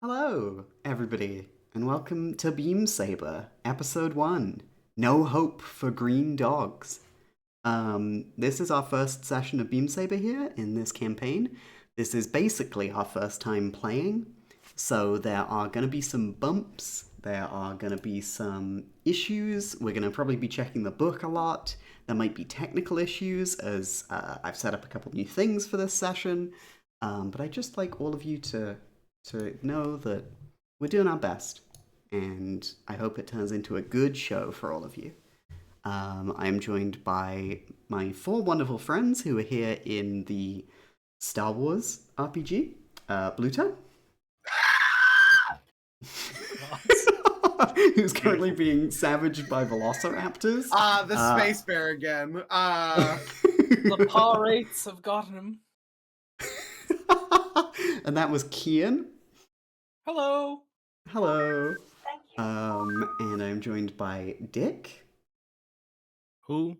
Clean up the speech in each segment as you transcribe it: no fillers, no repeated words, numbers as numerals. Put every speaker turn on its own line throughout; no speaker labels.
Hello, everybody, and welcome to Beam Saber, Episode 1 No Hope for Green Dogs. This is our first session of Beam Saber here in this campaign. This is basically our first time playing, so there are going to be some bumps, there are going to be some issues, we're going to probably be checking the book a lot, there might be technical issues as I've set up a couple new things for this session, but I'd just like all of you to know that we're doing our best, and I hope it turns into a good show for all of you. I am joined by my four wonderful friends who are here in the Star Wars RPG, Bluto, who's currently being savaged by velociraptors.
The space bear again.
The paw rates have gotten him.
And that was Kian.
Hello.
Hello. And I'm joined by Dick.
Who?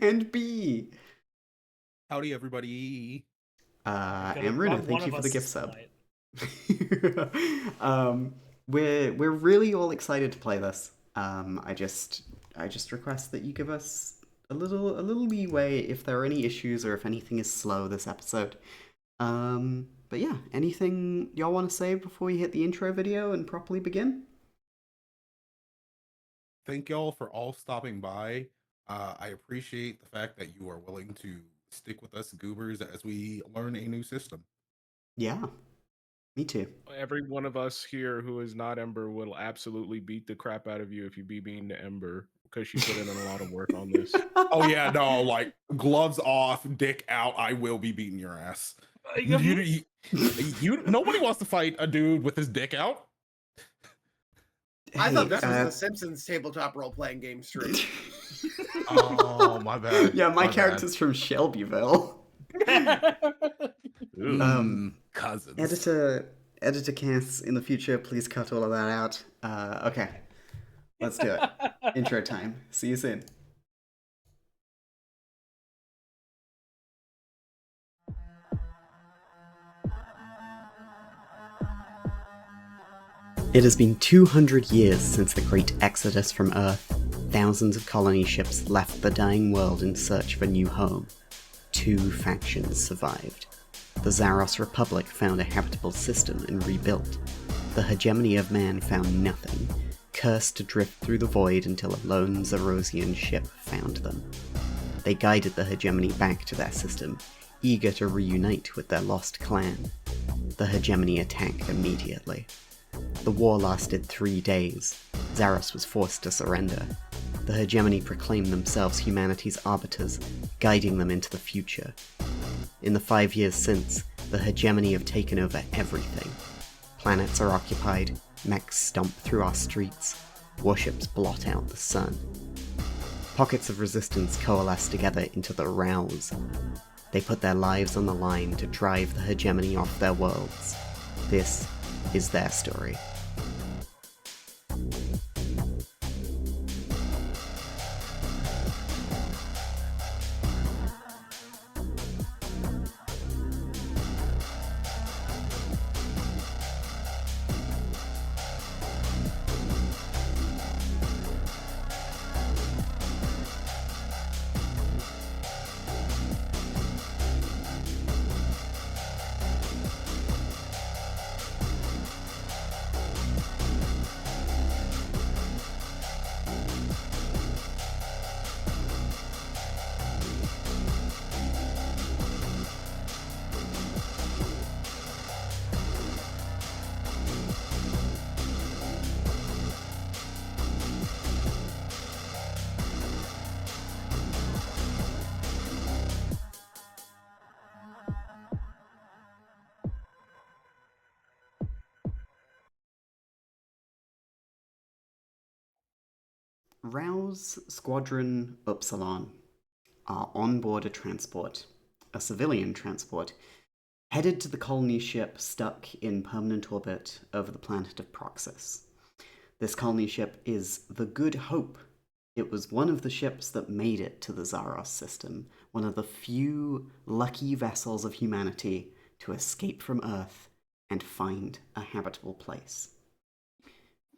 And B.
Howdy, everybody.
Amruna, thank you for the gift sub. We're really all excited to play this. I just request that you give us a little leeway if there are any issues or if anything is slow this episode. But yeah, anything y'all want to say before we hit the intro video and properly begin?
Thank y'all for all stopping by. I appreciate the fact that you are willing to stick with us goobers as we learn a new system.
Yeah, me too.
Every one of us here who is not Ember will absolutely beat the crap out of you if you be mean to Ember because she put in a lot of work on this.
Oh yeah, no, like gloves off, dick out. I will be beating your ass. Nobody wants to fight a dude with his dick out.
I thought this was
Hey,
the Simpsons tabletop role-playing game stream.
Oh, my bad.
yeah, my
bad.
character's from Shelbyville.
Cousins.
Editor Cass, in the future, please cut all of that out. Okay, let's do it. Intro time. See you soon. It has been 200 years since the great exodus from Earth. Thousands of colony ships left the dying world in search of a new home. Two factions survived. The Zaros Republic found a habitable system and rebuilt. The hegemony of man found nothing, cursed to drift through the void until a lone Zarosian ship found them. They guided the hegemony back to their system, eager to reunite with their lost clan. The hegemony attacked immediately. The war lasted 3 days. Zaros was forced to surrender. The hegemony proclaimed themselves humanity's arbiters, guiding them into the future. In the 5 years since, the hegemony have taken over everything. Planets are occupied, mechs stomp through our streets, warships blot out the sun. Pockets of resistance coalesce together into the Rouse. They put their lives on the line to drive the hegemony off their worlds. This is their story. Rouse Squadron Upsilon are on board a transport, a civilian transport, headed to the colony ship stuck in permanent orbit over the planet of Proxus. This colony ship is the Good Hope. It was one of the ships that made it to the Zaros system, one of the few lucky vessels of humanity to escape from Earth and find a habitable place.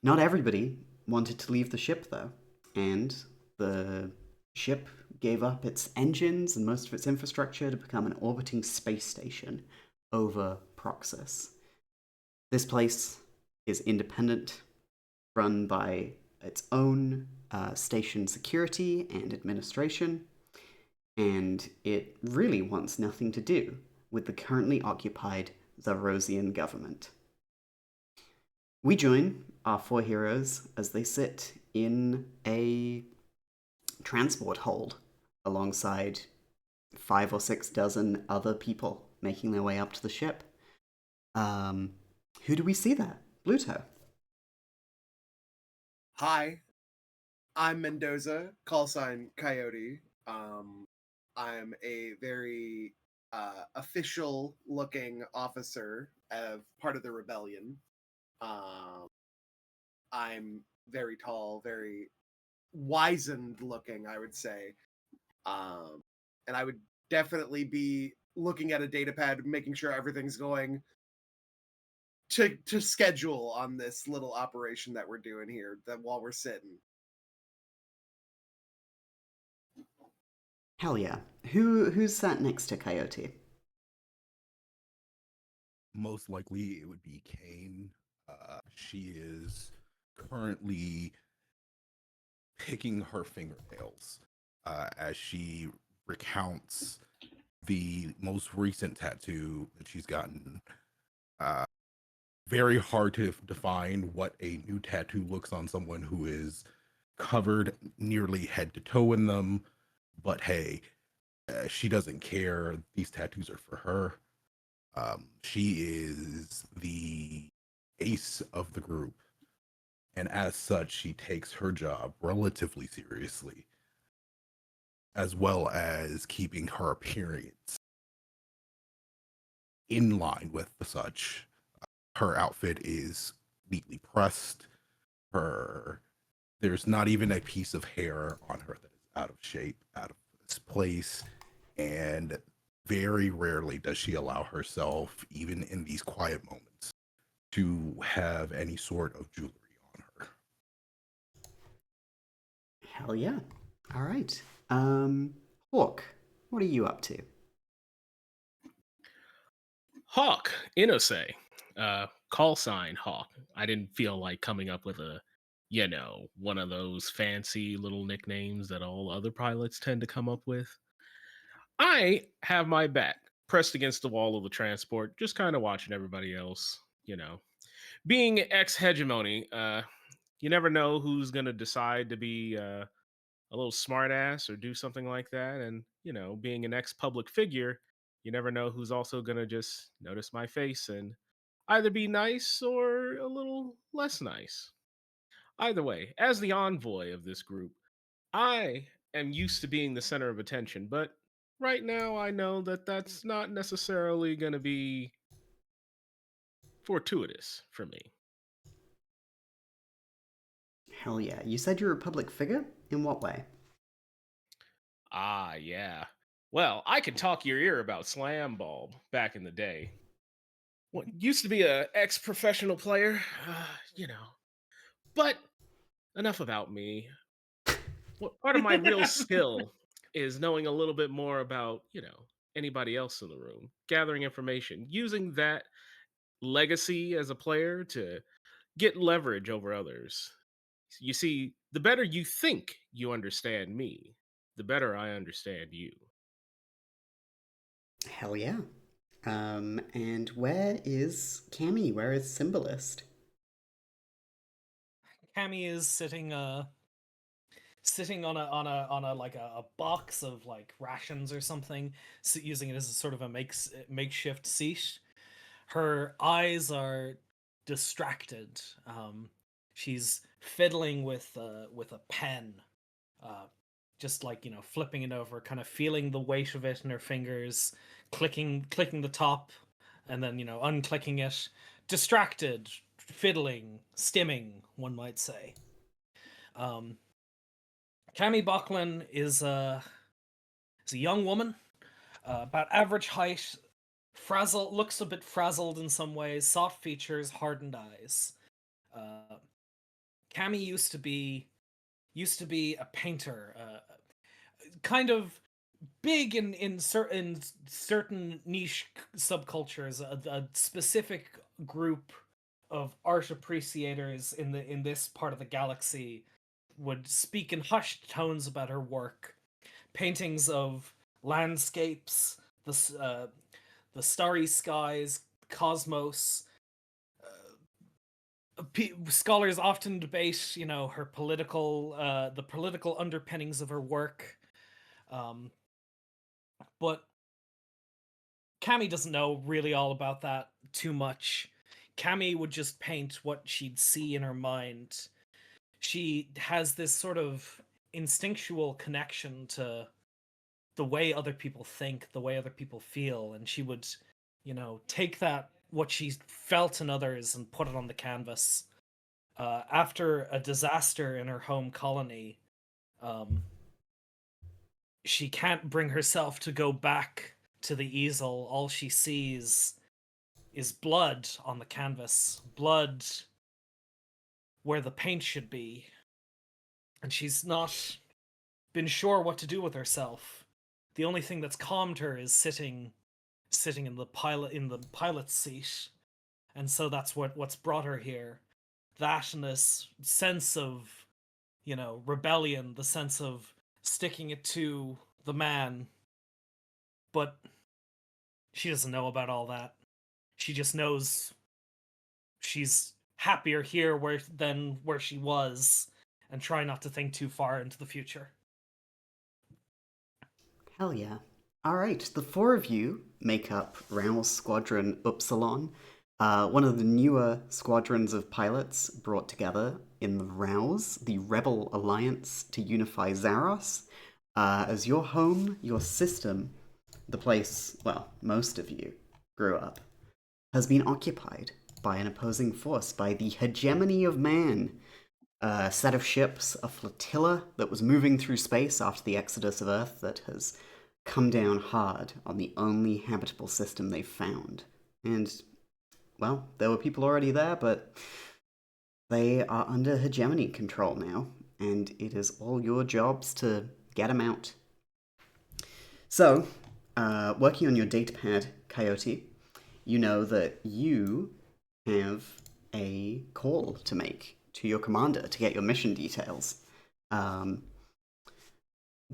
Not everybody wanted to leave the ship, though, and the ship gave up its engines and most of its infrastructure to become an orbiting space station over Proxus. This place is independent, run by its own station security and administration, and it really wants nothing to do with the currently occupied Zarosian government. We join our 4 heroes as they sit in a transport hold alongside 5 or 6 dozen other people making their way up to the ship. Who do we see there? Bluto.
Hi, I'm Mendoza, call sign Coyote. I'm a very official-looking officer of part of the rebellion. I'm very tall, very wizened-looking, I would say. And I would definitely be looking at a data pad, making sure everything's going to schedule on this little operation that we're doing here that while we're sitting.
Hell yeah. Who's sat next to Coyote?
Most likely it would be Kane. She is currently picking her fingernails as she recounts the most recent tattoo that she's gotten. Very hard to define what a new tattoo looks on someone who is covered nearly head to toe in them, but hey, she doesn't care. These tattoos are for her. She is the ace of the group, and as such, she takes her job relatively seriously, as well as keeping her appearance in line with the such. Her outfit is neatly pressed. There's not even a piece of hair on her that is out of shape, out of its place, and very rarely does she allow herself, even in these quiet moments, to have any sort of jewelry on her.
Hell yeah. All right. Hawk, what are you up to?
Hawk, Inose, call sign Hawk. I didn't feel like coming up with one of those fancy little nicknames that all other pilots tend to come up with. I have my back pressed against the wall of the transport, just kind of watching everybody else, Being ex-hegemony, you never know who's going to decide to be a little smartass or do something like that. And, being an ex-public figure, you never know who's also going to just notice my face and either be nice or a little less nice. Either way, as the envoy of this group, I am used to being the center of attention, but right now I know that that's not necessarily going to be fortuitous for me.
Hell yeah. You said you're a public figure? In what way?
Ah, yeah. Well, I could talk your ear about Slam Bulb back in the day. Well, used to be a ex-professional player, you know. But enough about me. Part of my real skill is knowing a little bit more about, anybody else in the room, gathering information, using that legacy as a player to get leverage over others. You see, the better you think you understand me, the better I understand you.
Hell yeah. And where is Cammy? Where is Symbolist?
Cammy is sitting on a like a box of like rations or something, using it as a sort of a makeshift seat. Her eyes are distracted. She's fiddling with a pen, just like flipping it over, kind of feeling the weight of it in her fingers, clicking the top, and then unclicking it. Distracted, fiddling, stimming, one might say. Cammy is a young woman, about average height, looks a bit frazzled in some ways. Soft features, hardened eyes. Cammy used to be a painter, kind of big in certain niche subcultures. A specific group of art appreciators in this part of the galaxy would speak in hushed tones about her work. Paintings of landscapes, the starry skies, cosmos. Scholars often debate, her the political underpinnings of her work. But Cammy doesn't know really all about that too much. Cammy would just paint what she'd see in her mind. She has this sort of instinctual connection to the way other people think, the way other people feel, and she would, take what she felt in others and put it on the canvas. After a disaster in her home colony, she can't bring herself to go back to the easel. All she sees is blood on the canvas, blood where the paint should be, and she's not been sure what to do with herself. The only thing that's calmed her is sitting in the pilot's seat, and so that's what's brought her here. That and this sense of, rebellion, the sense of sticking it to the man. But she doesn't know about all that. She just knows she's happier here than where she was, and try not to think too far into the future.
Hell yeah. Alright, the four of you make up Rouse Squadron Upsilon, one of the newer squadrons of pilots brought together in the Rouse, the Rebel Alliance to unify Zaros, as your home, your system, the place, well, most of you grew up, has been occupied by an opposing force, by the hegemony of man. A set of ships, a flotilla that was moving through space after the exodus of Earth that has come down hard on the only habitable system they've found. And, well, there were people already there, but they are under hegemony control now, and it is all your jobs to get them out. So, working on your datapad, Coyote, you know that you have a call to make to your commander to get your mission details. What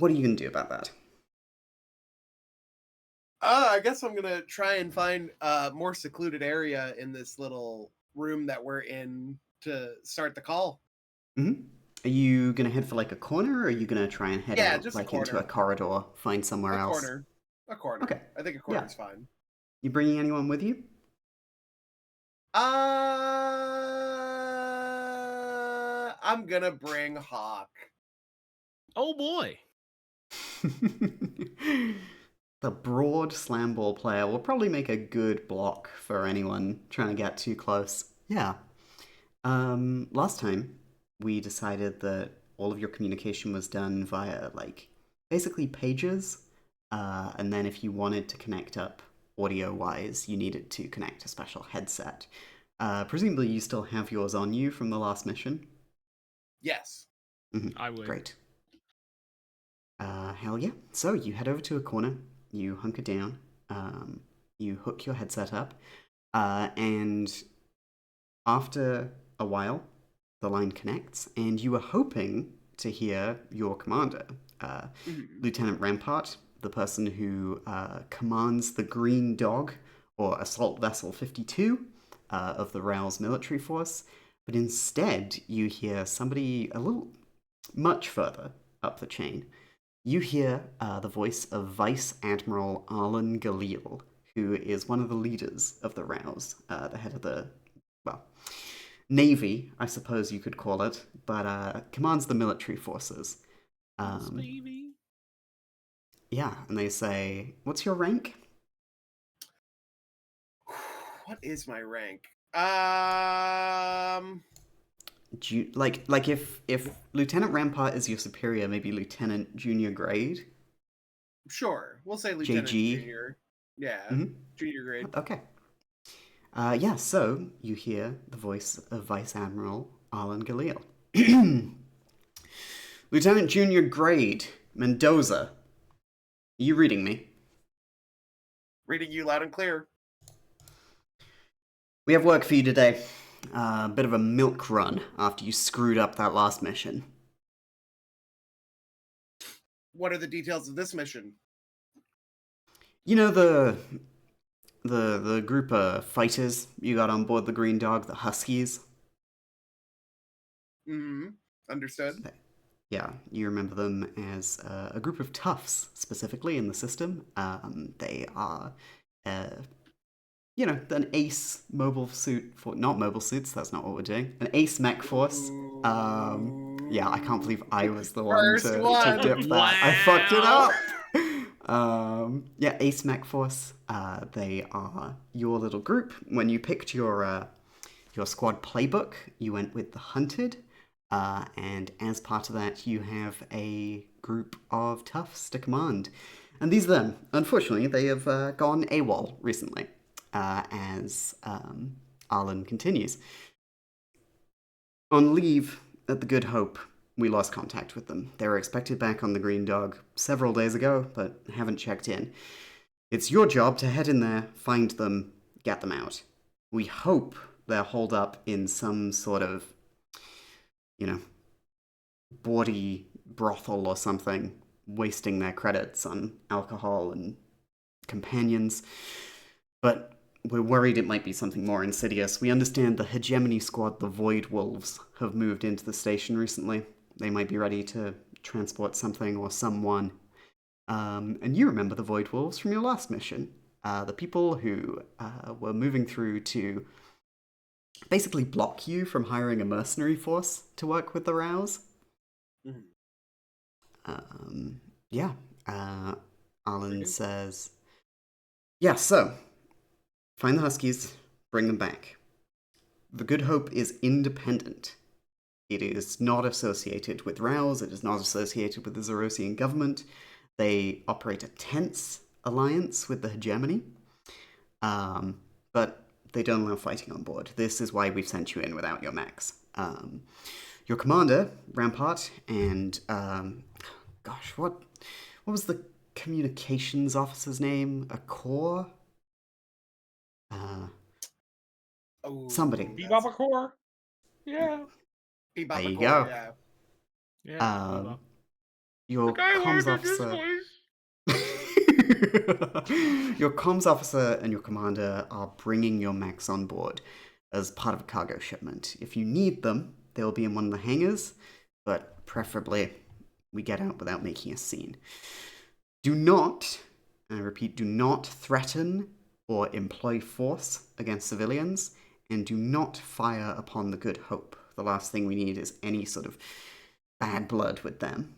are you going to do about that?
I guess I'm going to try and find a more secluded area in this little room that we're in to start the call.
Mm-hmm. Are you going to head for like a corner, or are you going to try and head out
just
like into a corridor, find somewhere else?
A corner.
Okay.
I think a corner's fine.
You bringing anyone with you?
I'm gonna bring Hawk.
Oh boy.
The broad slam ball player will probably make a good block for anyone trying to get too close. Yeah. Last time we decided that all of your communication was done via basically pages, and then if you wanted to connect up audio-wise, you needed to connect a special headset. Presumably you still have yours on you from the last mission?
Yes.
Mm-hmm.
I would.
Great. Hell yeah. So you head over to a corner, you hunker down, you hook your headset up, and after a while, the line connects, and you were hoping to hear your commander, Lieutenant Rampart, the person who commands the Green Dog, or Assault Vessel 52, of the Rouse military force, but instead you hear somebody a little much further up the chain. You hear the voice of Vice Admiral Arlen Galil, who is one of the leaders of the Rouse, the head of the, Navy, I suppose you could call it, but commands the military forces.
Baby.
Yeah, and they say, "What's your rank?"
What is my rank?
If Lieutenant Rampart is your superior, maybe Lieutenant Junior grade.
Sure, we'll say Lieutenant
JG.
Junior. Yeah,
Mm-hmm.
Junior grade.
Okay. Yeah, so you hear the voice of Vice Admiral Arlen Galil. Lieutenant Junior Grade, Mendoza. Are you reading me?
Reading you loud and clear.
We have work for you today. A bit of a milk run after you screwed up that last mission.
What are the details of this mission?
You know the group of fighters you got on board the Green Dog, the Huskies?
Mm-hmm. Understood.
Yeah, you remember them as a group of toughs, specifically in the system. They are, an ace mobile suit for not mobile suits. That's not what we're doing. An ace mech force. Yeah, I can't believe I was the one
First
to
one.
dip that. I fucked it up. Yeah, ace mech force. They are your little group. When you picked your squad playbook, you went with the hunted. And as part of that, you have a group of toughs to command. And these are them. Unfortunately, they have gone AWOL recently, as Arlen continues. On leave at the Good Hope, we lost contact with them. They were expected back on the Green Dog several days ago, but haven't checked in. It's your job to head in there, find them, get them out. We hope they're holed up in some sort of bawdy brothel or something, wasting their credits on alcohol and companions. But we're worried it might be something more insidious. We understand the hegemony squad, the Void Wolves, have moved into the station recently. They might be ready to transport something or someone. And you remember the Void Wolves from your last mission. The people who were moving through to basically block you from hiring a mercenary force to work with the Rouse. Yeah. Arlen says, yeah, so, find the Huskies, bring them back. The Good Hope is independent. It is not associated with Rouse, it is not associated with the Zerosian government. They operate a tense alliance with the hegemony, but they don't allow fighting on board. This is why we've sent you in without your mechs. Your commander, Rampart, and what was the communications officer's name? Akor? Somebody.
Bebop Core? Yeah.
There you go.
Yeah.
Yeah.
Your comms officer. Your comms officer and your commander are bringing your mechs on board as part of a cargo shipment. If you need them, they'll be in one of the hangars, but preferably we get out without making a scene. Do not, and I repeat, do not threaten or employ force against civilians, and do not fire upon the Good Hope. The last thing we need is any sort of bad blood with them.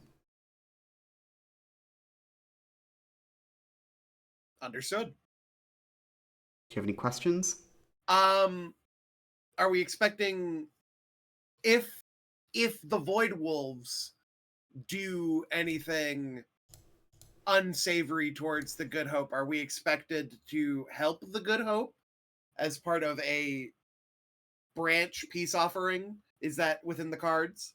Understood.
Do you have any questions?
Are we expecting if the Void Wolves do anything unsavory towards the Good Hope, are we expected to help the Good Hope as part of a branch peace offering? Is that within the cards?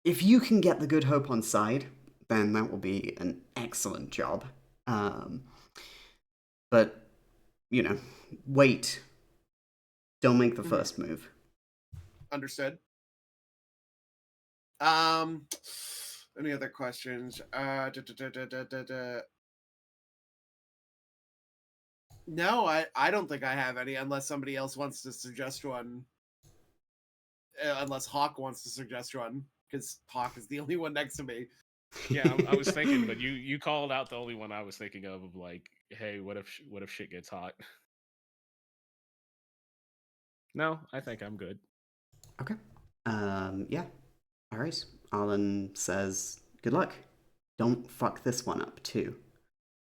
If you can get the Good Hope on side, then that will be an excellent job. But, wait. Don't make the first move.
Understood. Any other questions? No, I don't think I have any, unless somebody else wants to suggest one. Unless Hawk wants to suggest one, because Hawk is the only one next to me.
Yeah, I was thinking, but you called out the only one I was thinking of like, hey, what if shit gets hot? No, I think I'm good.
Okay. Yeah. All right. Arlen says, good luck. Don't fuck this one up, too.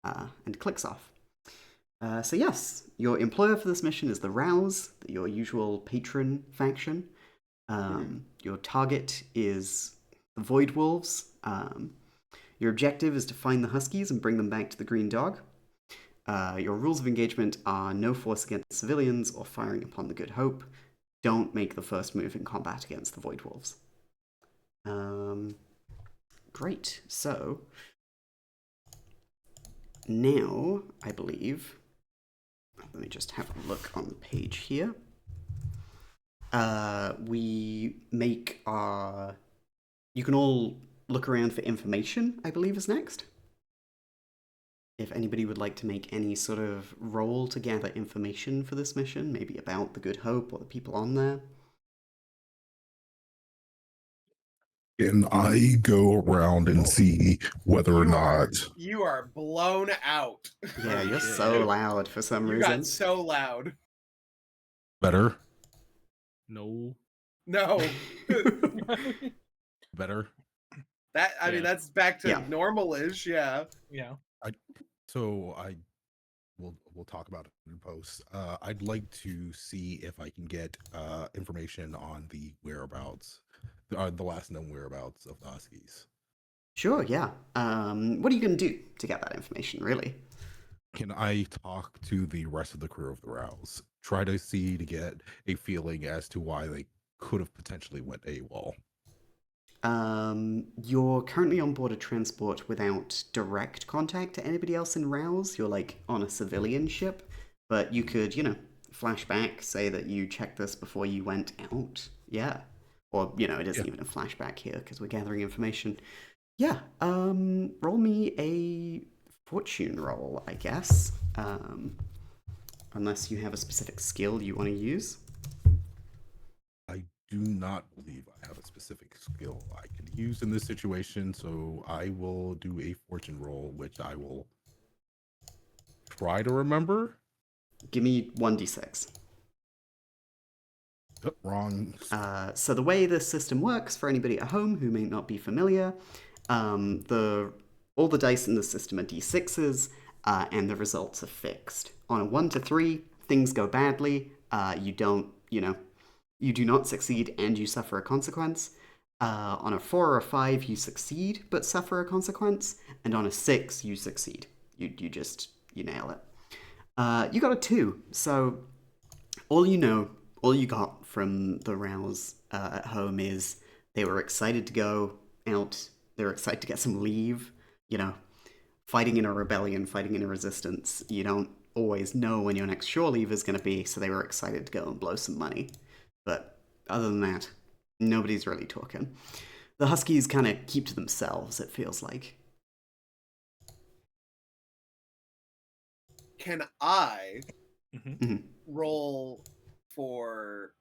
And clicks off. So yes, your employer for this mission is the Rouse, your usual patron faction. Your target is the Void Wolves. Your objective is to find the Huskies and bring them back to the Green Dog. Your rules of engagement are no force against civilians or firing upon the Good Hope. Don't make the first move in combat against the Void Wolves. Great. So now, I believe, let me just have a look on the page here. We make our... You can all look around for information, I believe, is next. If anybody would like to make any sort of roll to gather information for this mission, maybe about the Good Hope or the people on there.
Can I go around and see whether or not...
You are blown out.
Yeah, you're
shit.
so loud for some
You
reason.
got so loud.
Better?
No.
No.
Better?
That I mean, that's back to
Yeah.
normal-ish, yeah.
Yeah.
We'll talk about it in post. I'd like to see if I can get information on the whereabouts, the last known whereabouts of the Huskies.
Sure, yeah. What are you going to do to get that information, really?
Can I talk to the rest of the crew of the Rouse? Try to see to get a feeling as to why they could have potentially went AWOL.
You're currently on board a transport without direct contact to anybody else in Rouse. You're like on a civilian ship, but you could, flash back, say that you checked this before you went out. Yeah. Or, it isn't even a flashback here because we're gathering information. Yeah. Roll me a fortune roll, I guess. Unless you have a specific skill you want to use.
I do not believe I have a specific skill I could use in this situation, so I will do a fortune roll, which I will try to remember.
Give me 1d6.
Oh, wrong.
So the way this system works, for anybody at home who may not be familiar, all the dice in the system are d6s, and the results are fixed. On a 1 to 3, things go badly. You do not succeed and you suffer a consequence. On a 4 or a 5, you succeed but suffer a consequence. And on a 6, you succeed. You nail it. You got a 2, so all you got from the Rouse at home is they were excited to go out. They were excited to get some leave. Fighting in a rebellion, fighting in a resistance. You don't always know when your next shore leave is going to be, so they were excited to go and blow some money. But other than that, nobody's really talking. The Huskies kind of keep to themselves, it feels like.
Can I
Mm-hmm.
roll for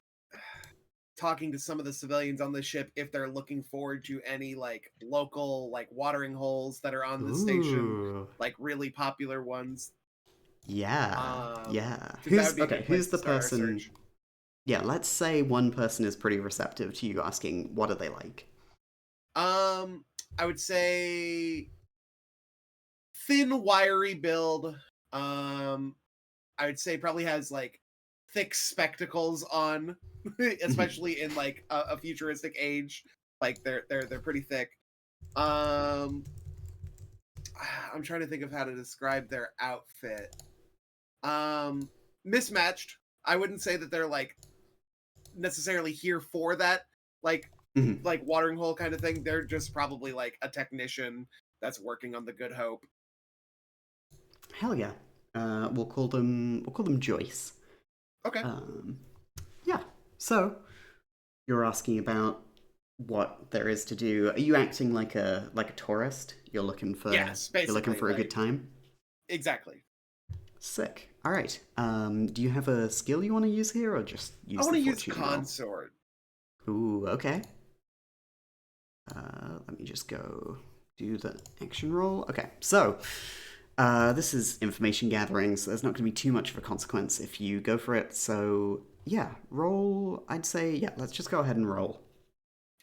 talking to some of the civilians on the ship if they're looking forward to any local watering holes that are on the station,
Ooh.
really popular ones?
Yeah. Yeah.
'cause that would be a good place
Who's
to
the
start our
person?
search.
Yeah, let's say one person is pretty receptive to you asking, what are they like?
I would say thin, wiry build. I would say probably has thick spectacles on, especially in a futuristic age. They're pretty thick. I'm trying to think of how to describe their outfit. Mismatched. I wouldn't say that they're necessarily here for that watering hole kind of thing. They're just probably a technician that's working on the Good Hope.
Hell yeah. We'll call them Joyce.
Okay.
Yeah. So you're asking about what there is to do. Are you acting like a tourist? You're looking for
Yes,
you're looking
basically,
for a good time?
Exactly.
Sick. All right. Do you have a skill you want to use here, or just use
I want to
the
use
fortune roll?
consort.
Ooh, okay. Let me just go do the action roll. Okay, so this is information gathering, so there's not going to be too much of a consequence if you go for it. So yeah, roll. I'd say yeah. Let's just go ahead and roll.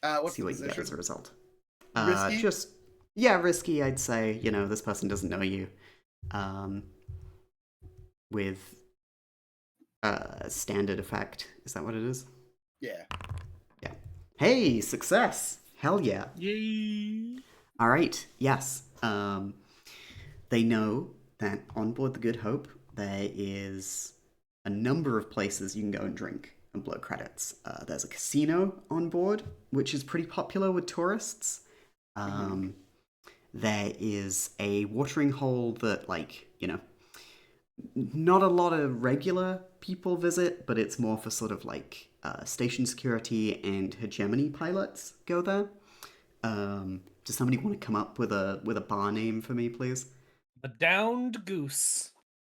What's
See
the
what you get
position?
as a result.
Risky?
Risky. I'd say this person doesn't know you. With standard effect. Is that what it is?
Yeah.
Yeah. Hey, success! Hell yeah.
Yay!
All right. Yes. They know that on board the Good Hope, there is a number of places you can go and drink and blow credits. There's a casino on board, which is pretty popular with tourists. There is a watering hole that, like, not a lot of regular people visit, but it's more for sort of like station security and hegemony pilots go there. Does somebody want to come up with a bar name for me, please?
The Downed Goose.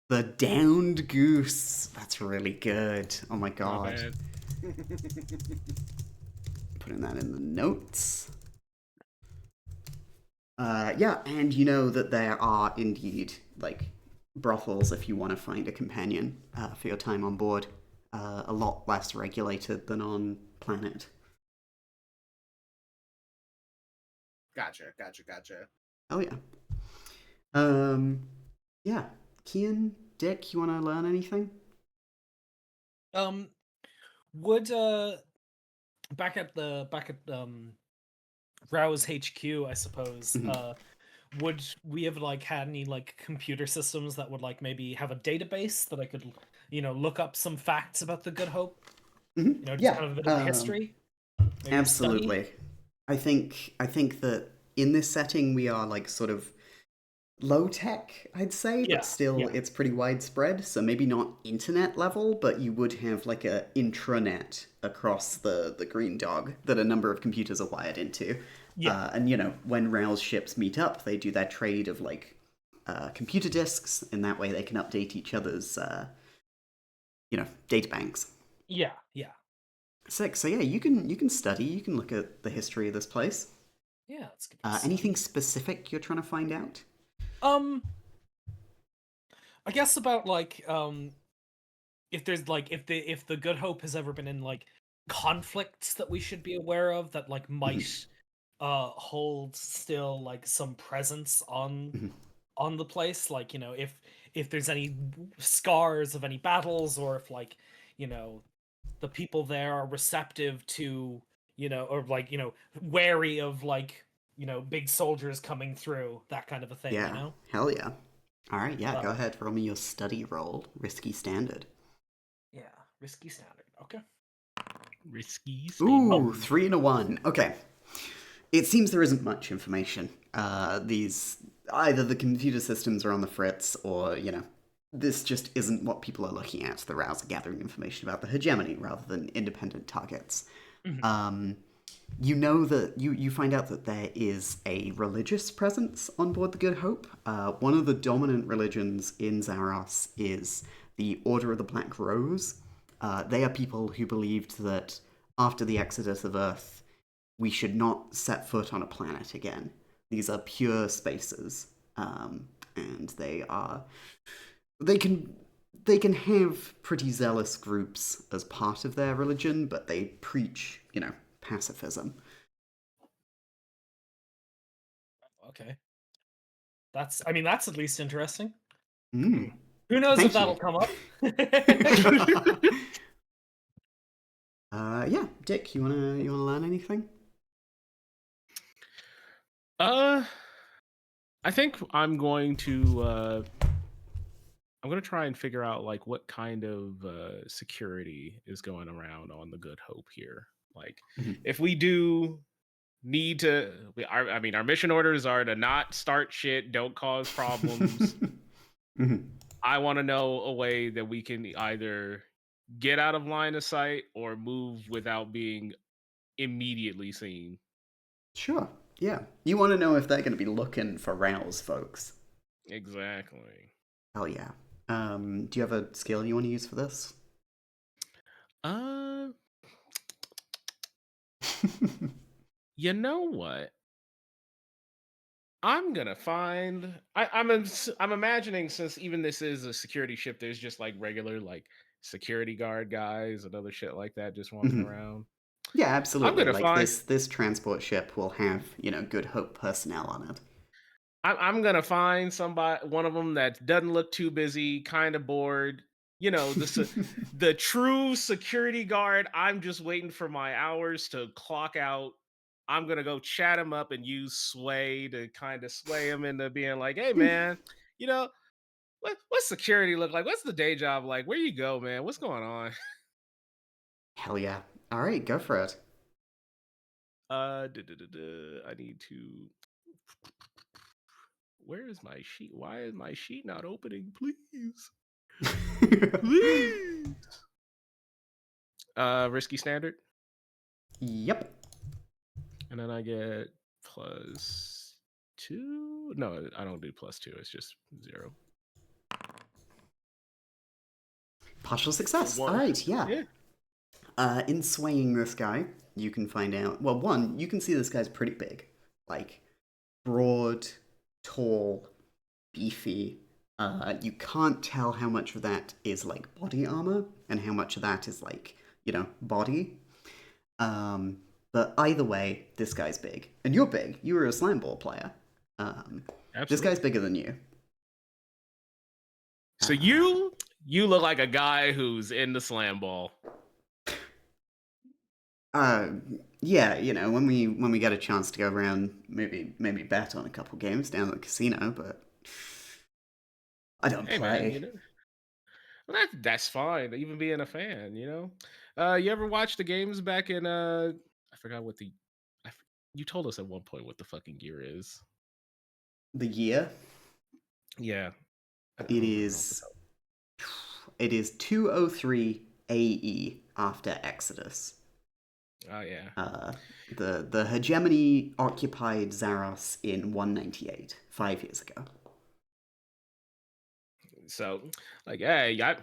The Downed Goose. That's really good. Oh my
Not
god.
bad.
Putting that in the notes. Yeah, and you know that there are indeed, like, brothels if you want to find a companion for your time on board. A lot less regulated than on planet.
Gotcha.
Oh yeah. Yeah. Kian, Dick, you want to learn anything?
Would back at Rouse HQ, I suppose. Would we have like had any like computer systems that would like maybe have a database that I could look up some facts about the Good Hope? Just
Yeah.
kind of a bit of a history. Maybe
Absolutely. I think that in this setting we are like sort of low tech, I'd say,
Yeah,
but still it's pretty widespread. So maybe not internet level, but you would have like a intranet across the Green Dog that a number of computers are wired into.
Yeah.
And when Rail's ships meet up, they do their trade of like computer disks, and that way they can update each other's data banks.
Yeah.
Sick. So yeah, you can study, you can look at the history of this place.
Yeah, that's good.
Anything specific you're trying to find out?
I guess about like if there's like if the Good Hope has ever been in like conflicts that we should be aware of that like might hold still like some presence on the place, like if there's any scars of any battles, or if like the people there are receptive to or like wary of like big soldiers coming through, that kind of a thing.
Yeah, hell yeah. All right, yeah, go ahead. Roll me your study roll. Risky standard.
Yeah, risky standard. Okay.
Risky.
Ooh, 3 and a 1. Okay. It seems there isn't much information. These either the computer systems are on the fritz, or this just isn't what people are looking at. The Rouse are gathering information about the hegemony rather than independent targets. You know that you find out that there is a religious presence on board the Good Hope. One of the dominant religions in Zaros is the Order of the Black Rose. They are people who believed that after the exodus of Earth, we should not set foot on a planet again. These are pure spaces, and they can have pretty zealous groups as part of their religion, but they preach, pacifism.
Okay. That's at least interesting.
Mm.
Who knows
Thank
if that'll
you.
come up?
Yeah, Dick, you wanna learn anything?
I think I'm going to try and figure out like what kind of security is going around on the Good Hope here. Like, if we do need to, our mission orders are to not start shit, don't cause problems. I want to know a way that we can either get out of line of sight or move without being immediately seen.
Sure. Yeah. You want to know if they're going to be looking for Rouse folks.
Exactly.
Hell yeah. Do you have a skill you want to use for this?
You know what? I'm gonna find. I'm imagining, since even this is a security ship, there's just like regular like security guard guys and other shit like that just wandering around.
Yeah, absolutely.
gonna
Like
find-
this transport ship will have, Good Hope personnel on it.
I'm gonna find one of them that doesn't look too busy, kind of bored. The true security guard. I'm just waiting for my hours to clock out. I'm gonna go chat him up and use sway to kind of sway him into being like, "Hey, man, what's security look like? What's the day job like? Where you go, man? What's going on?
Hell yeah. All right, go for it.
I need to. Where is my sheet? Why is my sheet not opening? Please, please. Risky standard,
Yep.
and then I get +2. No, I don't do +2. It's just 0.
Partial success. All
One.
right, yeah.
Yeah.
In swaying this guy, you can find out. Well, one, you can see this guy's pretty big, like broad, tall, beefy. You can't tell how much of that is like body armor and how much of that is like, body. But either way, this guy's big, and you're big. You were a slime ball player. This guy's bigger than you.
So you look like a guy who's in the slam ball.
Yeah, when we get a chance to go around, maybe bet on a couple games down at the casino, but I don't play.
Man, well, that's fine. Even being a fan, you ever watch the games back in I forgot what you told us at one point what the fucking year is.
The year?
Yeah.
It is 203 AE after Exodus.
Oh yeah.
The hegemony occupied Zaros in 198, 5 years ago.
So, like, hey, I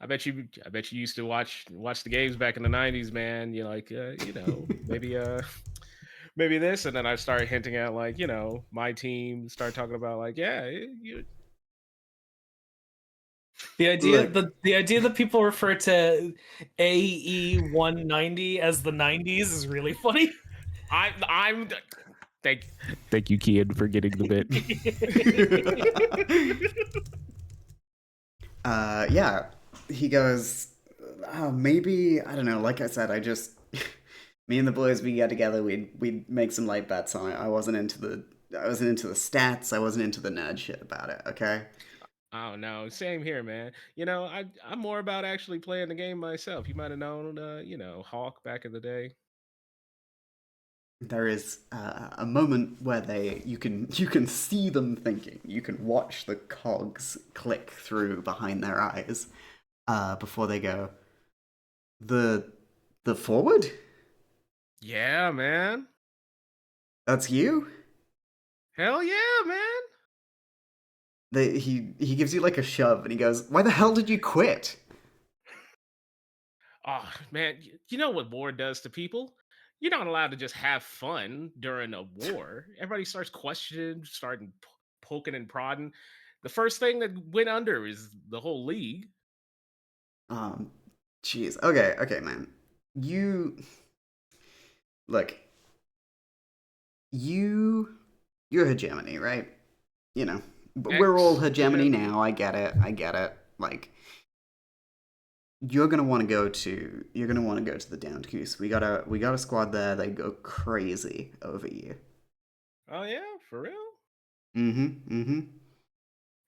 bet you used to watch the games back in the 90s, man. You're like, maybe this, and then I started hinting at like, my team. Start talking about like, yeah,
The idea that people refer to AE 190 as the 90s is really funny.
I'm thank you, Kian, for getting the bit.
Yeah, he goes, maybe, I don't know, like I said, me and the boys, we get together, we'd make some light bets on it. I wasn't into the stats, I wasn't into the nerd shit about it, okay?
Oh no, same here, man. I'm more about actually playing the game myself. You might have known, Hawk back in the day.
There is a moment where you can see them thinking. You can watch the cogs click through behind their eyes before they go, the forward?
Yeah, man.
That's you?
Hell yeah, man.
He gives you like a shove and he goes, why the hell did you quit?
Oh man, you know what war does to people? You're not allowed to just have fun during a war. Everybody starts questioning, starting poking and prodding. The first thing that went under is the whole league.
Jeez. Okay, man. You're hegemony, right? We're all hegemony now. I get it. Like, you're gonna want to go to the Downed Goose. We got a squad there. They go crazy over you.
Oh yeah, for real?
Mm-hmm.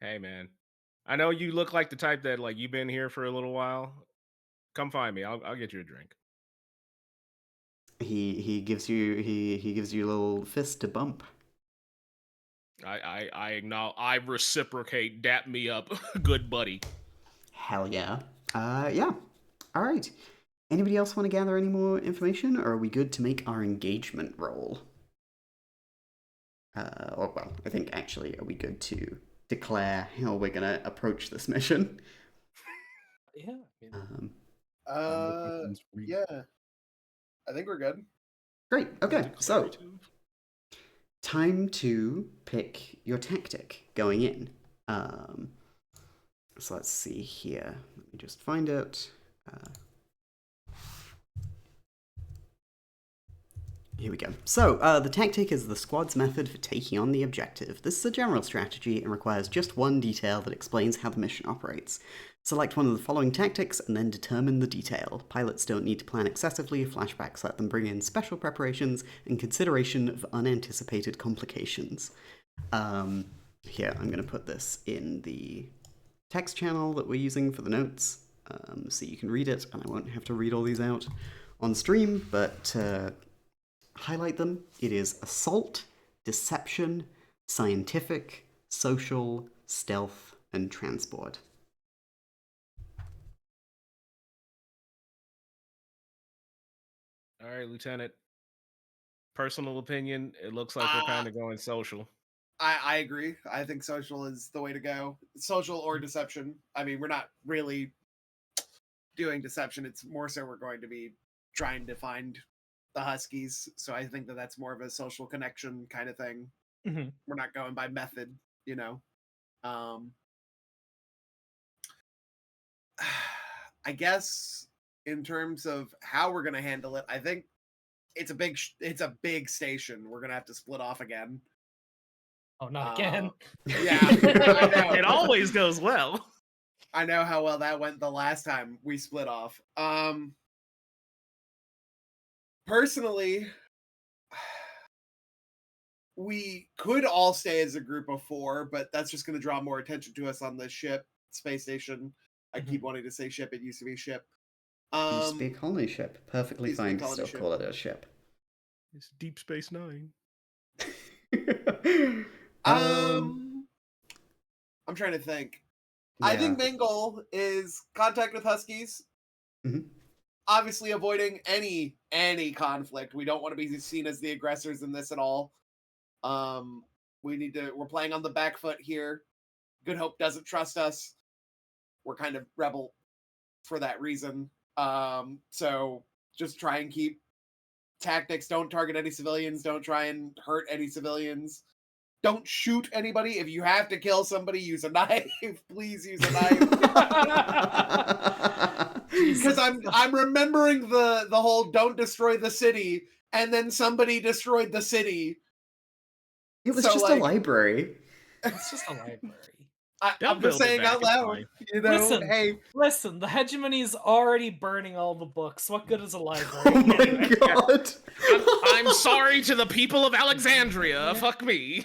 Hey man, I know you look like the type that like you've been here for a little while. Come find me. I'll get you a drink.
He gives you a little fist to bump.
I acknowledge. I reciprocate. Dap me up, good buddy.
Hell yeah. Yeah. All right. Anybody else want to gather any more information, or are we good to make our engagement roll? Well, I think actually, are we good to declare how we're gonna approach this mission?
Yeah.
Yeah. I think we're good.
Great. Okay. So, time to pick your tactic going in. So let's see here. Let me just find it. Here we go. So, the tactic is the squad's method for taking on the objective. This is a general strategy and requires just one detail that explains how the mission operates. Select one of the following tactics and then determine the detail. Pilots don't need to plan excessively, flashbacks let them bring in special preparations and consideration of unanticipated complications. Here, I'm going to put this in the text channel that we're using for the notes, so you can read it, and I won't have to read all these out on stream, but highlight them. It is assault, deception, scientific, social, stealth, and transport.
All right, Lieutenant. Personal opinion, it looks like we're kind of going social.
I agree. I think social is the way to go. Social or deception. I mean, we're not really doing deception. It's more so we're going to be trying to find the Huskies. So I think that that's more of a social connection kind of thing.
Mm-hmm.
We're not going by method, you know. I guess in terms of how we're going to handle it, I think it's a big station. We're going to have to split off again.
Oh, not again.
Yeah, I know.
It always goes well.
I know how well that went the last time we split off. Personally, we could all stay as a group of 4, but that's just going to draw more attention to us on the ship, space station. I keep wanting to say ship. It used to be ship.
It used to be a colony ship. Perfectly fine to still call it a ship.
It's Deep Space Nine.
I'm trying to think.
Yeah.
I think main goal is contact with Huskies.
Mhm.
Obviously avoiding any conflict. We don't want to be seen as the aggressors in this at all. We're playing on the back foot here. Good Hope doesn't trust us. We're kind of rebel for that reason. So just try and keep tactics. Don't target any civilians. Don't try and hurt any civilians. Don't shoot anybody. If you have to kill somebody, use a knife. Please use a knife. Because I'm remembering the whole don't destroy the city, and then somebody destroyed the city.
It was just a library.
It's just a library.
I'm just saying out loud. You know,
Listen, the hegemony's already burning all the books. What good is a library?
Oh my god.
I'm sorry to the people of Alexandria. Fuck me.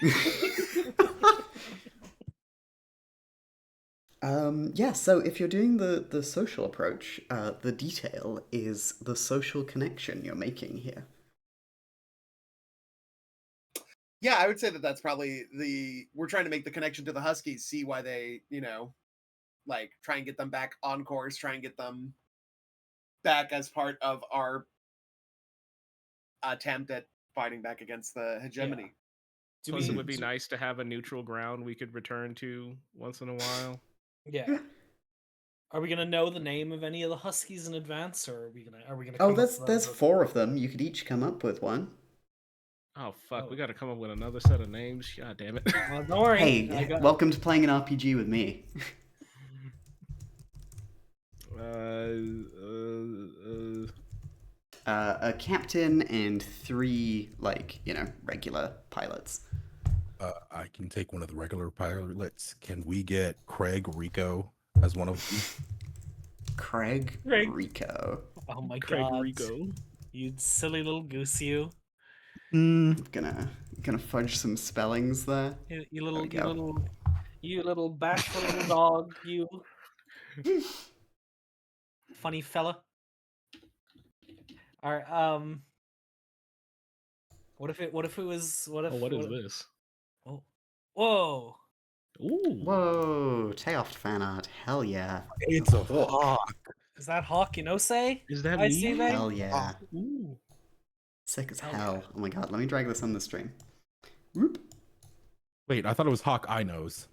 Yeah, so if you're doing the social approach, the detail is the social connection you're making here.
Yeah, I would say that that's probably we're trying to make the connection to the Huskies, see why they, like try and get them back on course, try and get them back as part of our attempt at fighting back against the hegemony.
Yeah. Plus, it would be nice to have a neutral ground we could return to once in a while.
Yeah. Are we gonna know the name of any of the Huskies in advance, or are we gonna?
Oh, there's 4 of them. You could each come up with one.
Oh fuck! We got to come up with another set of names. God damn it!
Well, don't worry.
Hey, welcome to playing an RPG with me. A captain and 3, regular pilots.
I can take one of the regular pilots. Can we get Craig Rico as one of them?
Craig Rico.
Oh my
Craig
god.
Rico.
You silly little goose, you.
Gonna fudge some spellings there.
You little bashful little dog, you. Funny fella. All right. What if it was? What
is this?
Oh. Whoa.
Ooh.
Whoa. Tayoft fan art. Hell yeah.
It's a hawk.
Is that Hawk Inose?
Is that
I
me?
see that.
Hell yeah.
Ooh.
Sick as hell. Oh my god. Let me drag this on the stream. Whoop.
Wait, I thought it was Hawk I Nose.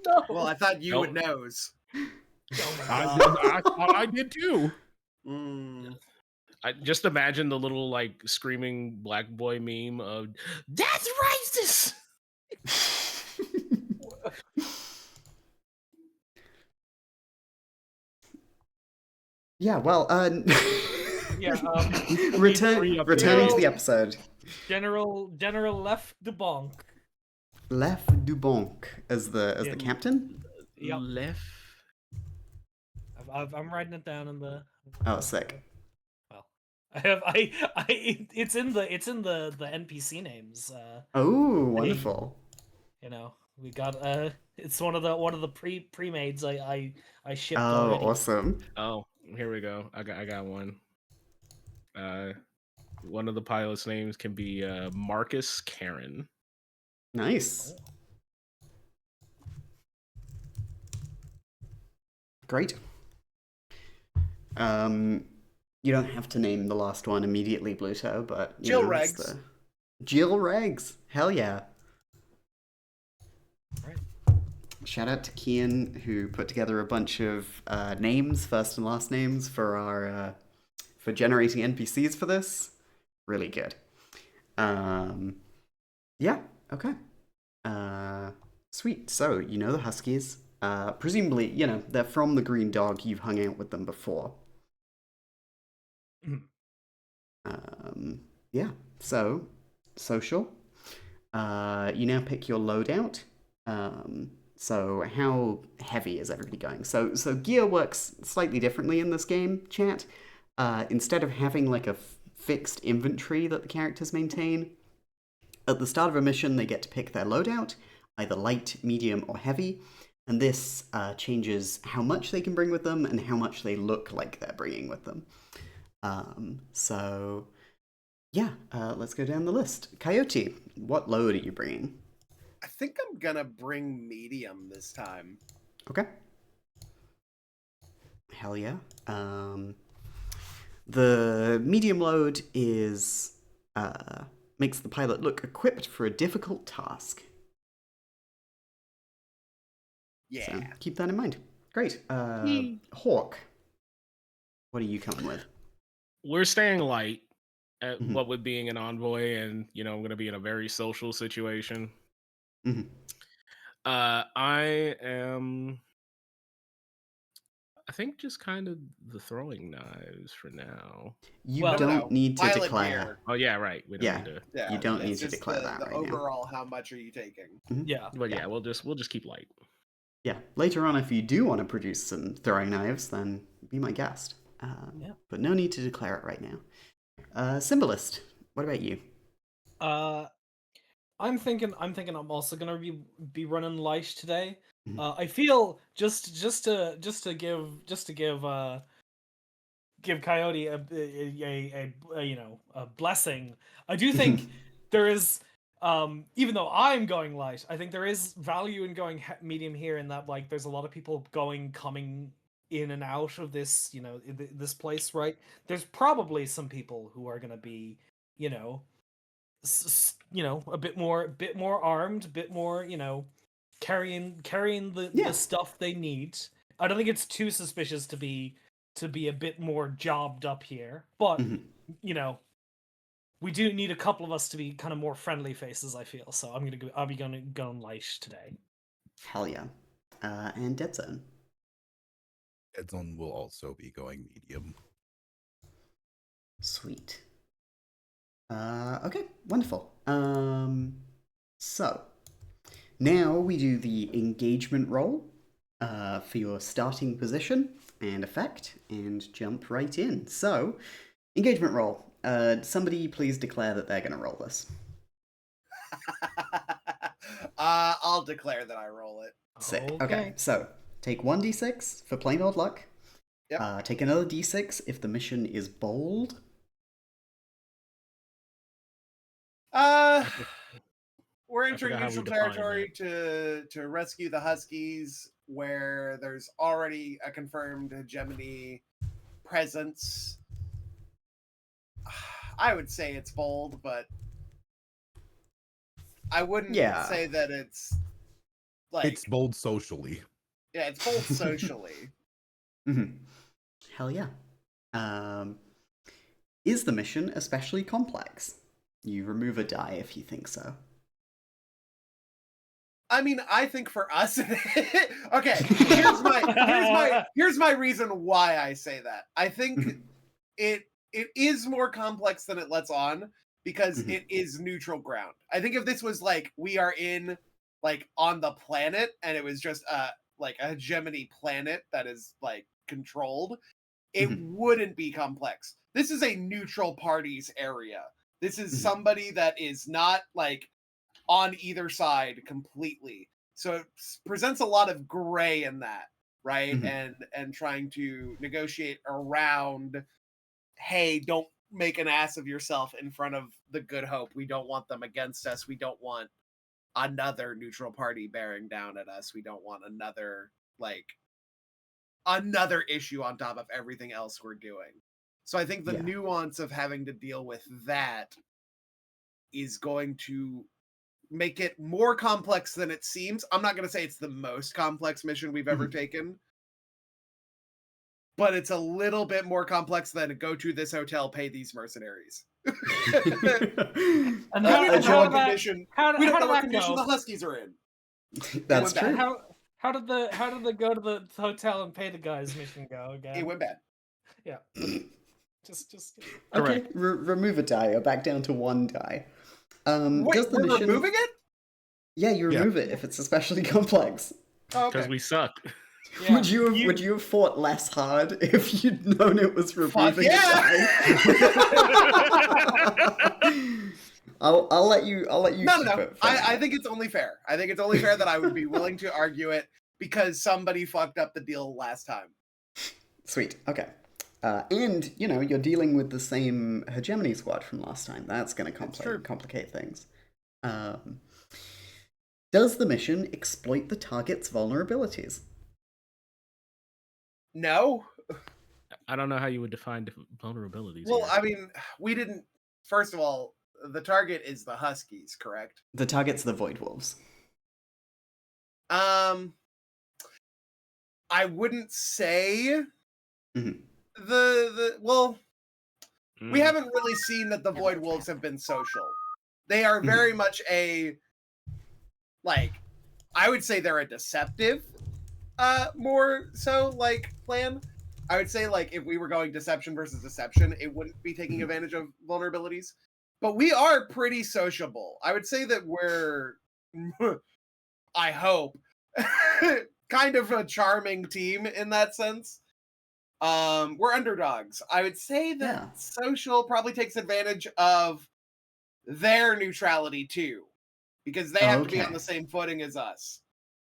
No.
Well, I thought you would knows.
I thought I did too.
I just imagine the little screaming black boy meme of "That's racist."
Yeah, well,
Yeah.
returning to the episode.
General Left Dubonk.
Left Dubonk as the captain.
Yep.
Left.
I'm writing it down in the.
Oh, sick.
Well, it's in the NPC names.
Oh, wonderful.
We got it's one of the pre-mades I shipped
Oh,
already.
awesome.
Oh, here we go. I got one. One of the pilots' names can be Marcus Karen.
Nice. Great. You don't have to name the last one immediately, Bluto, but you
Jill
know, it's
Regs.
the Jill Regs. Hell yeah.
Right.
Shout out to Kian, who put together a bunch of names, first and last names, for our for generating NPCs for this. Really good. Yeah. Okay. Sweet. So you know the Huskies. Presumably, you know they're from the Green Dog. You've hung out with them before. Yeah. So social. You now pick your loadout. So how heavy is everybody going? So gear works slightly differently in this game, chat. Instead of having like a fixed inventory that the characters maintain, at the start of a mission they get to pick their loadout, either light, medium, or heavy, and this changes how much they can bring with them and how much they look like they're bringing with them. So yeah, let's go down the list. Coyote, what load are you bringing?
I think I'm gonna bring medium this time.
Okay. Hell yeah. The medium load is makes the pilot look equipped for a difficult task.
Yeah.
So keep that in mind. Great. Hawk, what are you coming with?
We're staying light at
Mhm.
what with being an envoy, and you know I'm going to be in a very social situation.
Mhm.
I am. I think just kind of the throwing knives for now.
You
Well-
don't need to
Pilot
declare.
gear.
Oh yeah, right. We don't
Yeah.
need to.
Yeah,
You don't
it's
need to
just
declare that
the
right now.
overall, how much are you taking?
Yeah.
But yeah, we'll just keep light.
Yeah. Later on, if you do want to produce some throwing knives, then be my guest.
Yeah.
But no need to declare it right now. Symbolist, what about you?
I'm thinking I'm also gonna be running light today.
Mhm.
I feel just to give Coyote a you know a blessing. I do think there is even though I'm going light, I think there is value in going medium here in that like there's a lot of people coming in and out of this this place, right? There's probably some people who are gonna be you know a bit more armed, a bit more carrying the
Yeah.
the stuff they need. I don't think it's too suspicious to be a bit more jobbed up here, but
Mhm.
we do need a couple of us to be kind of more friendly faces. I feel so. I'll be going light today.
Hell yeah. And Dead Zone.
Dead Zone will also be going medium.
Sweet. Okay, wonderful. So now we do the engagement roll for your starting position and effect, and jump right in. So, engagement roll. Somebody please declare that they're going to roll this.
I'll declare that I roll it.
Sick. Okay, so take 1d6 for plain old luck.
Yep.
Take another d6 if the mission is bold.
We're entering
forgot how we
neutral
define
territory to rescue the Huskies, where there's already a confirmed hegemony presence. I would say it's bold, but I wouldn't
Yeah.
say that it's like
It's bold socially.
yeah, it's bold socially.
Mm-hmm. Hell yeah. Is the mission especially complex? You remove a die if you think so.
I mean, I think for us, okay. Here's my reason why I say that. I think it is more complex than it lets on because
Mhm.
it is neutral ground. I think if this was like we are in like on the planet and it was just like a hegemony planet that is like controlled, it wouldn't be complex. This is a neutral parties area. This is somebody that is not like on either side completely. So it presents a lot of gray in that, right?
Mhm.
And trying to negotiate around, hey, don't make an ass of yourself in front of the Good Hope. We don't want them against us. We don't want another neutral party bearing down at us. We don't want another issue on top of everything else we're doing. So I think the
Yeah.
nuance of having to deal with that is going to make it more complex than it seems. I'm not going to say it's the most complex mission we've ever
Mhm.
taken, but it's a little bit more complex than go to this hotel, pay these mercenaries.
And
We
how,
don't
and
know
how
what
did that
condition.
how,
We don't
how
know
did
what
that
condition the
go?
Huskies are in.
That's
went bad.
true.
How did they go to the hotel and pay the guys mission go again?
It went bad.
Yeah. Just
Okay,
Correct.
remove a die. You're back down to 1 die.
Wait,
Does the
we're
mission?
removing it?
Yeah, you
Yeah.
remove it if it's especially complex.
Oh,
Because
okay.
we suck.
yeah.
Would you have fought less hard if you'd known it was
Fuck
removing a die? I'll let you
No.
keep it. for
I
now.
think it's only fair. I think it's only fair that I would be willing to argue it because somebody fucked up the deal last time.
Sweet. Okay. And you're dealing with the same hegemony squad from last time. That's going to
true.
complicate things. Does the mission exploit the target's vulnerabilities?
No.
I don't know how you would define vulnerabilities.
Well,
here.
I mean, we didn't. First of all, the target is the Huskies, correct?
The target's the Void Wolves.
I wouldn't say
Mhm.
well, we
Mm.
haven't really seen that the Void Wolves have been social. They are very much I would say they're a deceptive, more so plan. I would say if we were going deception versus deception, it wouldn't be taking advantage of vulnerabilities. But we are pretty sociable. I would say that we're, I hope, kind of a charming team in that sense. We're underdogs. I would say that
Yeah.
social probably takes advantage of their neutrality too, because they have to be on
Okay.
the same footing as us.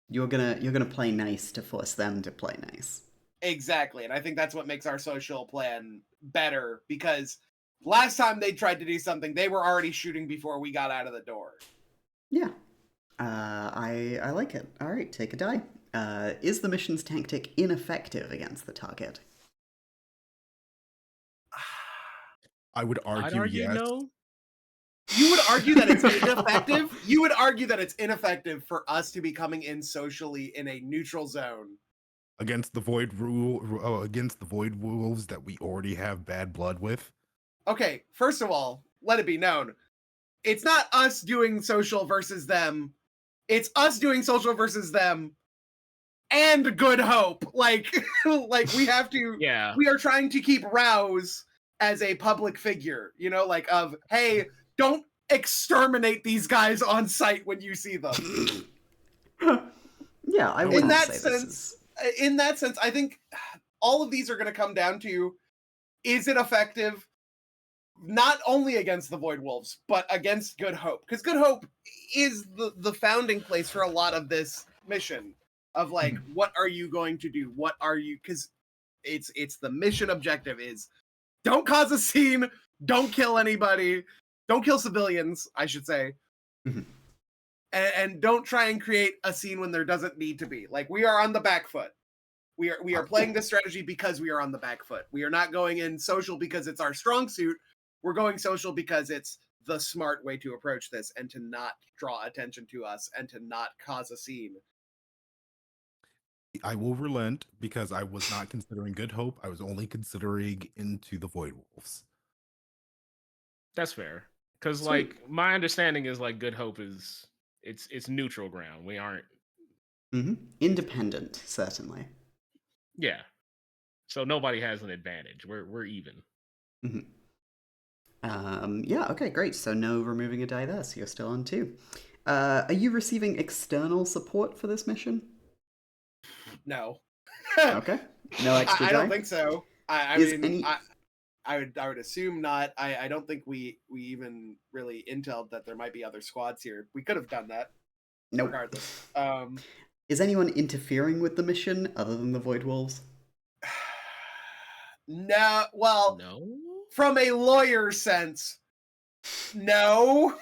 You're gonna play nice to force them to play nice.
Exactly, and I think that's what makes our social plan better, because last time they tried to do something, they were already shooting before we got out of the door.
Yeah. I like it. All right, take a die. Is the mission's tactic ineffective against the target?
I would
I'd
argue
argue
yes.
no.
You would argue that it's ineffective? You would argue that it's ineffective for us to be coming in socially in a neutral zone
Against the void wolves that we already have bad blood with.
Okay, first of all, let it be known, it's not us doing social versus them. It's us doing social versus them and Good Hope. Like we have to.
Yeah.
We are trying to keep Rouse as a public figure. Of hey, don't exterminate these guys on sight when you see them.
Yeah, I wouldn't say
In that sense, I think all of these are going to come down to: is it effective? Not only against the Void Wolves, but against Good Hope. Because Good Hope is the founding place for a lot of this mission. Of what are you going to do? What are you... Because it's the mission objective is don't cause a scene, don't kill anybody, don't kill civilians, I should say. And don't try and create a scene when there doesn't need to be. We are on the back foot. We are playing this strategy because we are on the back foot. We are not going in social because it's our strong suit. We're going social because it's the smart way to approach this and to not draw attention to us and to not cause a scene.
I will relent because I was not considering Good Hope. I was only considering into the Void Wolves.
That's fair. Because
Sweet.
my understanding is Good Hope is it's neutral ground. We aren't
Independent, certainly.
Yeah. So nobody has an advantage. We're even.
Yeah, okay, great. So no removing a die there, so you're still on 2. Are you receiving external support for this mission?
No.
Okay. No extra die?
I don't think so. I
Is
mean,
any-
I would assume not. I don't think we even really intel'd that there might be other squads here. We could have done that.
Nope.
regardless.
Is anyone interfering with the mission other than the Void Wolves?
No, well,
No.
from a lawyer sense, no.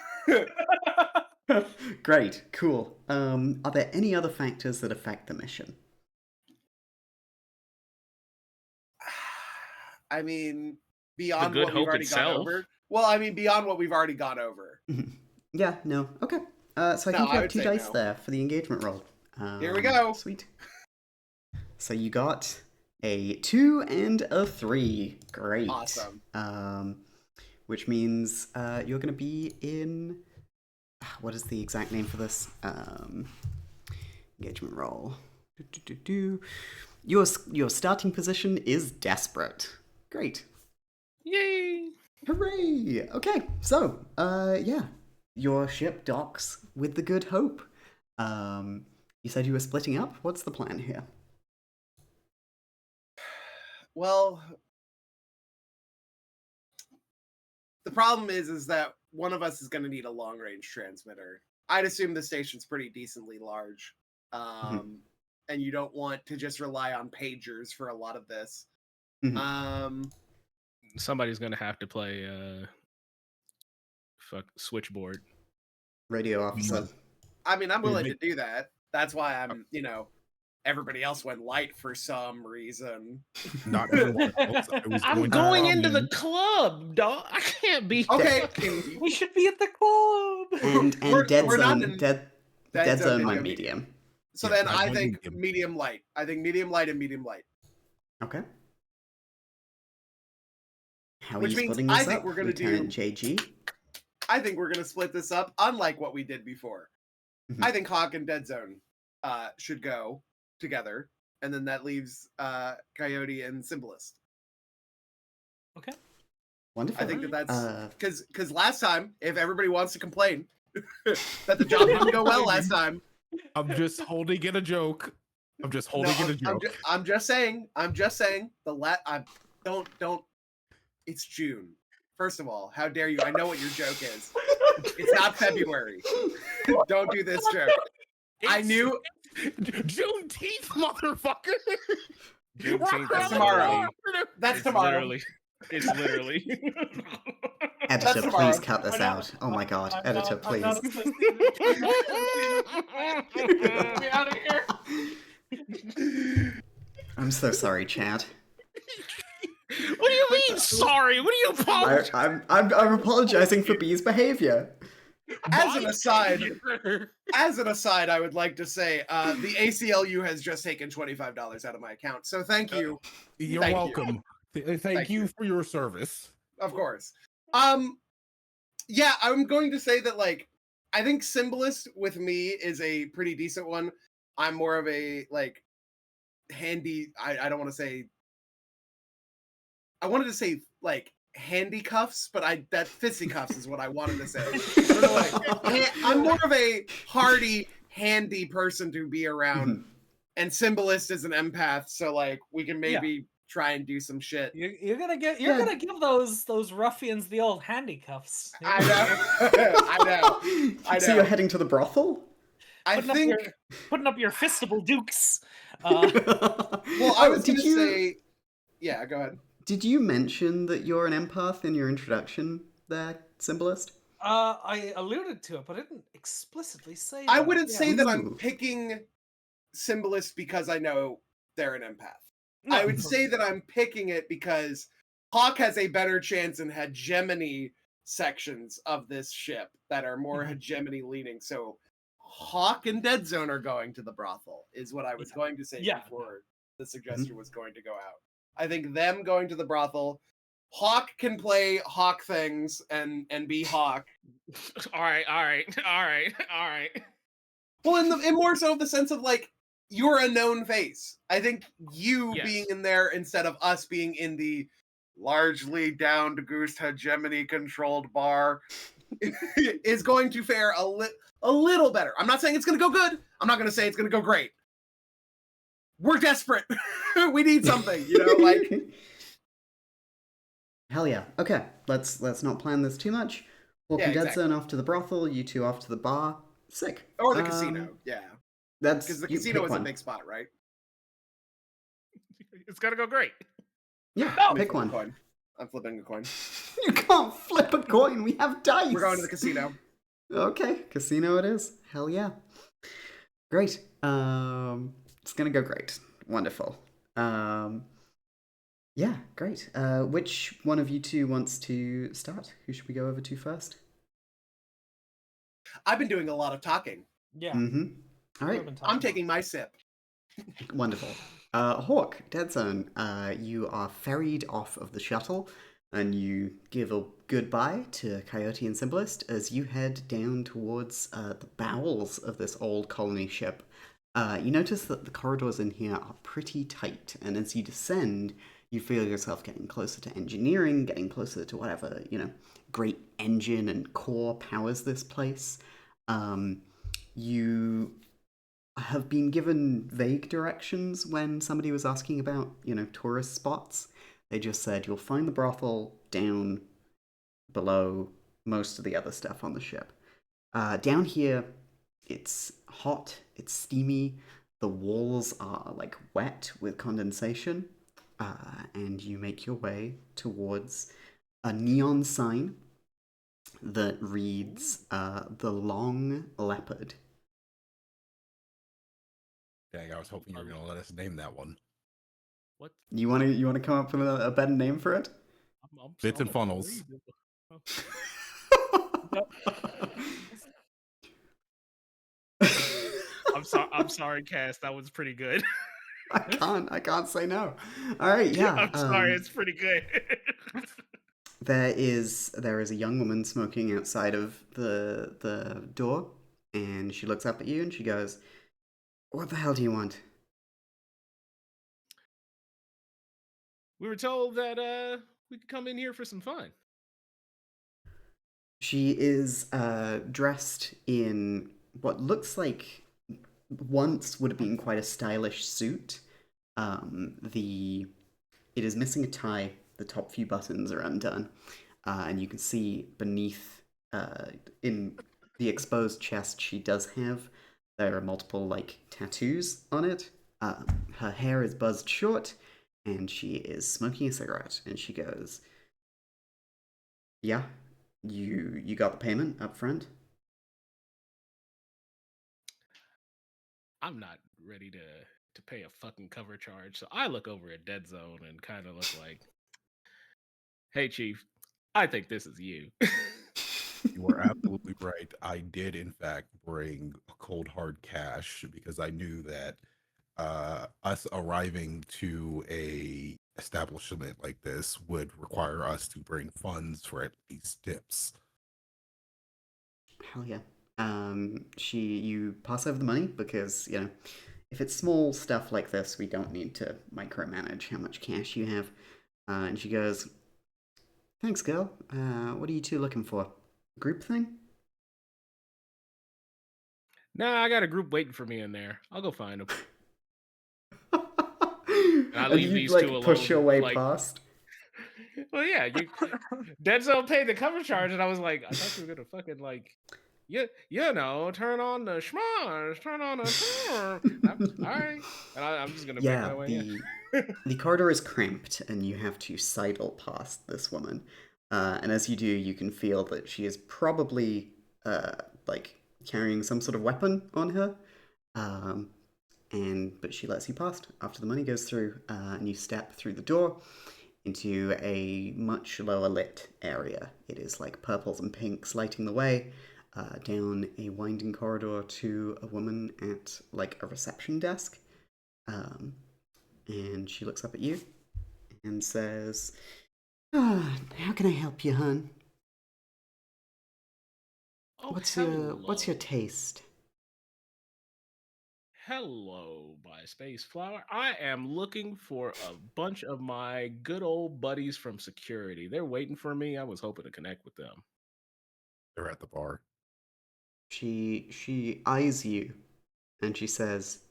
Great, cool. Are there any other factors that affect the mission?
I mean,
The
beyond
Good
what we've
Hope
already gone
itself.
over. Well, I mean, beyond what we've already gone over.
Yeah, no. Okay. So I
No,
think
I
you have
would
2
say
dice
no.
there for the engagement roll.
Here we go.
Sweet. So you got a 2 and a 3. Great.
Awesome.
Which means you're going to be in... What is the exact name for this? Engagement roll. Your starting position is desperate. Great.
Yay!
Hooray! Okay, so, yeah. Your ship docks with the Good Hope. You said you were splitting up? What's the plan here?
Well, the problem is that one of us is going to need a long range transmitter. I'd assume the station's pretty decently large, and you don't want to just rely on pagers for a lot of this.
Somebody's gonna have to play switchboard.
Radio officer.
I mean, I'm willing to do that. That's why I'm, everybody else went light for some reason.
Not everyone else.
I'm going into the club, dog. I can't be.
Okay.
We should be at the club.
And
we're not in
dead zone my medium.
So
Yeah,
then
I
I think
medium.
medium light. I think medium light and medium light.
Okay. How are
Which
you
means
splitting
I
this
think
up,
we're gonna
Lieutenant
do-
JG?
I think we're going to split this up, unlike what we did before.
Mhm.
I think Hawk and Dead Zone should go together, and then that leaves Coyote and Symbolist.
Okay.
Wonderful.
I think that's because last time, if everybody wants to complain that the job didn't go well last time,
I'm just holding in a joke. I'm just holding in a joke.
I'm just saying. Don't. It's June. First of all, how dare you? I know what your joke is. It's not February. Don't do this joke. I knew
Juneteenth, motherfucker.
Juneteenth
That's
is
tomorrow.
literally-
That's
it's
tomorrow.
It's literally.
Editor,
tomorrow.
please cut this out. Oh my god. Editor, please.
Get me out of here.
I'm so sorry, Chad.
What do you mean? Sorry. What do you apologize?
I'm apologizing for Bee's behavior.
As an aside, I would like to say the ACLU has just taken $25 out of my account. So thank you.
You're
Thank you.
welcome. Thank you for your service.
Of course. Yeah, I'm going to say that I think Symbolist with me is a pretty decent one. I'm more of a handy. I don't want to say. I wanted to say handcuffs, but that fisticuffs is what I wanted to say. I'm more of a hardy, handy person to be around, and Symbolist is an empath, so we can maybe try and do some shit.
You're gonna give those ruffians the old handcuffs.
I know.
So you're heading to the brothel?
I think.
Putting up your fistable dukes.
Well, I was going to say. Yeah, go ahead.
Did you mention that you're an empath in your introduction there, Symbolist?
I alluded to it, but I didn't explicitly say
I
that.
wouldn't say that I'm
Ooh.
picking Symbolist because I know they're an empath.
No.
I would say that I'm picking it because Hawk has a better chance in hegemony sections of this ship that are more hegemony leaning. So Hawk and Dead Zone are going to the brothel, is what I was going to say before the suggestion was going to go out. I think them going to the brothel. Hawk can play Hawk things and be Hawk.
All right.
Well, in more so the sense of you're a known face. I think you being in there instead of us being in the largely down to goose hegemony controlled bar is going to fare a little better. I'm not saying it's going to go good. I'm not going to say it's going to go great. We're desperate. We need something,
Hell yeah. Okay, let's not plan this too much. Walking Dead
exactly.
Zone off to the brothel, you two off to the bar. Sick.
Or the casino, yeah.
That's
Because the
you
casino
pick
is a
one.
big spot, right?
It's gonna go great.
Yeah,
Let me
pick
flip a
one.
coin. I'm flipping a coin.
You can't flip a coin. We have dice.
We're going to the casino.
Okay, casino it is. Hell yeah. Great. It's gonna go great. Wonderful. Yeah, great. Which one of you two wants to start? Who should we go over to first?
I've been doing a lot of talking.
Yeah.
Mm-hmm. All right.
I'm taking my sip.
Wonderful. Hawk, Dead Zone, you are ferried off of the shuttle, and you give a goodbye to Coyote and Symbolist as you head down towards the bowels of this old colony ship. You notice that the corridors in here are pretty tight, and as you descend, you feel yourself getting closer to engineering, getting closer to whatever, great engine and core powers this place. You have been given vague directions when somebody was asking about, tourist spots. They just said you'll find the brothel down below most of the other stuff on the ship. Down here, it's hot, it's steamy, the walls are like wet with condensation, and you make your way towards a neon sign that reads The Long Leopard.
Dang, I was hoping you were going to let us name that one.
What?
You want to come up with a better name for it?
Bits and funnels.
I'm sorry, Cass. That was pretty good.
I can't say no. All right, yeah.
I'm sorry, it's pretty good.
There is a young woman smoking outside of the door, and she looks up at you and she goes, "What the hell do you want?"
We were told that we could come in here for some fun.
She is dressed in what looks like once would have been quite a stylish suit. It is missing a tie. The top few buttons are undone, and you can see beneath, in the exposed chest she does have, there are multiple tattoos on it. Her hair is buzzed short, and she is smoking a cigarette. And she goes, "Yeah, you got the payment up front."
I'm not ready to pay a fucking cover charge, so I look over at Dead Zone and kind of look like, "Hey, Chief, I think this is you."
You were absolutely right. I did, in fact, bring a cold hard cash because I knew that us arriving to a establishment like this would require us to bring funds for at least tips.
Hell yeah. You pass over the money because, if it's small stuff like this, we don't need to micromanage how much cash you have. And she goes, "Thanks, girl. What are you two looking for? Group thing?"
Nah, I got a group waiting for me in there. I'll go find them. I
And
leave
you,
these two
push your
alone,
way past?
Well, yeah, Dead Zone paid the cover charge, and I was like, I thought you were gonna fucking turn on the schmars, turn on the all right, and I'm just gonna make my
Yeah,
way in.
the corridor is cramped, and you have to sidle past this woman. And as you do, you can feel that she is probably carrying some sort of weapon on her. But she lets you past after the money goes through, and you step through the door into a much lower lit area. It is like purples and pinks lighting the way down a winding corridor to a woman at a reception desk. And she looks up at you and says, "How can I help you, hon?
Oh,
What's
hello.
your taste?"
Hello, by Space Flower. I am looking for a bunch of my good old buddies from security. They're waiting for me. I was hoping to connect with them.
They're at the bar.
She eyes you, and she says,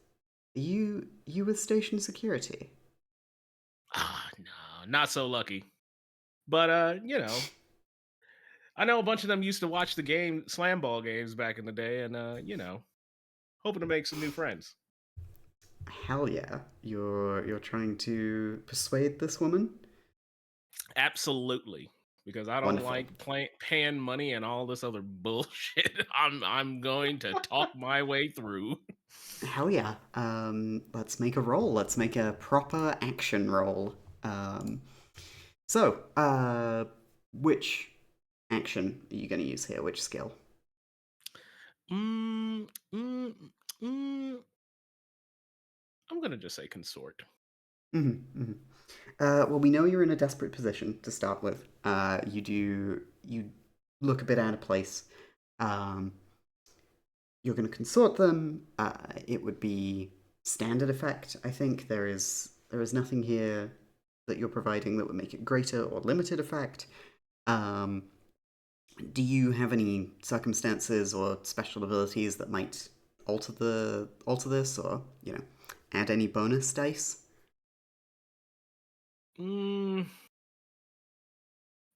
You with station security?"
Ah, no, not so lucky. But I know a bunch of them used to watch the slam ball games back in the day, and hoping to make some new friends.
Hell yeah. You're trying to persuade this woman?
Absolutely, because I don't
Wonderful.
like paying money and all this other bullshit. I'm going to talk my way through.
Hell yeah. Let's make a roll. Let's make a proper action roll. Which action are you going to use here? Which skill?
Mm, mm, mm, I'm gonna just say consort.
Well, we know you're in a desperate position to start with. You look a bit out of place. Um, you're going to consort them. It would be standard effect. I think there is nothing here that you're providing that would make it greater or limited effect. Um, do you have any circumstances or special abilities that might alter this, or add any bonus dice?
Mm,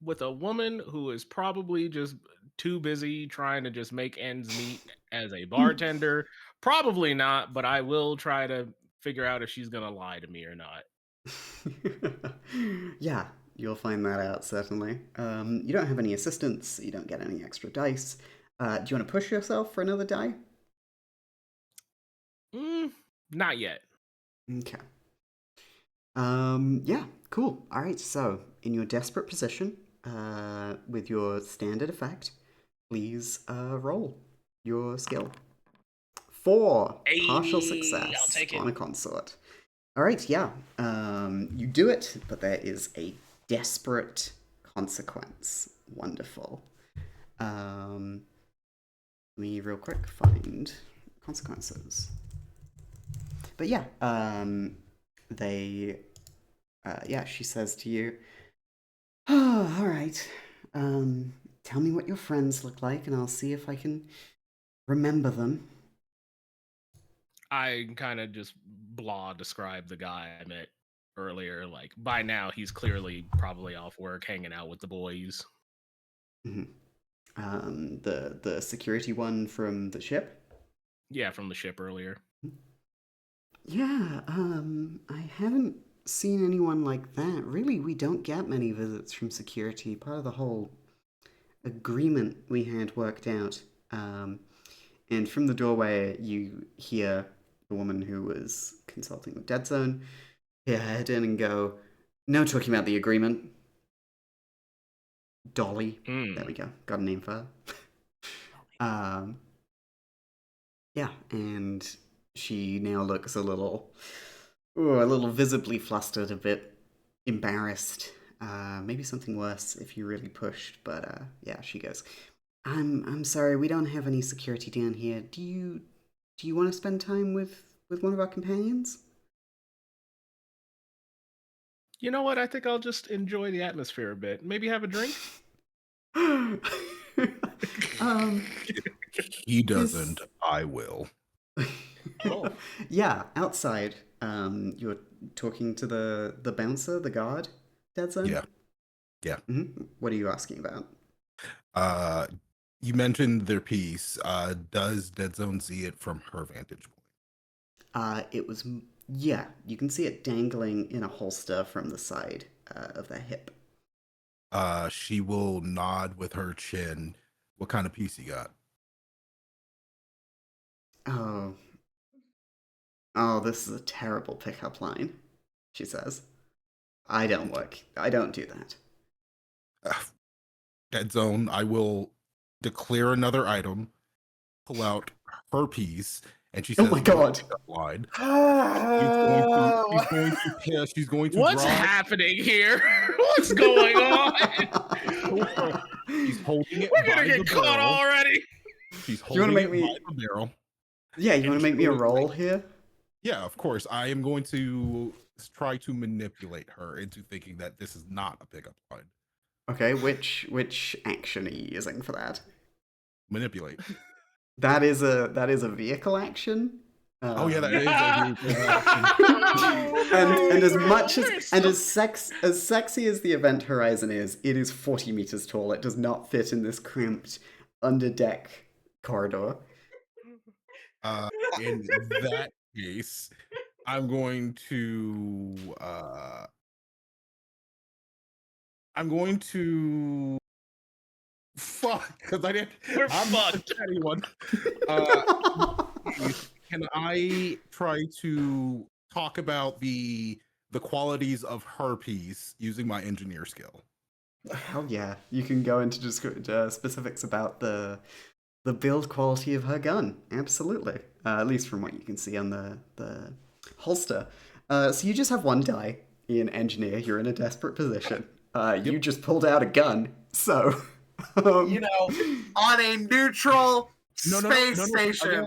with a woman who is probably just too busy trying to just make ends meet as a bartender, probably not. But I will try to figure out if she's gonna lie to me or not.
Yeah, you'll find that out certainly. You don't have any assistance. You don't get any extra dice. Do you want to push yourself for another die?
Not yet.
Okay. Yeah, cool. All right, so in your desperate position, with your standard effect, please roll your skill. 4 partial
Hey, I'll
success
take it.
on a consort. All right, yeah. You do it, but there is a desperate consequence. Wonderful. Let me real quick find consequences. But yeah, she says to you, "Oh, all right. Tell me what your friends look like, and I'll see if I can remember them."
I kind of just describe the guy I met earlier. Like by now, he's clearly probably off work, hanging out with the boys.
The security one from the ship?
Yeah, from the ship earlier.
Yeah, I haven't seen anyone like that. Really, we don't get many visits from security. Part of the whole agreement we had worked out. And from the doorway, you hear the woman who was consulting with Dead Zone head in and go, "No talking about the agreement." Dolly. There we go. Got a name for her. Yeah, and she now looks a little visibly flustered, a bit embarrassed. Maybe something worse if you really pushed, but yeah, she goes, I'm sorry, we don't have any security down here. Do you want to spend time with one of our companions?"
You know what? I think I'll just enjoy the atmosphere a bit. Maybe have a drink.
He doesn't. I will.
Oh.
Yeah, outside. You're talking to the bouncer, the guard, Dead Zone?
Yeah.
What are you asking about?
You mentioned their piece. Does Dead Zone see it from her vantage point?
Yeah, you can see it dangling in a holster from the side of their hip.
She will nod with her chin. What kind of piece you got?
Oh, this is a terrible pickup line, she says. I don't do that.
Dead Zone, I will declare another item, pull out her piece, and she says,
"Oh my god."
Line. She's going to
What's happening here? What's going on?
She's holding it.
We're gonna get caught already.
She's holding it by the barrel.
Yeah, you want to make me a roll here?
Yeah, of course. I am going to try to manipulate her into thinking that this is not a pickup line.
Okay, which action are you using for that?
Manipulate.
That is a vehicle action?
Oh yeah, that is
and as much as
We're
and
so-
as sexy as the event horizon is, it is 40 meters tall. It does not fit in this cramped underdeck corridor.
In that case, I'm going to fuck because I didn't.
We're
I'm
fucked.
the chatty one. Uh, can I try to talk about the qualities of her piece using my engineer skill?
Hell yeah. You can go into specifics about the build quality of her gun. Absolutely. At least from what you can see on the holster. So you just have one die in engineer. You're in a desperate position. You just pulled out a gun. So,
You know, on a neutral space station.
Again,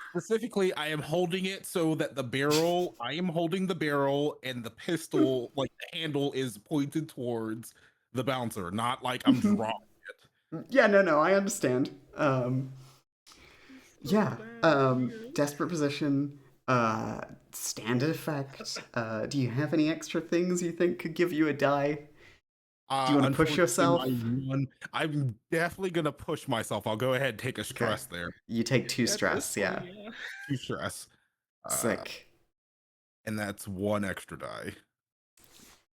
specifically, I am holding it so that I am holding the barrel and the pistol, like the handle is pointed towards the bouncer, not like I'm drawing it.
yeah, no, I understand. Yeah, desperate position, standard effect. Do you have any extra things you think could give you a die? Do you want to push yourself?
I'm definitely gonna push myself. I'll go ahead and take a stress there.
You take 2
At this
stress, yeah.
point, yeah.
2 stress.
Sick.
And that's 1 extra die.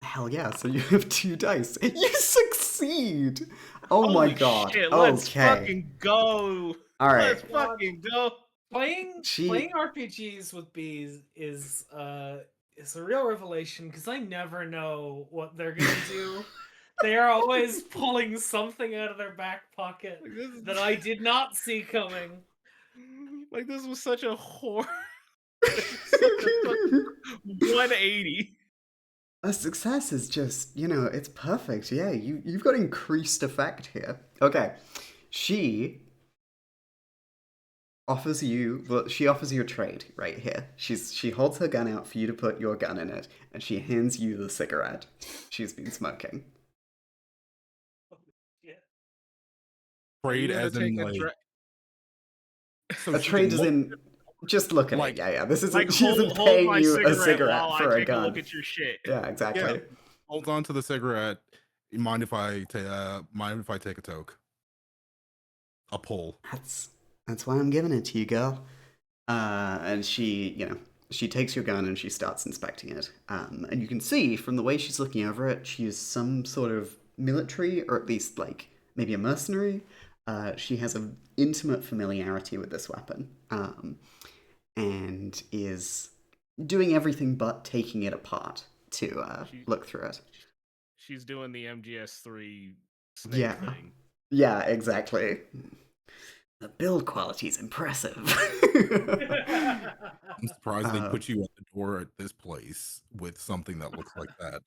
Hell yeah, so you have 2 dice. You succeed! Oh my
Holy
god.
shit, let's
Okay.
fucking go.
Alright.
Let's fucking go.
Playing
She-
playing RPGs with bees is a real revelation because I never know what they're gonna do. They are always pulling something out of their back pocket
Like, this is-
that I did not see coming.
Like this was such a horror. Such a 180.
A success is just, it's perfect. Yeah, you've got increased effect here. Okay. She offers you a trade right here. She holds her gun out for you to put your gun in it, and she hands you the cigarette she's been smoking.
Trade
Are you
as
gonna
in
take
like so
A
she
trade
can
is
look-
in just look at
Like-
it. Yeah. This isn't
Like
she isn't
hold
paying
my
you a
cigarette
cigarette
while
for
I
a
take
gun.
a look at your shit.
Yeah, exactly.
Yeah. Holds on to the cigarette. You mind if I take a toke? A pull.
That's why I'm giving it to you, girl. And she takes your gun and she starts inspecting it. And you can see from the way she's looking over it, she is some sort of military, or at least like maybe a mercenary. She has an intimate familiarity with this weapon, and is doing everything but taking it apart to look through it.
She's doing the MGS3 snake
Yeah.
thing.
Yeah, exactly. The build quality is impressive.
I'm surprised they
Uh,
put you at the door at this place with something that looks like that.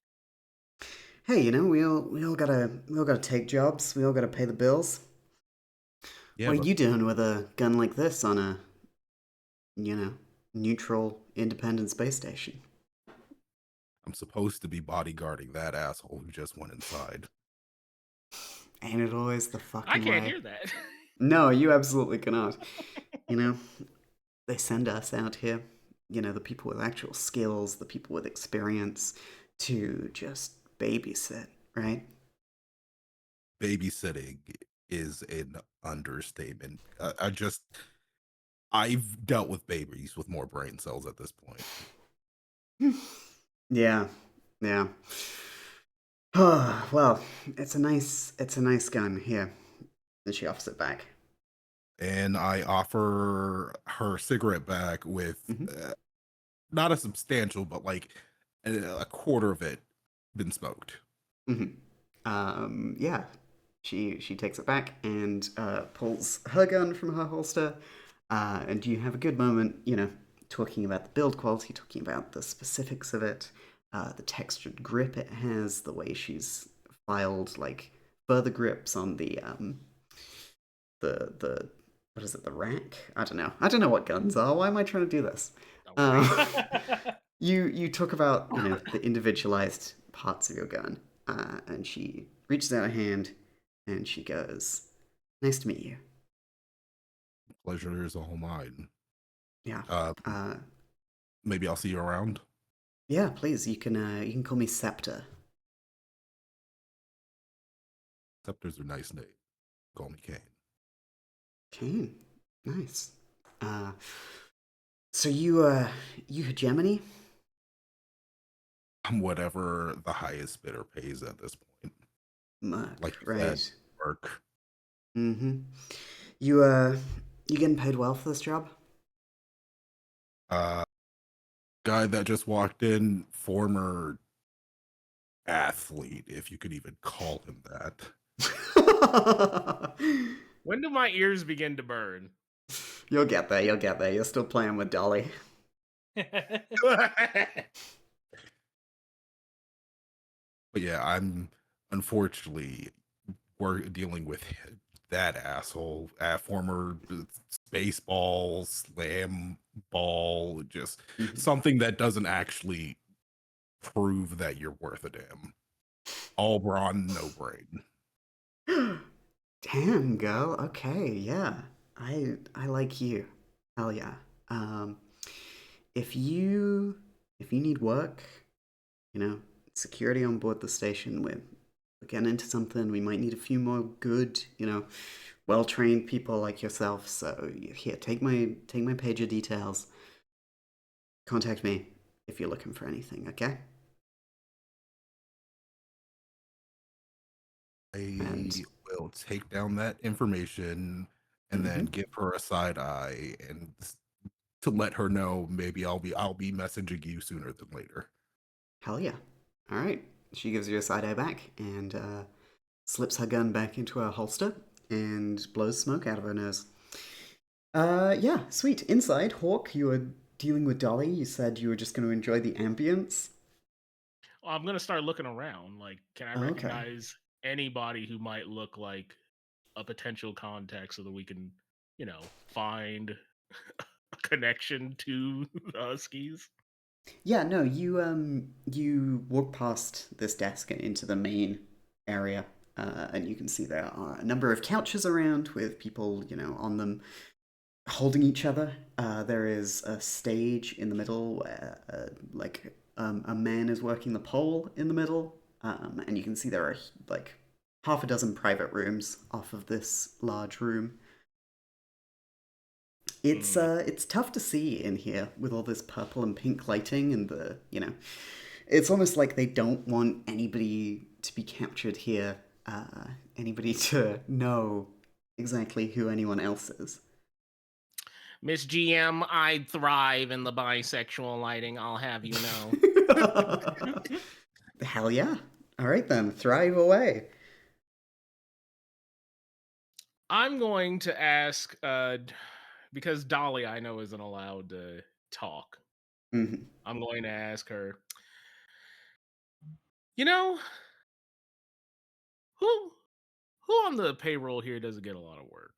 Hey, we all gotta take jobs. We all gotta pay the bills.
Yeah,
What are
but
you doing with a gun like this on a, neutral, independent space station?
I'm supposed to be bodyguarding that asshole who just went inside.
Ain't it always the fucking
I can't
way?
hear that.
No, you absolutely cannot. They send us out here, the people with actual skills, the people with experience, to just babysit, right?
Babysitting is an understatement. I've dealt with babies with more brain cells at this point.
Yeah. Well, it's a nice gun here. And she offers it back.
And I offer her cigarette back with not a substantial, but like a quarter of it been smoked.
Yeah. She takes it back and pulls her gun from her holster. And you have a good moment, talking about the build quality, talking about the specifics of it, the textured grip it has, the way she's filed like further grips on the what is it, the rack? I don't know what guns are. Why am I trying to do this? You talk about the individualized parts of your gun, and she reaches out a hand and she goes, "Nice to meet you."
Pleasure is all mine.
Yeah.
Uh, maybe I'll see you around.
Yeah, please. You can call me Scepter.
Scepter's a nice name. Call me Kane.
Kane. Nice. Uh, so you hegemony?
I'm whatever the highest bidder pays at this point.
Merc,
Like you said,
right.
work.
Mm-hmm. You getting paid well for this job?
Uh, guy that just walked in, former athlete, if you could even call him that.
When do my ears begin to burn?
You'll get there, you'll get there. You're still playing with Dolly.
But yeah, I'm unfortunately we're dealing with that asshole, former baseball slam ball, just
Mhm.
something that doesn't actually prove that you're worth a damn. All brawn, no brain.
Damn, girl. Okay, yeah. I like you. Hell yeah. Um, if you need work, you know, security on board the station, we're getting into something. We might need a few more good, well-trained people like yourself. So here, take my pager details. Contact me if you're looking for anything, okay?
I
And
will take down that information and then
mhm,
give her a side eye and to let her know maybe I'll be messaging you sooner than later.
hell yeah. All right. She gives you a side eye back and slips her gun back into her holster and blows smoke out of her nose. Yeah, sweet. Inside, Hawk, you were dealing with Dolly. You said you were just going to enjoy the ambience.
I'm gonna start looking around. Like, can I
Oh, okay.
recognize anybody who might look like a potential contact so that we can, find a connection to the Huskies?
Yeah, no, you walk past this desk and into the main area, and you can see there are a number of couches around with people, on them holding each other. There is a stage in the middle where, a man is working the pole in the middle, and you can see there are like half a dozen private rooms off of this large room.
Mm.
It's tough to see in here with all this purple and pink lighting and it's almost like they don't want anybody to be captured here, anybody to know exactly who anyone else is.
Miss GM, I thrive in the bisexual lighting, I'll have you know.
Hell yeah. All right then, thrive away.
I'm going to ask, because Dolly I know isn't allowed to talk.
Mhm.
I'm going to ask her, you know, who who on the payroll here doesn't get a lot of work?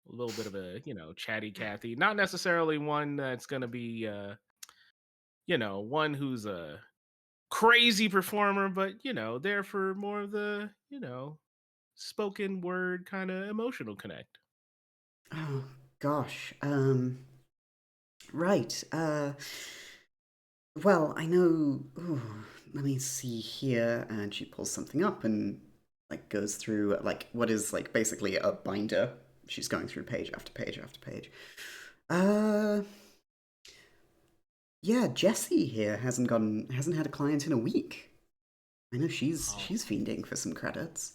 A little bit of a, chatty Cathy. Not necessarily one that's gonna be one who's a crazy performer, but there for more of the, spoken word kind of emotional connect.
Oh gosh. Right. Well, I know. Ooh, let me see here. And she pulls something up and like goes through like what is like basically a binder. She's going through page after page after page. Uh, yeah, Jessie here hasn't had a client in a week. I know
Oh,
she's fiending for some credits.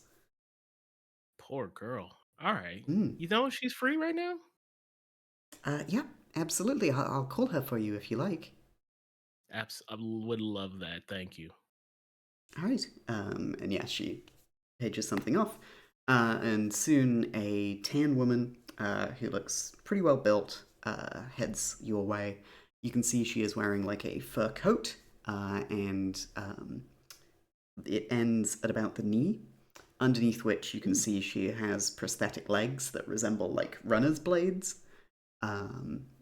poor girl. All right.
Hmm.
You know she's free right now?
Yeah, absolutely. I'll call her for you if you like.
I would love that. Thank you.
All right. And yeah, she pages something off. And soon a tan woman who looks pretty well built heads your way. You can see she is wearing like a fur coat, and it ends at about the knee, underneath which you can
Ooh.
see she has prosthetic legs that resemble like runner's blades.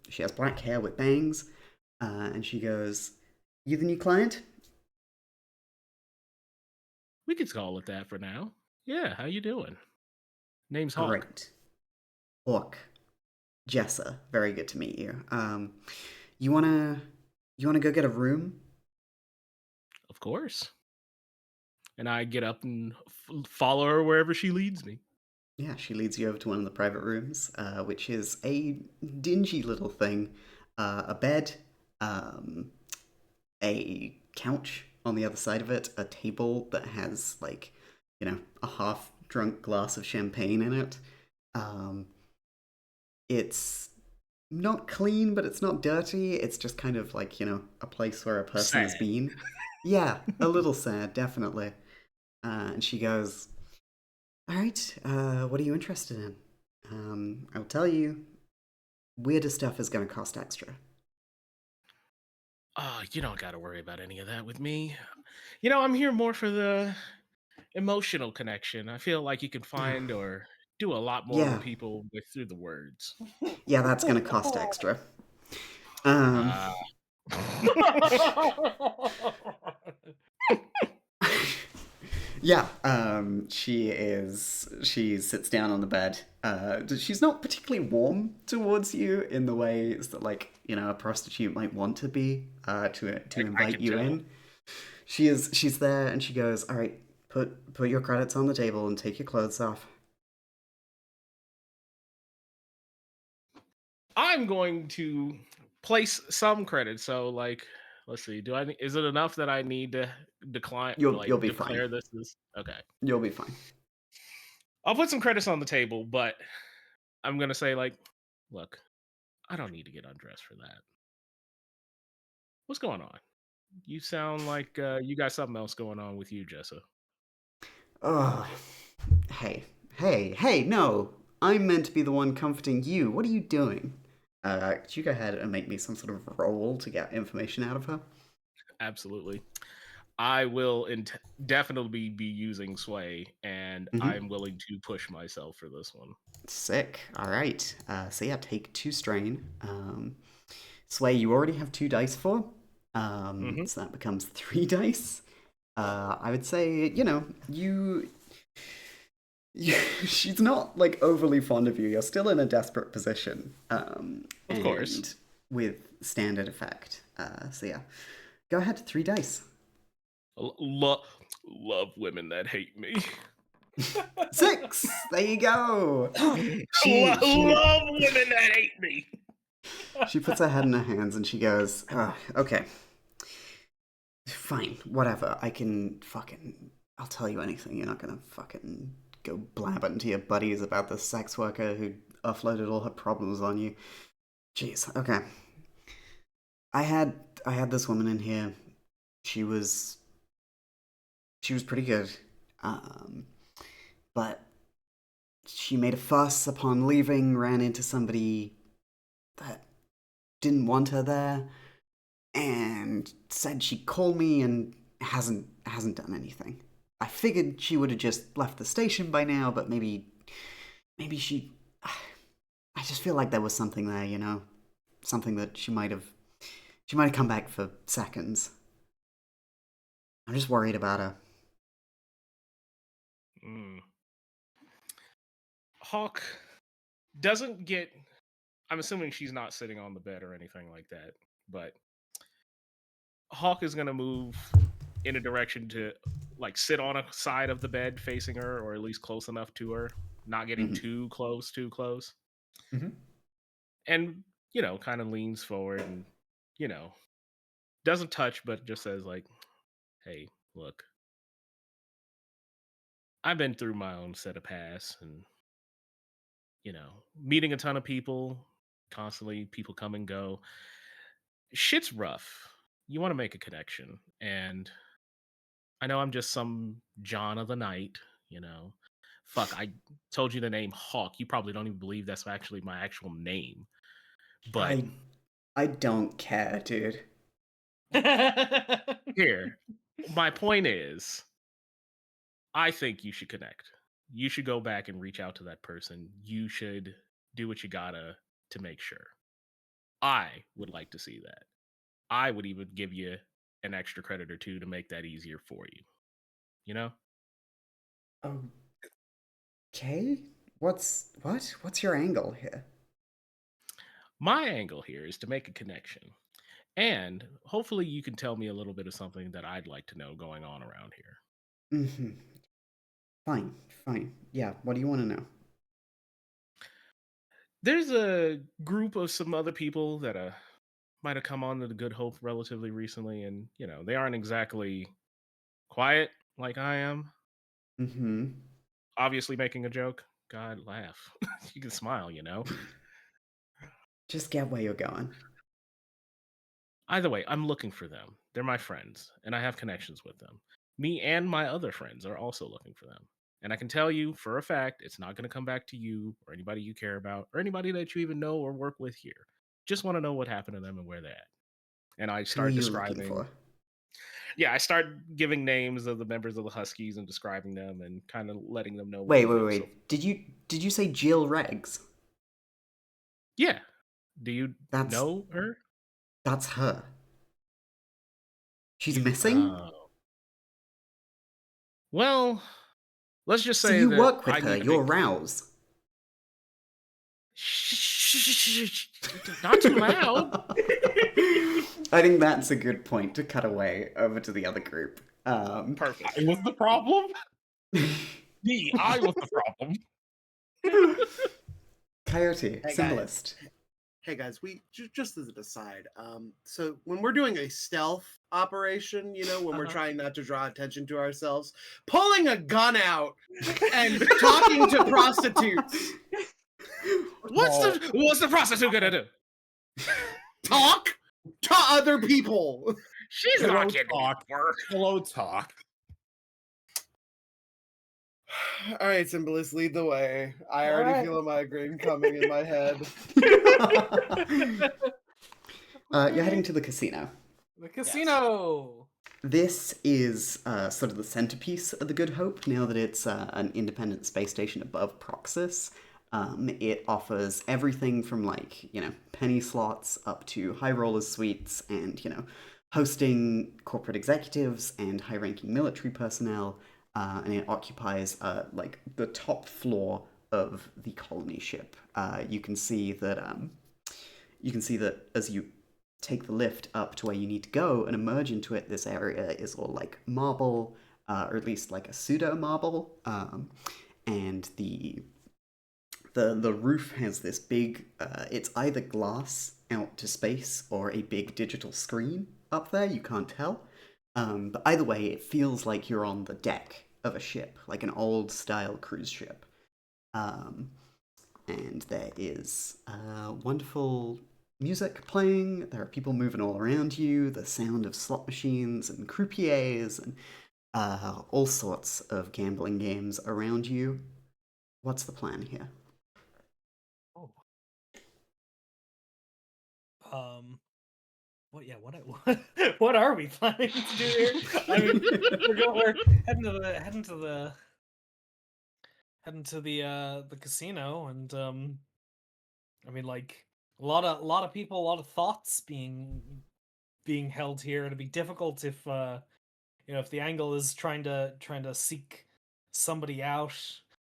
She has black hair with bangs, and she goes, "You the new client?"
We could call it that for now. Yeah, how you doing? Name's Hawk.
Great. Hawk. Jessa, very good to meet you. You wanna go get a room?
Of course. And I get up and follow her wherever she leads me.
Yeah, she leads you over to one of the private rooms, which is a dingy little thing. A bed, um, a couch on the other side of it, a table that has, like, a half drunk glass of champagne in it. Um, it's not clean, but it's not dirty. It's just kind of like, a place where a person has
Sad.
been. Yeah, a little sad, definitely. And she goes, all right, what are you interested in? I'll tell you, weirder stuff is going to cost extra.
You don't got to worry about any of that with me. I'm here more for the emotional connection. I feel like you can find or do a lot more
Yeah,
with people with through the words.
yeah, that's going to cost extra. Um,
Uh,
yeah, she sits down on the bed. She's not particularly warm towards you in the ways that, like, a prostitute might want to be, to
I
invite
can
you
tell.
in. She's there and she goes, all right, put your credits on the table and take your clothes off.
I'm going to place some credit. So, like, let's see. Is it enough that I need to decline,
You'll
like,
be fine.
declare this is okay?
You'll be fine.
I'll put some credits on the table, but I'm gonna say, like, look, I don't need to get undressed for that. What's going on? You sound like you got something else going on with you, Jessa.
Oh, hey, no. I'm meant to be the one comforting you. What are you doing? Could you go ahead and make me some sort of roll to get information out of her?
Absolutely. I will definitely be using Sway, and
Mm-hmm.
I'm willing to push myself for this one.
Sick. All right. So yeah, take 2 strain. Sway, you already have 2 dice for.
Mm-hmm.
So that becomes 3 dice. I would say, she's not like overly fond of you. You're still in a desperate position.
Of course.
And with standard effect. So yeah, go ahead. 3 dice.
Love women that hate me.
6. There you go. She
Love women that hate me.
she puts her head in her hands and she goes, okay, fine, whatever. I'll tell you anything. You're not gonna fucking go blabbing to your buddies about the sex worker who offloaded all her problems on you. Jeez. Okay. I had I had this woman in here. She was she was pretty good. Um, but she made a fuss upon leaving, ran into somebody that didn't want her there, and said she'd call me and hasn't done anything. I figured she would have just left the station by now, but maybe she. I just feel like there was something there, something that she might have come back for seconds. I'm just worried about her.
Mm. Hawk doesn't get. I'm assuming she's not sitting on the bed or anything like that, but Hawk is gonna move in a direction to like sit on a side of the bed facing her, or at least close enough to her, not getting
Mm-hmm.
too close,
Mm-hmm.
and kind of leans forward and you know doesn't touch, but just says like, "Hey, look, I've been through my own set of pasts, and meeting a ton of people, constantly people come and go. Shit's rough. You want to make a connection, and I know I'm just some John of the night, you know. Fuck, I told you the name Hawk. You probably don't even believe that's actually my actual name. But
I don't care, dude.
here, my point is, I think you should connect. You should go back and reach out to that person. You should do what you gotta to make sure. I would like to see that. I would even give you an extra credit or two to make that easier for you. You know?
Okay. What's your angle here?
My angle here is to make a connection. And hopefully you can tell me a little bit of something that I'd like to know going on around here.
Mm-hmm. Fine, fine. Yeah, what do you want to know?
There's a group of some other people that might have come on to the Good Hope relatively recently, and they aren't exactly quiet like I am.
Mm-hmm.
Obviously making a joke. God, laugh. You can smile,
Just get where you're going.
Either way, I'm looking for them. They're my friends, and I have connections with them. Me and my other friends are also looking for them. And I can tell you for a fact, it's not going to come back to you or anybody you care about or anybody that you even know or work with here. Just want to know what happened to them and where they're at. And I
Who are
start
you looking
describing.
for?
Yeah, I start giving names of the members of the Huskies and describing them and kind of letting them know.
Wait. Did you say Jill Reggs?
Yeah. Do you
That's
know her?
That's her. She's missing?
Well, let's just
So
say
you
that
work with
I
her,
need to
you're
make...
Rouse.
Shh, not too loud.
I think that's a good point to cut away over to the other group.
Perfect.
I was the problem? Me, I was the problem.
Coyote,
Hey,
symbolist.
Hey guys, we just as an aside, so when we're doing a stealth operation, when we're trying not to draw attention to ourselves, pulling a gun out and talking to prostitutes.
What's the prostitute gonna do?
Talk to other people.
She's
Hello,
not getting
talk.
work.
Hello, talk.
All right, symbolist, lead the way. I already feel a migraine coming in my head.
You're heading to the casino.
The casino!
This is sort of the centerpiece of the Good Hope, now that it's an independent space station above Proxus. It offers everything from, penny slots up to high rollers suites and, hosting corporate executives and high-ranking military personnel, and it occupies, the top floor of the colony ship. You can see that as you take the lift up to where you need to go and emerge into it, this area is all marble, or at least a pseudo marble, and the roof has this big, it's either glass out to space or a big digital screen up there, you can't tell. But either way, it feels like you're on the deck of a ship, like an old style cruise ship. And there is wonderful music playing, there are people moving all around you, the sound of slot machines and croupiers and all sorts of gambling games around you. What's the plan here?
What are we planning to do here? I mean, we're heading to the casino, and I mean, a lot of people, a lot of thoughts being held here. It'd be difficult if if the angle is trying to seek somebody out.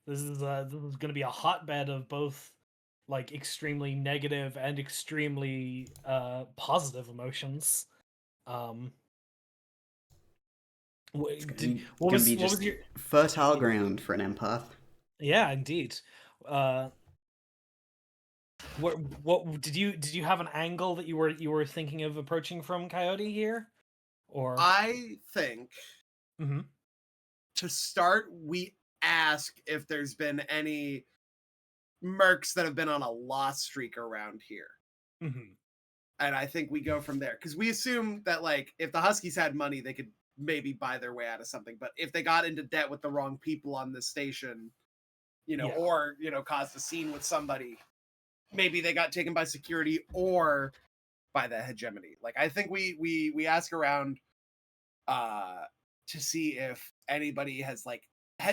This is going to be a hotbed of both extremely negative and extremely positive emotions.
It's going to be just fertile ground for an empath.
Yeah, indeed. What did you have an angle that you were thinking of approaching from, Coyote, here? Or
I think to start, we ask if there's been any mercs that have been on a loss streak around here. And I think we go from there, because we assume that if the Huskies had money, they could maybe buy their way out of something. But if they got into debt with the wrong people on this station, or caused a scene with somebody, maybe they got taken by security or by the hegemony. I think we ask around to see if anybody has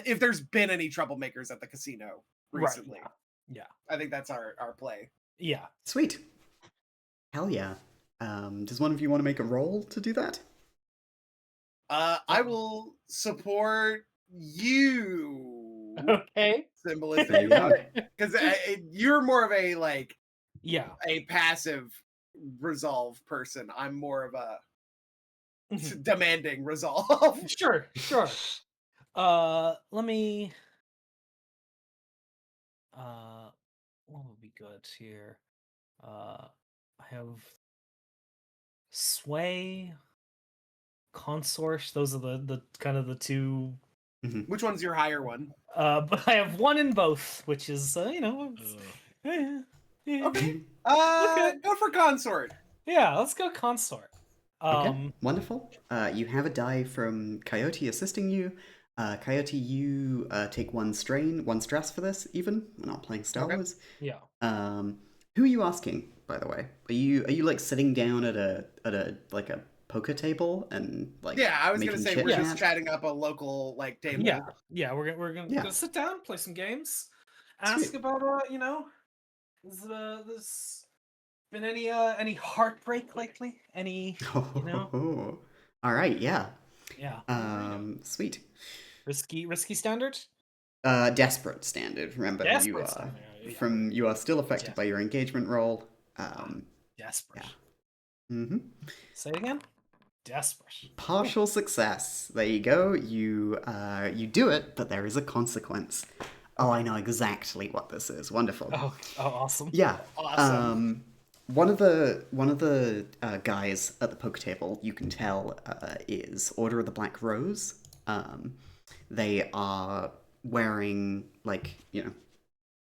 if there's been any troublemakers at the casino recently.
Right, yeah.
I think that's our play.
Yeah.
Sweet. Hell yeah. Does one of you want to make a roll to do that?
I will support you.
Okay.
Symbolist.
There you go.
Because you're more of a
Yeah.
a passive resolve person. I'm more of a
Mhm.
demanding resolve.
Sure. Let me. What would be good here? I have sway, consort. Those are the kind of the two.
Which one's your higher one?
But I have one in both, which is yeah.
Okay.
Okay.
Go for consort.
Yeah, let's go consort.
Okay, wonderful. You have a die from Coyote assisting you. Coyote, you take one stress for this. Even we're not playing Star Wars.
Yeah.
Who are you asking, by the way? Are you like sitting down at a like a poker table and like
Yeah, I was gonna
making
say
chit
we're just
chat?
chatting up a local like table.
Yeah. We're gonna
Yeah.
go sit down, play some games,
Sweet.
ask about there's been any heartbreak lately? Any
All right, yeah.
yeah.
Sweet.
Risky standard?
Desperate standard. Remember, you
Desperate
are
standard.
you are still affected by your engagement roll.
Desperate.
Mm-hmm.
Say it again. Desperate.
Partial success. There you go. You do it, but there is a consequence. Oh, I know exactly what this is. Wonderful.
Oh, awesome.
Yeah.
Awesome.
One of the guys at the poker table, you can tell, is Order of the Black Rose. They are wearing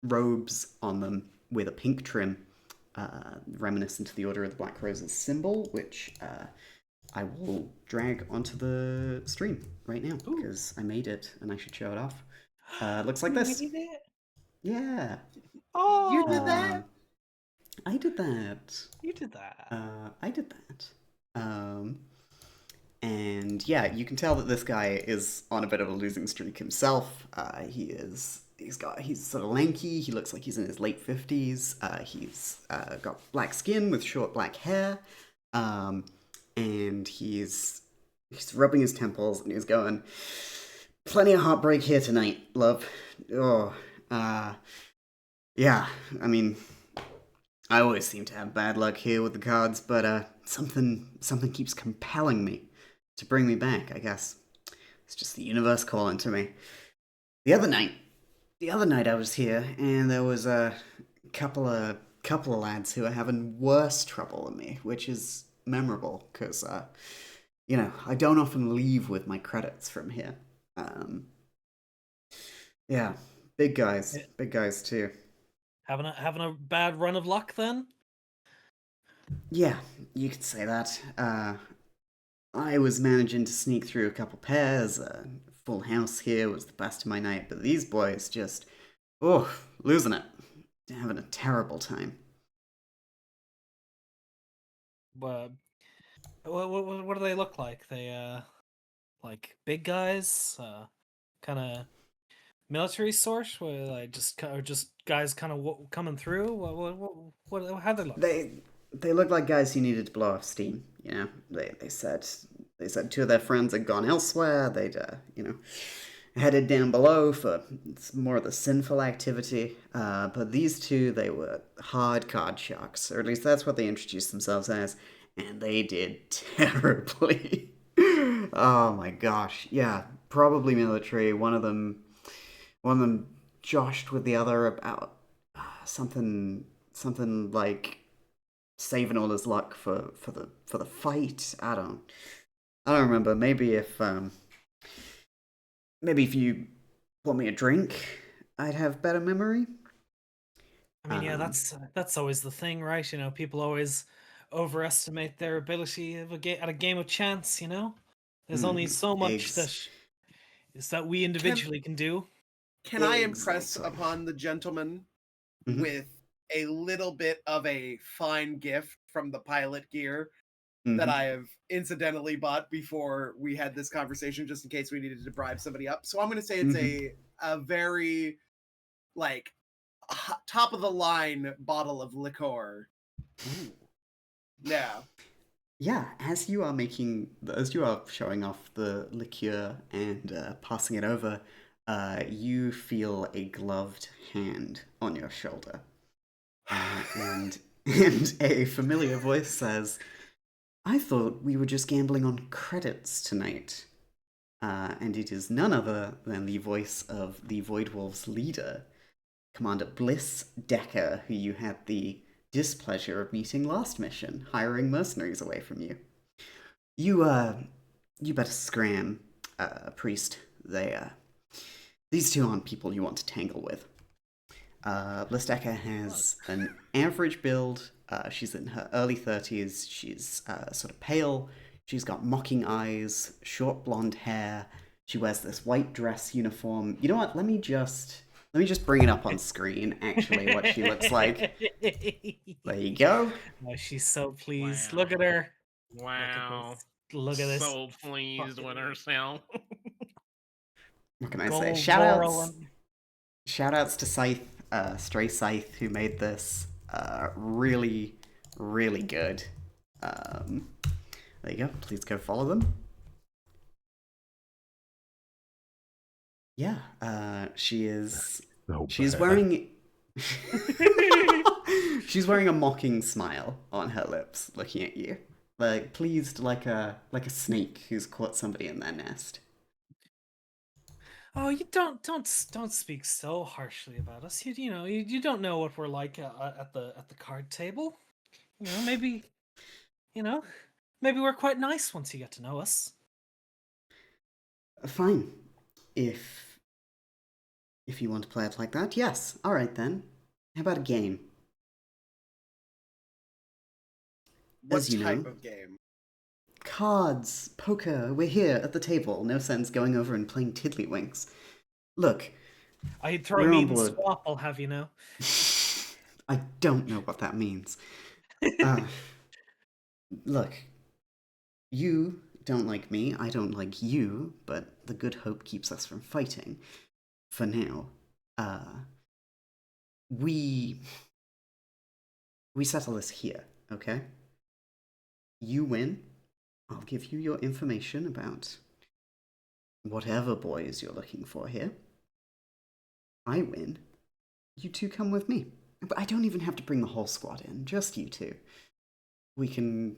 robes on them with a pink trim, reminiscent of the Order of the Black Rose's symbol, which I will drag onto the stream right now because I made it and I should show it off. Looks like this.
Made it?
Yeah.
Oh,
You did that?
I did that.
You did that.
I did that. And yeah, you can tell that this guy is on a bit of a losing streak himself. He's sort of lanky. He looks like he's in his late 50s. He's got black skin with short black hair. And he's rubbing his temples and he's going, "Plenty of heartbreak here tonight, love. Oh, yeah, I mean, I always seem to have bad luck here with the cards, but something keeps compelling me to bring me back, I guess. It's just the universe calling to me. The other night I was here, and there was a couple of lads who are having worse trouble than me, which is memorable, because, I don't often leave with my credits from here. Yeah, big guys too.
Having a bad run of luck then?
Yeah, you could say that. I was managing to sneak through a couple pairs. Full house here was the best of my night, but these boys just, losing it. Having a terrible time.
What do they look like? They like big guys, kind of military sort, where like just guys kind of coming through. How they look?
They look like guys who needed to blow off steam. They said two of their friends had gone elsewhere. They'd headed down below for more of the sinful activity. But these two, they were hard card sharks, or at least that's what they introduced themselves as, and they did terribly. Oh my gosh, yeah, probably military. One of them joshed with the other about something like saving all his luck for the fight. I don't remember. Maybe if you bought me a drink, I'd have better memory.
I mean, yeah, that's always the thing, right? People always overestimate their ability at a game of chance. There's only so much that we individually can do.
Can I impress upon the gentleman with a little bit of a fine gift from the pilot gear that I have incidentally bought before we had this conversation, just in case we needed to bribe somebody up? So I'm going to say it's a very top of the line bottle of liqueur.
Ooh.
Yeah.
Yeah, as you are showing off the liqueur and passing it over, you feel a gloved hand on your shoulder. And a familiar voice says, "I thought we were just gambling on credits tonight." And it is none other than the voice of the Void Wolves' leader, Commander Bliss Decker, who you had the displeasure of meeting last mission, hiring mercenaries away from you. You better scram, priest. These two aren't people you want to tangle with. Bliss Decker has an average build. She's in her early 30s. She's sort of pale. She's got mocking eyes, short blonde hair. She wears this white dress uniform. You know what? Let me just bring it up on screen, actually, what she looks like. There you go.
Oh, she's so pleased.
Wow.
Look at her.
Wow.
Look at this.
So pleased with herself.
What can I
Gold
say? Shoutouts
Laurel
to Scythe, Stray Scythe, who made this really, really good. There you go. Please go follow them. Yeah, she's
bad.
wearing she's wearing a mocking smile on her lips, looking at you, like pleased, like a snake who's caught somebody in their nest.
Oh, you don't speak so harshly about us. You don't know what we're like at the card table. Maybe we're quite nice once you get to know us.
Fine, if you want to play it like that, yes. All right then. How about a game?
What
As you
type
know,
of game?
cards, poker. We're here at the table. No sense going over and playing tiddlywinks. Look,
I'd throw
we're
meat
on
and
board.
swap, I'll have you know.
I don't know what that means. Look, you don't like me, I don't like you, but the good hope keeps us from fighting. For now. We settle this here, okay? You win. I'll give you your information about whatever boys you're looking for here. I win. You two come with me. But I don't even have to bring the whole squad in, just you two. We can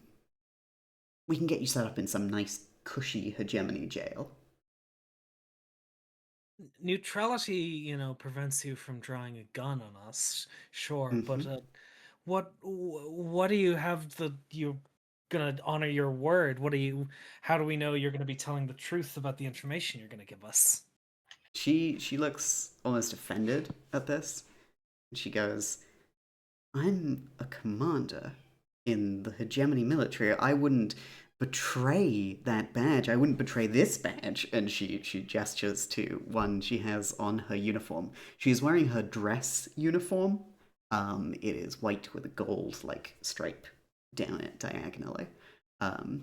get you set up in some nice, cushy hegemony jail.
Neutrality, prevents you from drawing a gun on us, sure, but what do you have you're gonna honor your word? How do we know you're gonna be telling the truth about the information you're gonna give us?
She looks almost offended at this. She goes, "I'm a commander in the hegemony military. I wouldn't betray that badge. I wouldn't betray this badge." And she gestures to one she has on her uniform. She's wearing her dress uniform. It is white with a gold stripe down it diagonally.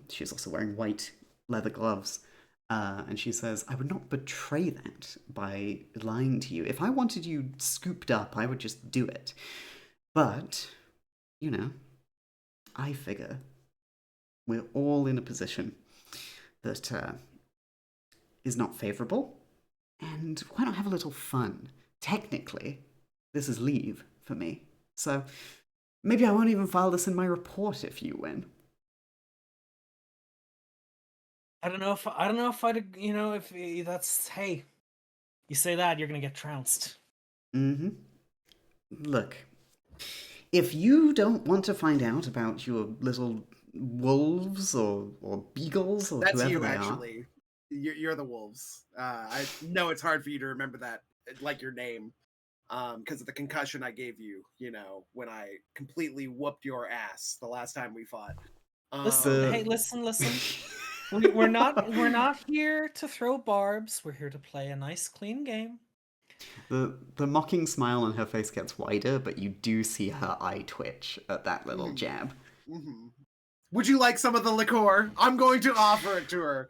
She's also wearing white leather gloves. And she says, "I would not betray that by lying to you. If I wanted you scooped up, I would just do it. But, I figure we're all in a position that is not favorable. And why not have a little fun? Technically, this is leave for me. So maybe I won't even file this in my report if you win."
I don't know if if that's, hey, you say that, you're gonna get trounced.
Look, if you don't want to find out about your little wolves or beagles or
That's
whoever
you,
they
actually. You're the wolves. I know it's hard for you to remember that, like your name, because of the concussion I gave you. When I completely whooped your ass the last time we fought.
Listen, listen. We're not here to throw barbs. We're here to play a nice, clean game.
The mocking smile on her face gets wider, but you do see her eye twitch at that little jab.
Mm-hmm. Would you like some of the liqueur? I'm going to offer it to her.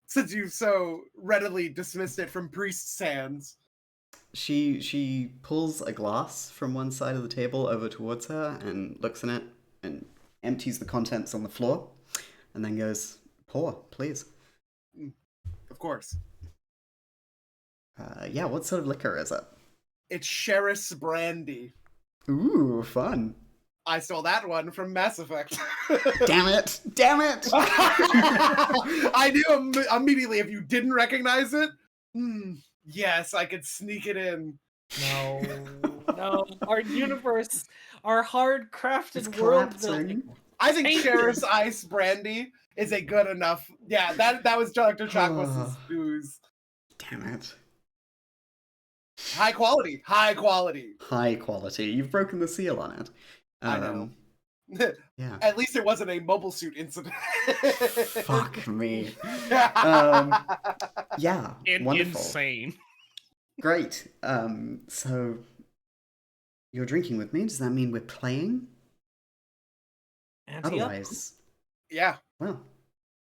Since you so readily dismissed it from Priest's hands.
She pulls a glass from one side of the table over towards her and looks in it and empties the contents on the floor and then goes, "Pour, please."
Of course.
Yeah, what sort of liquor is it?
It's Sheriff's brandy.
Ooh, fun.
I stole that one from Mass Effect.
Damn it! Damn it!
I knew immediately if you didn't recognize it. Yes, I could sneak it in.
No, our universe, our hard
It's
crafted world
collapsing.
building.
I think
Tainted.
Sheriff's Ice Brandy is a good enough. Yeah, that was Dr. Chakwas' booze.
Damn it.
High quality. High quality.
High quality. You've broken the seal on it.
I know.
Yeah.
At least it wasn't a mobile suit incident.
Fuck me. Yeah. Wonderful.
Insane.
Great. So you're drinking with me. Does that mean we're playing?
Ante up.
Otherwise,
Yeah.
well,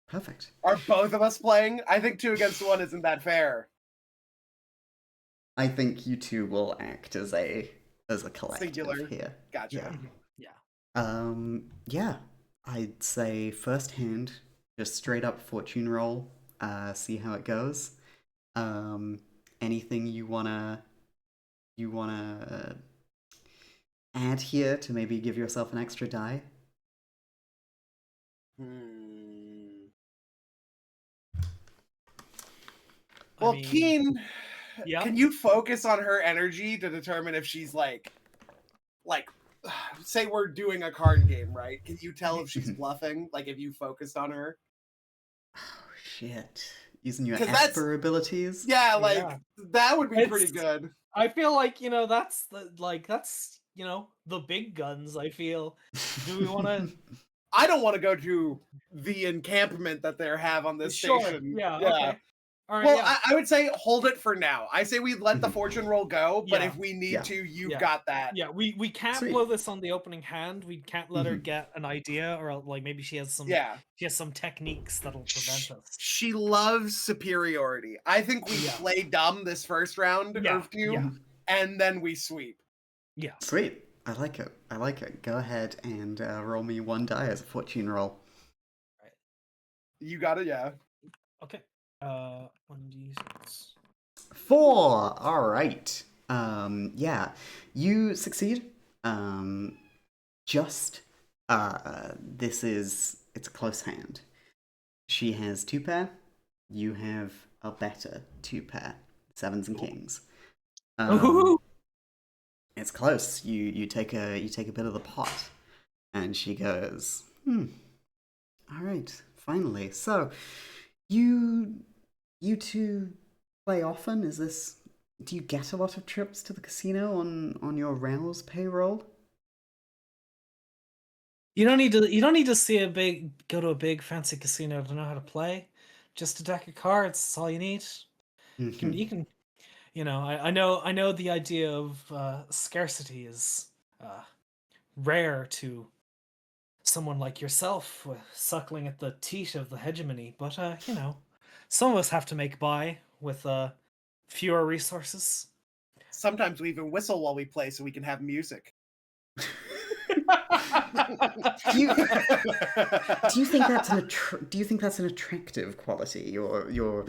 perfect.
Are both of us playing? I think 2 against 1 isn't that fair.
I think you two will act as a collective
Singular.
here.
Gotcha.
Yeah. Yeah. I'd say first hand, just straight up fortune roll. See how it goes. Anything you wanna add here to maybe give yourself an extra die?
Well,
mean,
Keen,
yeah.
can you focus on her energy to determine if she's like, say we're doing a card game, right? Can you tell if she's bluffing? Like if you focused on her?
Oh shit! Using your
'Cause that's-
Esper abilities?
Yeah, like
Yeah.
that would be
It's-
pretty good.
I feel like, you know, that's the the big guns, I feel. Do we want to
I don't want to go to the encampment that they have on this station.
Yeah, okay. All right,
Well,
yeah.
I would say hold it for now. I say we let the fortune roll go, but
Yeah.
if we need
Yeah.
to, you've
Yeah.
got that.
Yeah, we can't
Sweet.
blow this on the opening hand. We can't let her get an idea, or like maybe she has some techniques that'll prevent us.
She loves superiority. I think we play dumb this first round
Yeah,
or two,
yeah.
and then we sweep.
Yeah.
Sweet. I like it. I like it. Go ahead and roll me 1 die as a fortune roll.
You got it, yeah.
Okay. 1d6.
4. All right. Yeah, you succeed. Just it's a close hand. She has 2 pair. You have a better 2 pair. 7s and kings.
Ooh.
It's close. You take a bit of the pot, and she goes, all right, finally. So, you two play often? Do you get a lot of trips to the casino on your Rouse payroll?
You don't need to go to a big fancy casino to know how to play. Just a deck of cards, that's all you need. You can I know the idea of scarcity is rare to someone like yourself, suckling at the teat of the hegemony, but some of us have to make by with fewer resources.
Sometimes we even whistle while we play so we can have music.
Do you think that's an attractive quality? Your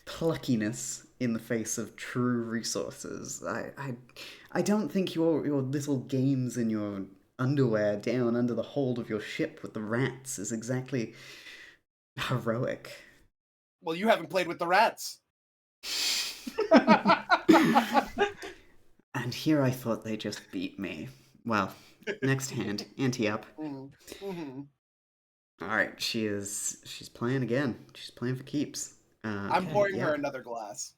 pluckiness in the face of true resources. I don't think your little games in your underwear down under the hold of your ship with the rats is exactly heroic.
Well, you haven't played with the rats.
And here I thought they just beat me. Well, next hand, ante up.
Mm-hmm.
All right, she's playing again. She's playing for keeps.
I'm pouring her another glass.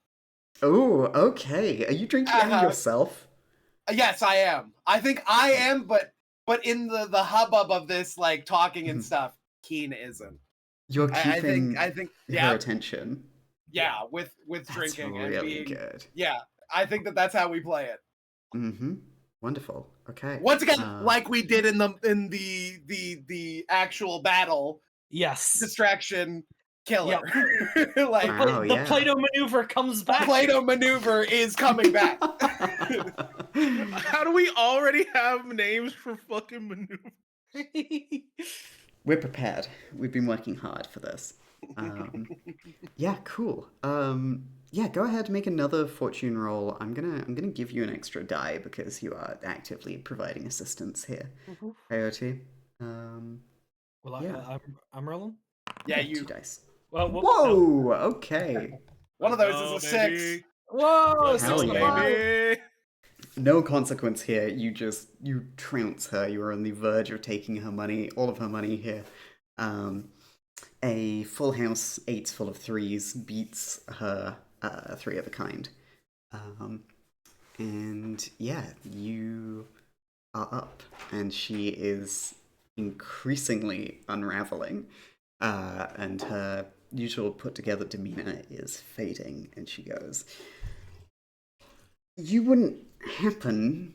Oh, okay. Are you drinking any yourself?
Yes, I am. I think I am, but in the hubbub of this, like talking and stuff, Keen isn't.
You're keeping
I think
her attention.
Yeah, with
That's
drinking
really
and being
good.
Yeah, I think that's how we play it.
Mm-hmm. Wonderful. Okay.
Once again, like we did in the actual battle.
Yes.
Distraction killer.
Yep. The Play-Doh maneuver comes back.
The Play-Doh maneuver is coming back.
How do we already have names for fucking maneuvers?
We're prepared. We've been working hard for this. Yeah, cool. Yeah, go ahead and make another fortune roll. I'm gonna give you an extra die because you are actively providing assistance here,
Mhm.
Coyote.
Well,
Yeah.
I'm rolling.
Yeah,
Two
you.
dice.
Well,
Whoa! Okay.
One of
Let's
those is
go,
a 6.
baby.
Whoa!
Let's
Hell
go,
6
yeah.
baby.
No consequence here. You trounce her. You are on the verge of taking her money, all of her money here. A full house, 8 full of 3s, beats her 3 of a kind. And yeah, you are up, and she is increasingly unraveling, and her usual put together demeanor is fading, and she goes, "You wouldn't happen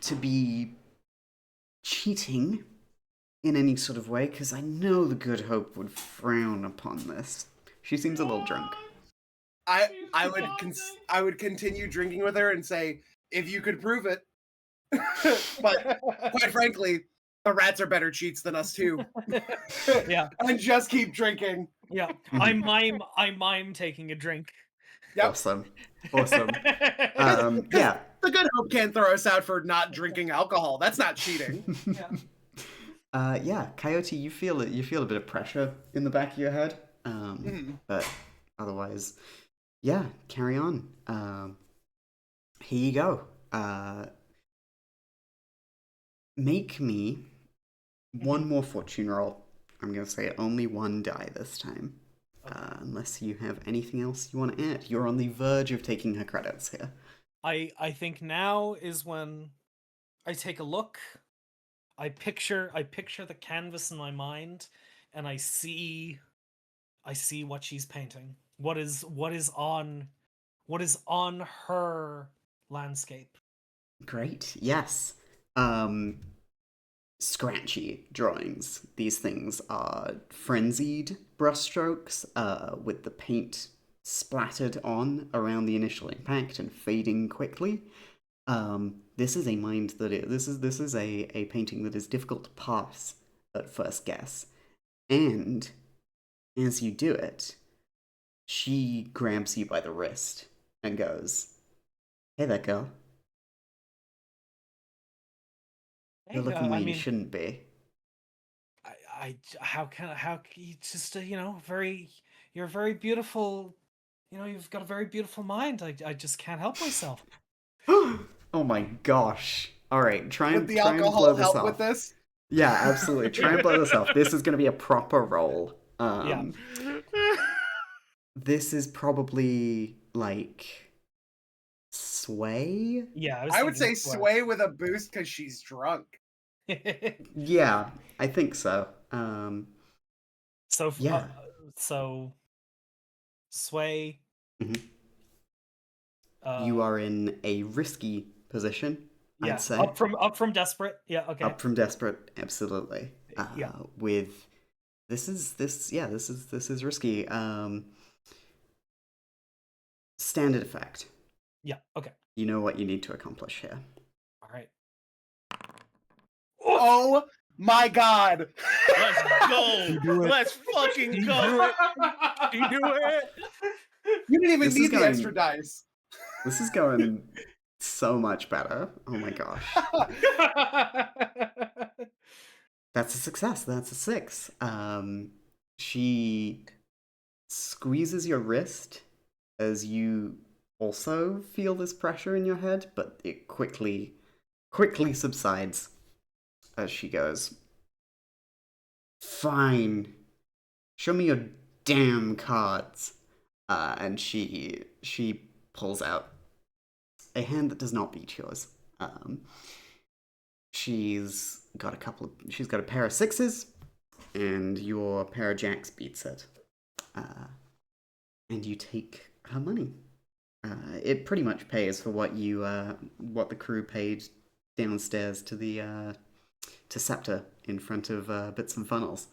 to be cheating in any sort of way, because I know the Good Hope would frown upon this." She seems a little drunk.
I would continue drinking with her and say, if you could prove it. But quite frankly, the rats are better cheats than us too.
Yeah.
And just keep drinking.
Yeah. I mime taking a drink.
Yep.
Awesome. Yeah.
The Good Hope can't throw us out for not drinking alcohol. That's not cheating.
Yeah, Coyote, you feel it. You feel a bit of pressure in the back of your head, but otherwise, yeah, carry on. Here you go. Make me one more fortune roll. I'm gonna say only one die this time, unless you have anything else you want to add. You're on the verge of taking her credits here.
I think now is when I take a look. I picture the canvas in my mind, and I see what she's painting. What is on her landscape.
Great. Yes. Scratchy drawings. These things are frenzied brushstrokes, with the paint splattered on around the initial impact and fading quickly. This is a mind that this is a painting that is difficult to pass at first guess. And as you do it, she grabs you by the wrist and goes, "Hey there, girl. You're
Hey,
looking where
I
you
mean,
shouldn't be."
how can you just you're very beautiful. You've got a very beautiful mind. I just can't help myself.
Oh my gosh. Alright, try
Would
and
the
blow
alcohol
this
help
off.
with this?
Yeah, absolutely. Try and blow this off. This is gonna be a proper roll.
Yeah.
This is probably like sway?
Yeah,
I would say
thinking
sway with a boost because she's drunk.
Yeah, I think so.
So
Yeah.
so sway.
Mhm.
Uh,
You are in a risky position,
yeah,
I'd say.
up from desperate. Yeah, okay.
Up from desperate, absolutely.
Yeah.
With this is risky. Standard effect.
Yeah, okay.
You know what you need to accomplish here.
All right.
Oh my god!
Let's go. Let's fucking go. You do it.
You didn't even
This is
need the
going-
extra dice.
This is going so much better. Oh my gosh. That's a success. That's a 6. She squeezes your wrist as you also feel this pressure in your head, but it quickly subsides as she goes, "Fine. Show me your damn cards." And she pulls out a hand that does not beat yours. She's got a pair of 6s, and your pair of jacks beats it. And you take her money. It pretty much pays for what what the crew paid downstairs to the to Scepter in front of Bits and Funnels.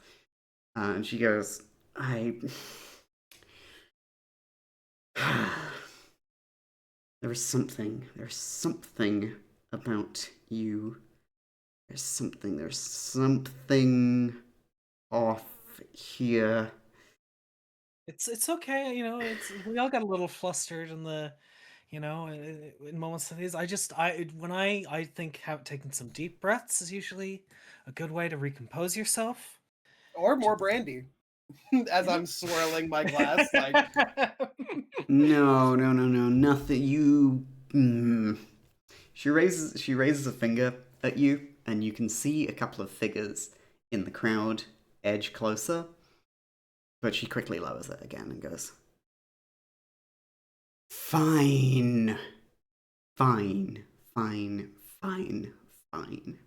And she goes, There's something about you. There's something off here."
It's okay, we all got a little flustered in the, in moments like these. I think taking some deep breaths is usually a good way to recompose yourself.
Or more brandy. As I'm swirling my glass, like
No, nothing. She raises a finger at you, and you can see a couple of figures in the crowd edge closer. But she quickly lowers it again and goes, "Fine, fine, fine, fine, fine."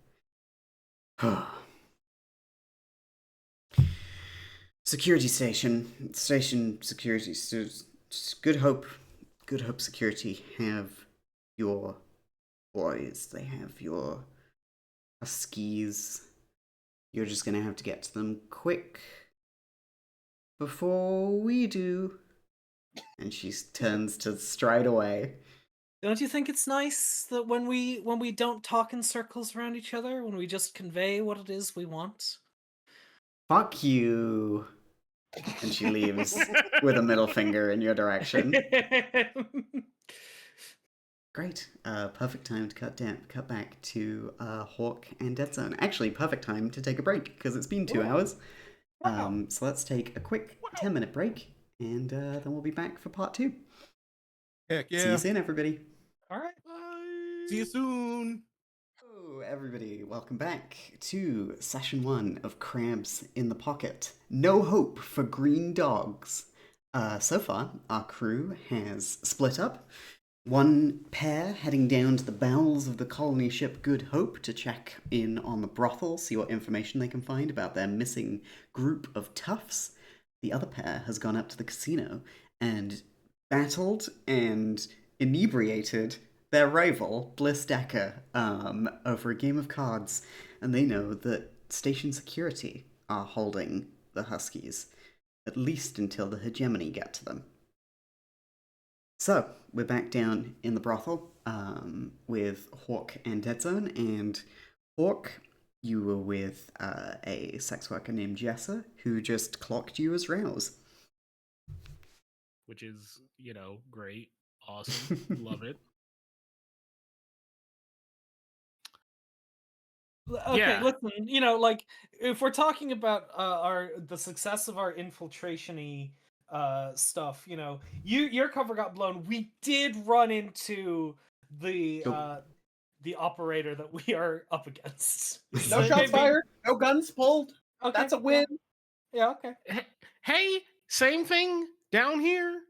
Security station security. Good Hope Security have your boys. They have your huskies. You're just gonna have to get to them quick before we do. And she turns to stride away.
Don't you think it's nice that when we don't talk in circles around each other, when we just convey what it is we want?
Fuck you. And she leaves with a middle finger in your direction. Great. Perfect time to cut back to Hawk and Dead Zone. Actually, perfect time to take a break because it's been 2 hours. So let's take a quick 10-minute break, and then we'll be back for part 2.
Heck yeah.
See you soon, everybody.
All right.
Bye. See you soon.
Hello, everybody. Welcome back to session 1 of Crabs in the Pocket. No hope for green dogs. So far, our crew has split up. One pair heading down to the bowels of the colony ship Good Hope to check in on the brothel, see what information they can find about their missing group of toughs. The other pair has gone up to the casino and battled and inebriated their rival, Bliss Decker, over a game of cards, and they know that station security are holding the Huskies, at least until the hegemony get to them. So, we're back down in the brothel with Hawk and Dead Zone, and Hawk, you were with a sex worker named Jessa, who just clocked you as Rouse.
Which is, great. Awesome. Love it.
Okay,
Yeah.
listen, if we're talking about the success of our infiltration-y stuff, your cover got blown. We did run into the operator that we are up against.
no
So
shots
maybe-
fired, no guns pulled.
Okay,
That's a win.
Yeah, okay.
Hey, same thing down here.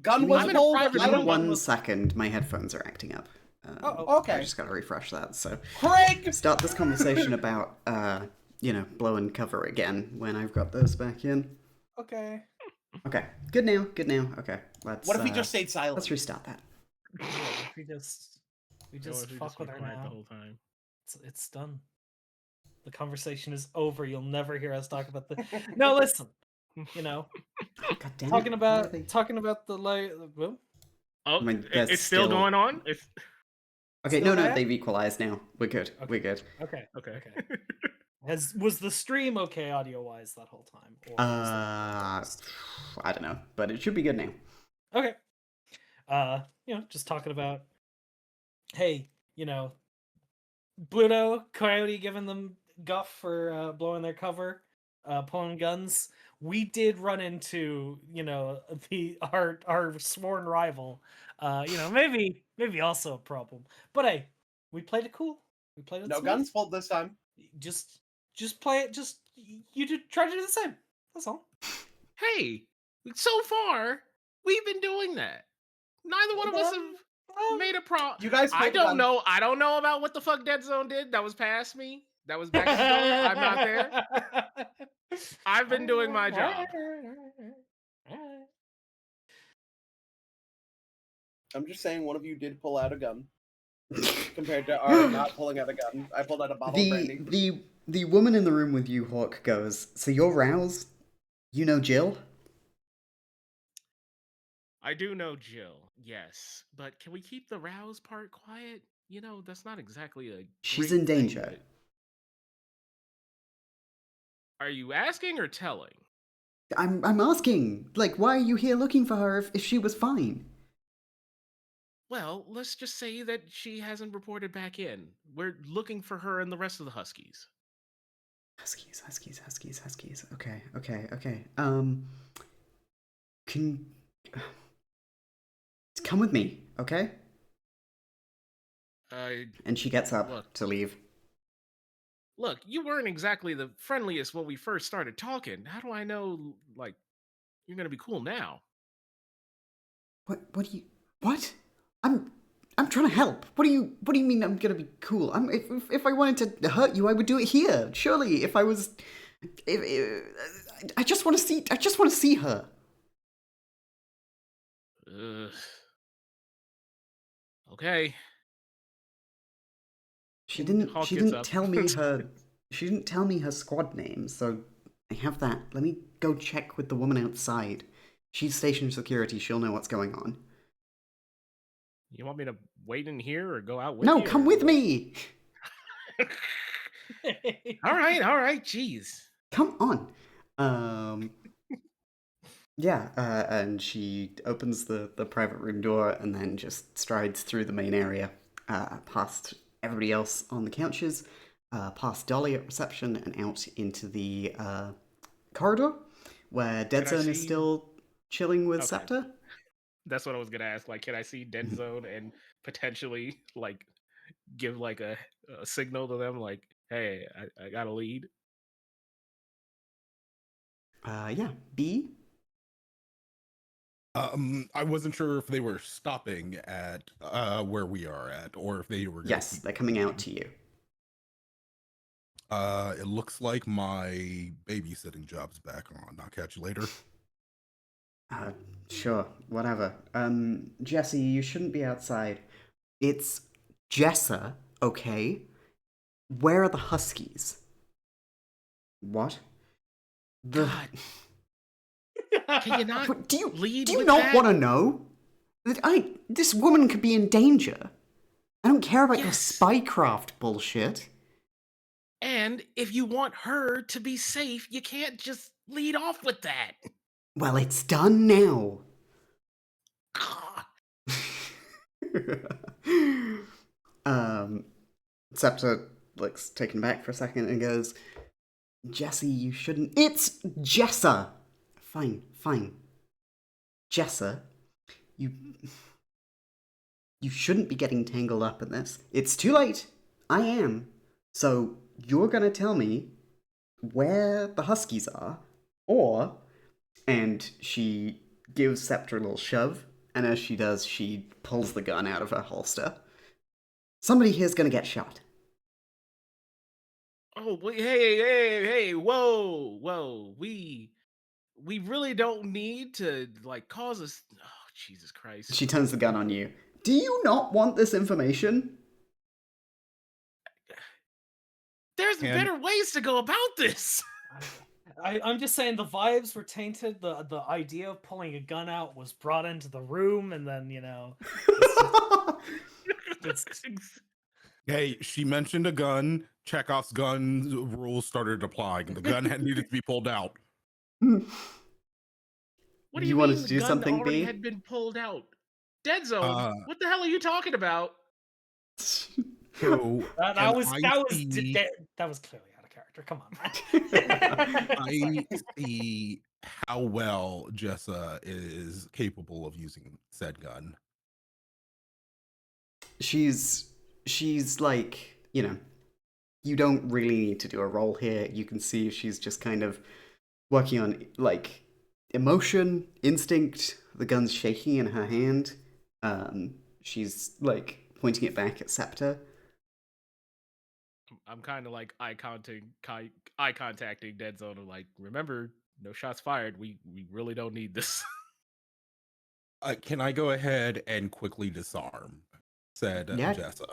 Gun was
I'm in a
pulled.
private
I don't
One
know.
second, my headphones are acting up.
Okay.
I just gotta refresh that. So,
Craig!
start this conversation about, blowing cover again when I've got those back in.
Okay.
Okay, good now. Okay, let's.
What if we just stayed silent?
Let's restart that.
Yeah, we just fuck with her
quiet
now.
the whole time.
It's done. The conversation is over. You'll never hear us talk about the. No, listen.
God damn
talking
it.
about the well,
Oh,
there's
it's still going on. It's
okay.
still
No,
there?
they've equalized now. We're good.
Okay.
We're good.
okay.
okay.
Was the stream okay audio wise that whole time? Or was
I don't know, but it should be good now.
okay. Just talking about, hey, Bluto, Coyote giving them guff for blowing their cover, pulling guns. We did run into, our sworn rival. Maybe also a problem. But hey, we played it cool. We played it
No
smooth.
guns pulled this time.
Just play it. Just try to do the same. That's all.
Hey, so far we've been doing that. Neither one of us have made a pro.
You guys
I
pulled a
don't
gun.
know. I don't know about what the fuck Dead Zone did. That was past me. That was back in the door. I'm not there. I've been doing my job.
I'm just saying one of you did pull out a gun. Compared to our not pulling out a gun. I pulled out a bottle of brandy.
The woman in the room with you, Hawk, goes, "So you're Rouse? You know Jill?"
I do know Jill, yes. But can we keep the Rouse part quiet? That's not exactly a
She's
great
in
thing
danger.
to- Are you asking or telling?
I'm asking, like, why are you here looking for her if she was fine?
Well, let's just say that she hasn't reported back in. We're looking for her and the rest of the Huskies.
Huskies. Okay. Can come with me, okay? And she gets up
Look,
to leave.
look, you weren't exactly the friendliest when we first started talking. How do I know, like, you're gonna be cool now?
What do you what? I'm trying to help. What do you mean I'm gonna be cool? If I wanted to hurt you, I would do it here. Surely, if I was, I just want to see her.
Ugh. Okay.
She
And
didn't
Hawk
she
gets
didn't
up.
tell me her she didn't tell me her squad name, so I have that. Let me go check with the woman outside. She's station security. She'll know what's going on.
You want me to wait in here or go out with
No,
you?
come
Or
with
what?
me.
All right, jeez.
Come on. Yeah, and she opens the private room door and then just strides through the main area, past everybody else on the couches, past Dolly at reception, and out into the corridor where Dead
Can I
Zone is
see?
still chilling with
Okay,
Scepter.
that's what I was gonna ask. Like, can I see Dead Zone and potentially like give like a signal to them, like, "Hey, I got a lead."
Yeah, B.
I wasn't sure if they were stopping at where we are at, or if they were gonna
Yes,
keep
they're coming out
moving.
to you.
It looks like my babysitting job's back on. I'll catch you later.
Uh, sure, whatever. Jesse, you shouldn't be outside. It's Jessa, okay? Where are the Huskies? What? The
God, can you not
But
lead
do you
with
not
that?
want to know that this woman could be in danger? I don't care about your
Yes.
spycraft bullshit.
And if you want her to be safe, you can't just lead off with that.
Well, it's done now. um, Scepter looks taken back for a second and goes, Jesse, you shouldn't. It's Jessa! Fine. Jessa, you. You shouldn't be getting tangled up in this. It's too late. I am. So you're gonna tell me where the Huskies are, or. And she gives Scepter a little shove, and as she does, she pulls the gun out of her holster. Somebody here's gonna get shot.
Oh, hey, whoa. We really don't need to like cause us. Oh, Jesus Christ.
She turns the gun on you. Do you not want this information?
There's
And
better ways to go about this.
I'm just saying the vibes were tainted. The idea of pulling a gun out was brought into the room, and then it's
hey, she mentioned a gun. Chekhov's gun rules started applying. The gun had needed to be pulled out.
What do you
You wanted
mean
to
the
do
gun
something,
already
B?
had been pulled out? Dead zone.
Uh,
What the hell are you talking about?
so
that
and
was
I
that was
see,
that was clearly out of character. Come on, man.
I see how well Jessa is capable of using said gun.
she's like, you don't really need to do a roll here. You can see she's just kind of working on like emotion, instinct. The gun's shaking in her hand. She's like pointing it back at Scepter.
I'm kind of like eye contacting Dead Zone. I'm like, remember, no shots fired. We really don't need this.
Can I go ahead and quickly disarm? Said
Yeah,
Jessa,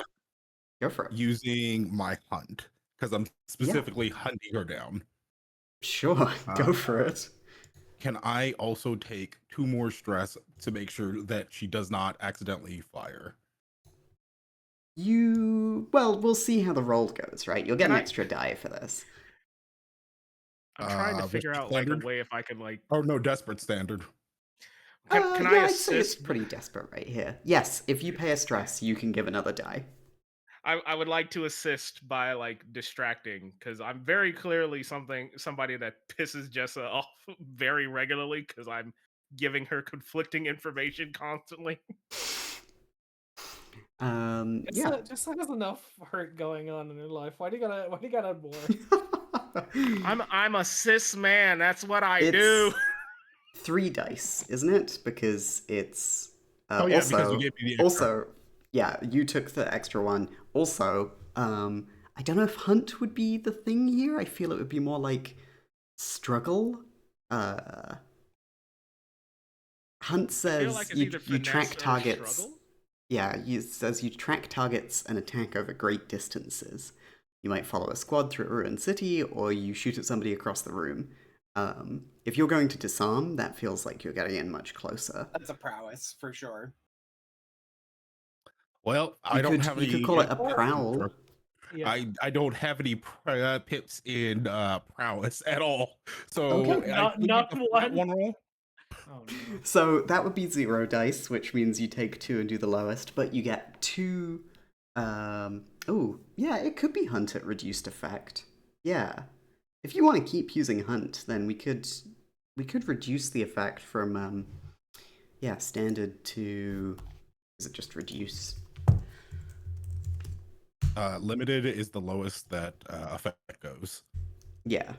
go for it.
using my hunt because I'm specifically hunting her down.
Sure, go for it.
Can I also take 2 more stress to make sure that she does not accidentally fire?
Well, we'll see how the roll goes, right? You'll get
Can
an
I?
extra die for this.
I'm trying to
What's
figure
your
out like a
standard?
way if I could like.
Oh no, desperate standard.
Can
yeah,
I
I'd say it's
assist?
pretty desperate right here. Yes, if you pay a stress, you can give another die.
I would like to assist by like distracting because I'm very clearly somebody that pisses Jessa off very regularly because I'm giving her conflicting information constantly.
Yeah.
Jessa has enough hurt going on in her life. Why do you gotta more?
I'm a cis man. That's what I
It's
do.
3 dice, isn't it? Because it's
Oh yeah, because you gave me the extra.
also, yeah, you took the extra one. Also, I don't know if hunt would be the thing here. I feel it would be more like struggle. Hunt
I feel
says
like it's
you
either
you track
finesse or
targets.
struggle.
Yeah, it says you track targets and attack over great distances. You might follow a squad through a ruined city, or you shoot at somebody across the room. If you're going to disarm, that feels like you're getting in much closer.
That's a prowess for sure.
Well, I don't have any.
You could call it a prowl.
Yeah.
I don't have any pips in prowess at all. So
Okay.
I
Not-
think
not
it's a flat
one.
one roll.
Oh no.
So that would be 0 dice, which means you take 2 and do the lowest, but you get 2. Oh, yeah, it could be hunt at reduced effect. Yeah. If you want to keep using hunt, then we could reduce the effect from yeah, standard to, is it just reduce?
Limited is the lowest that effect goes.
Yeah,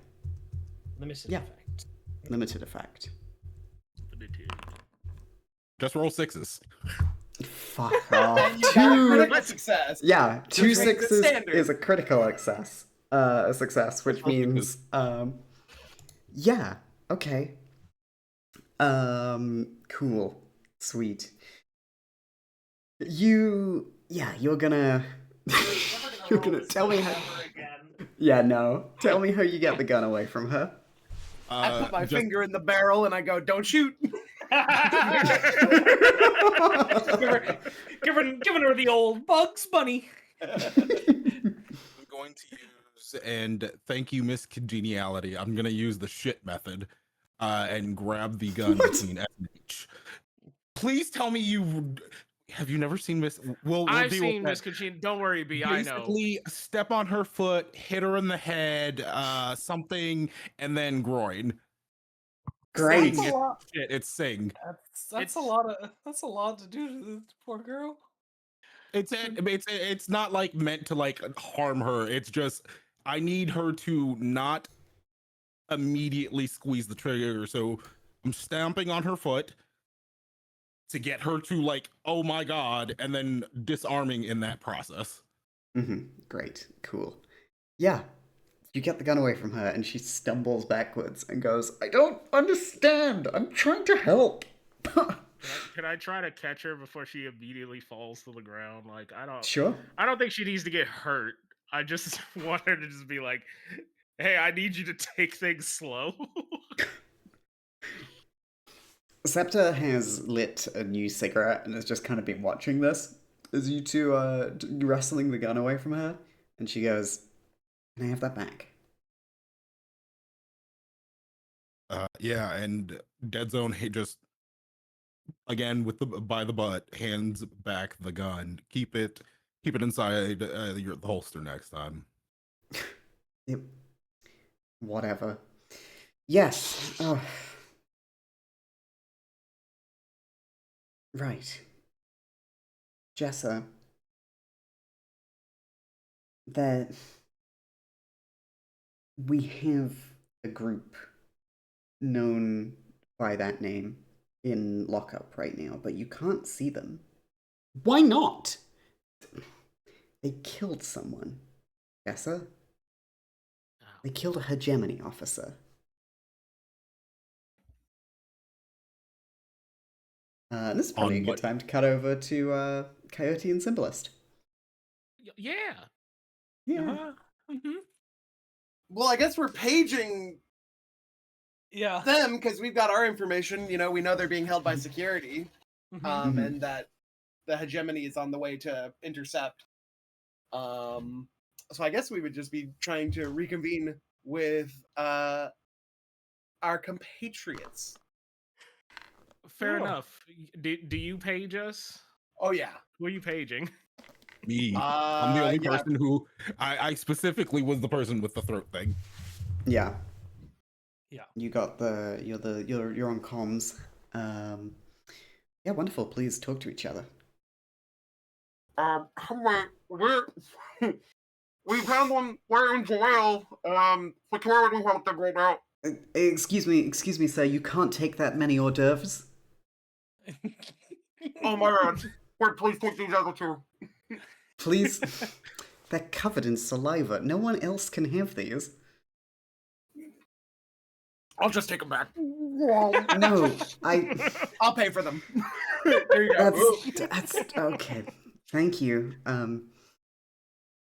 Limited
Yeah.
effect.
limited effect.
Just roll 6s.
Fuck
And
off.
you got a
2.
critical success.
Yeah, 2
Which makes it
6s
standard.
is a critical success, which
Critical
means yeah, okay. Cool. Sweet. You're gonna you're gonna tell me how. Yeah, no. Tell me how you get the gun away from her.
I put my
Just-
finger in the barrel and I go, "Don't shoot."
Giving her the old Bugs Bunny.
I'm going to use, and thank you, Miss Congeniality. I'm going to use the shit method and grab the gun
What?
between F and H. Please tell me have you never seen Miss? We'll
I've
deal
seen
with
Miss
that.
Kachin. Don't worry, B. I know.
Basically, step on her foot, hit her in the head, something, and then groin.
Great.
Sing,
That's a lot.
it's sing.
That's a lot to do to this poor girl.
It's not like meant to like harm her. It's just I need her to not immediately squeeze the trigger. So I'm stamping on her foot to get her to like, oh my god, and then disarming in that process.
Great. Cool. Yeah. You get the gun away from her, and she stumbles backwards and goes, "I don't understand. I'm trying to help."
Can I try to catch her before she immediately falls to the ground? Like
Sure.
I don't think she needs to get hurt. I just want her to just be like, "Hey, I need you to take things slow."
Scepter has lit a new cigarette and has just kind of been watching this as you two are wrestling the gun away from her, and she goes, "Can I have that back?"
Yeah, and Dead Zone just again with the by the butt hands back the gun. Keep it inside the holster next time.
Yep. Whatever. Yes. Oh. Right. Jessa. That we have a group known by that name in lockup right now, but you can't see them. Why not? They killed someone. Jessa? They killed a hegemony officer. This is probably
On
a good
what?
time to cut over to Coyote and Symbolist.
Yeah.
Yeah.
Well, I guess we're paging
Yeah.
them because we've got our information. You know, we know they're being held by security,
Mhm.
and that the hegemony is on the way to intercept. So I guess we would just be trying to reconvene with our compatriots.
Fair
Oh.
enough. Do you page us?
Oh yeah.
Who are you paging?
Me. I'm the only
Yeah.
person who I specifically was the person with the throat thing.
Yeah.
Yeah.
You got you're on comms. Yeah, wonderful. Please talk to each other.
We found one. We're in jail. Security helped them right now.
Excuse me, sir. You can't take that many hors d'oeuvres.
Oh my god. Wait, please take these other two.
Please. They're covered in saliva. No one else can have these.
I'll just take them back.
No,
I'll pay for them. There you go.
That's okay. Thank you.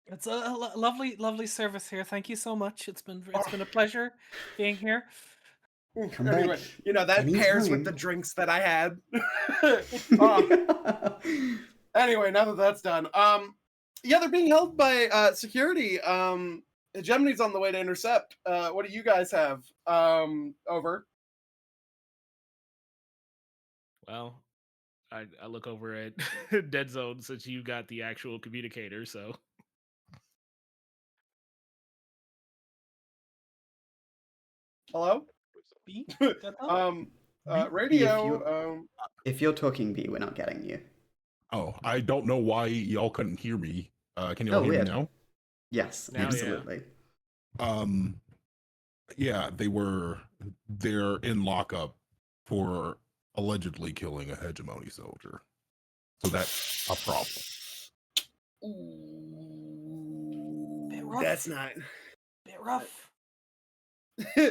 It's a lovely service here. Thank you so much. It's been a pleasure being here.
Come
Anyway,
back
that pairs with
anytime.
the drinks that I had. Anyway, now that that's done, yeah, they're being held by security. Gemini's on the way to intercept. What do you guys have? Over.
Well, I look over at Dead Zone since you got the actual communicator, so
Hello.
B?
Radio.
If you're talking B, we're not getting you.
Oh, I don't know why y'all couldn't hear me. Can y'all hear
weird.
me now?
Yes,
Now, yeah.
absolutely.
Yeah, they're in lockup for allegedly killing a hegemony soldier. So that's a problem.
Bit rough.
That's not.
Bit rough.
Yeah,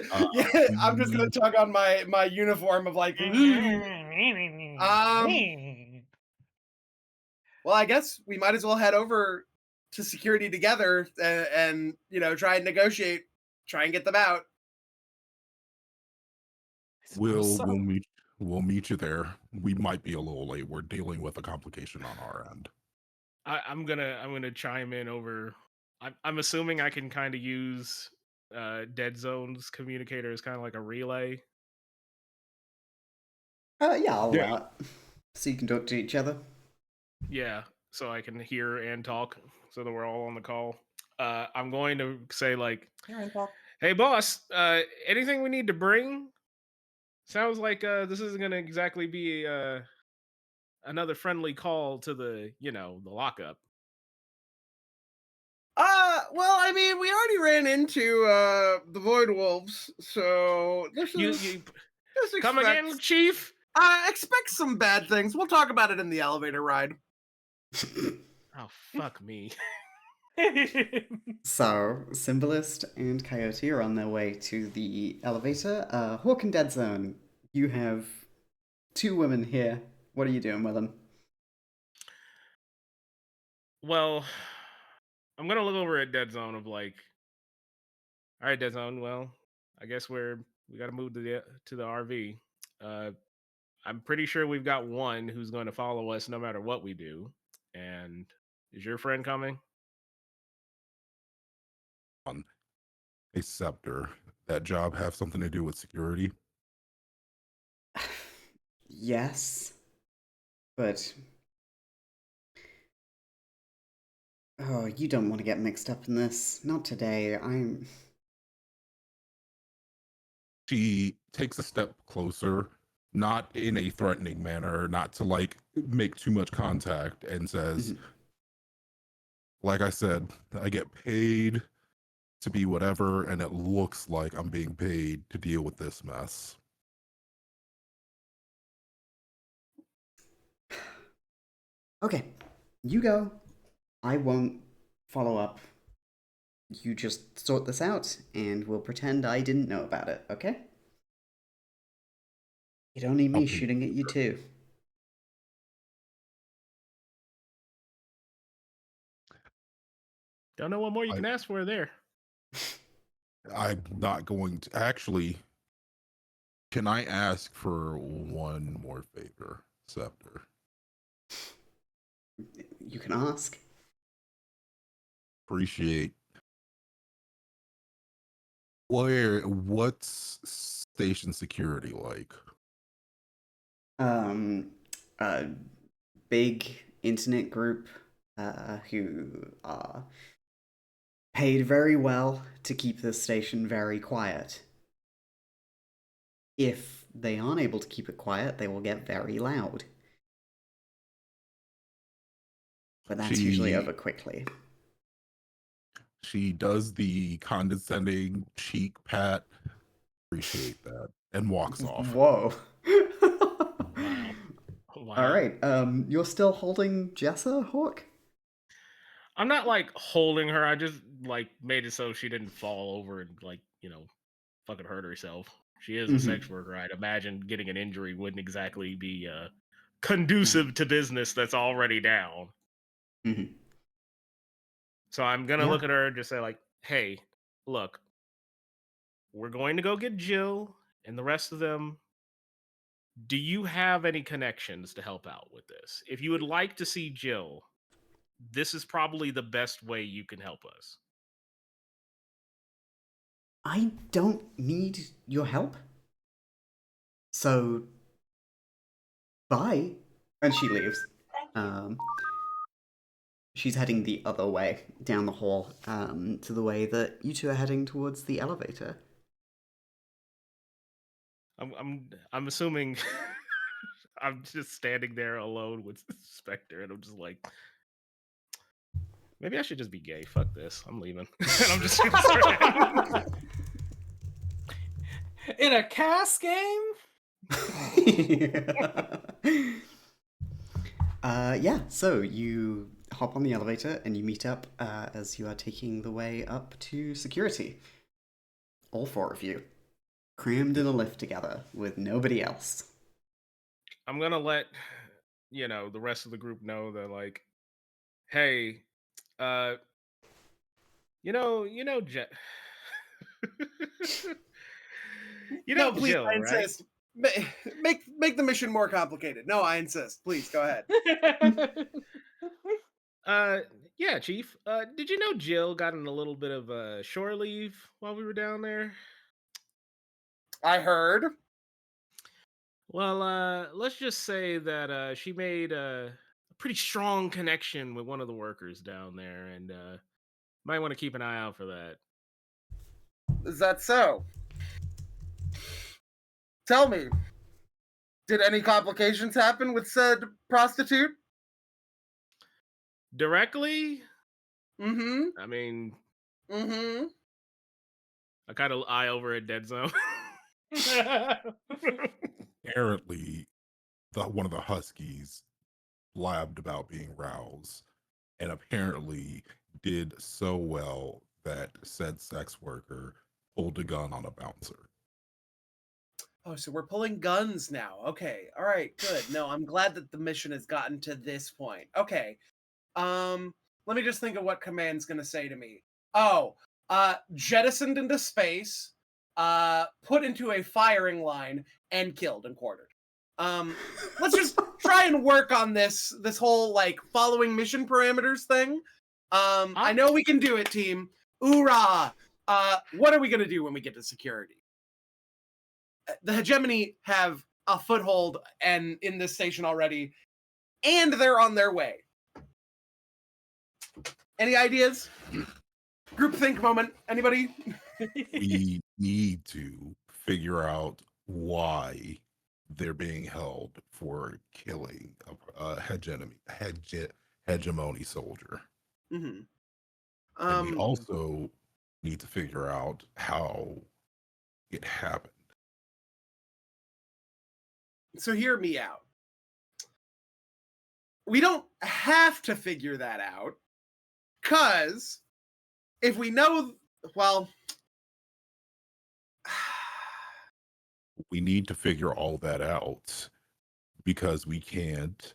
I'm just gonna tug on my uniform of like. Well, I guess we might as well head over to security together and try and negotiate, try and get them out.
We'll meet you there. We might be a little late. We're dealing with a complication on our end.
I'm gonna chime in over. I'm assuming I can kind of use Dead Zone's communicator as kind of like a relay.
Yeah, I'll allow it. So you can talk to each other.
Yeah, so I can hear and talk, so that we're all on the call. I'm going to say like, "Hey, boss, anything we need to bring? Sounds like this isn't gonna exactly be another friendly call to the the lockup."
Well, I mean, we already ran into the Void Wolves, so this is
Come again, Chief?
Expect some bad things. We'll talk about it in the elevator ride.
Oh, fuck me.
So, Symbolist and Coyote are on their way to the elevator. Hawk and Dead Zone, you have two women here. What are you doing with them?
Well, I'm gonna look over at Dead Zone of like, all right, Dead Zone. Well, I guess we got to move to the RV. I'm pretty sure we've got one who's going to follow us no matter what we do. And is your friend coming?
A scepter. That job have something to do with security?
Yes. But... oh, you don't want to get mixed up in this. Not today.
She takes a step closer, not in a threatening manner, not to like make too much contact, and says, like I said, I get paid to be whatever, and it looks like I'm being paid to deal with this mess.
Okay. You go. I won't follow up. You just sort this out, and we'll pretend I didn't know about it, okay? You don't need me
Okay.
shooting at you too.
Don't know what more you can ask for there.
I'm not going to actually. Can I ask for one more favor, Scepter?
You can ask.
Appreciate What's station security like?
A big internet group who are paid very well to keep the station very quiet. If they aren't able to keep it quiet, they will get very loud. But that's usually over quickly.
She does the condescending cheek pat. Appreciate that. And walks off.
Whoa.
Wow. Wow.
All right. You're still holding Jessa, Hawk?
I'm not like holding her. I just like made it so she didn't fall over and like, fucking hurt herself. She is a sex worker. I'd imagine getting an injury wouldn't exactly be conducive to business that's already down.
Mm-hmm.
So I'm gonna look at her and just say like, "Hey, look, we're going to go get Jill and the rest of them. Do you have any connections to help out with this? If you would like to see Jill, this is probably the best way you can help us."
I don't need your help. So, bye. And she leaves. She's heading the other way, down the hall, to the way that you two are heading towards the elevator.
I'm assuming I'm just standing there alone with Spectre, and I'm just like, maybe I should just be gay. Fuck this. I'm leaving. And I'm just gonna start
In a cast game?
So you hop on the elevator and you meet up as you are taking the way up to security. All four of you. Crammed in a lift together with nobody else.
I'm gonna let the rest of the group know that like, hey, Jet.
No, please,
Jill,
I
right?
insist. Make the mission more complicated. No, I insist. Please, go ahead.
Yeah, Chief. Did you know Jill got in a little bit of shore leave while we were down there?
I heard.
Well, let's just say that she made a pretty strong connection with one of the workers down there, and might want to keep an eye out for that.
Is that so? Tell me, did any complications happen with said prostitute?
Directly?
Mm-hmm.
I mean,
Mm-hmm.
I kind of eye over at Dead Zone.
Apparently, one of the Huskies blabbed about being roused, and apparently did so well that said sex worker pulled a gun on a bouncer.
Oh, so we're pulling guns now. Okay. All right, good. No, I'm glad that the mission has gotten to this point. Okay. Let me just think of what Command's gonna say to me. Oh, jettisoned into space, put into a firing line, and killed and quartered. Let's just try and work on this whole like following mission parameters thing. I know we can do it, team. Hoorah! What are we gonna do when we get to security? The hegemony have a foothold and in this station already, and they're on their way. Any ideas? Group think moment. Anybody?
We need to figure out why they're being held for killing a hegemony soldier.
Mm-hmm.
And we also need to figure out how it happened.
So hear me out. We don't have to figure that out, because if we know, well,
We need to figure all that out because we can't,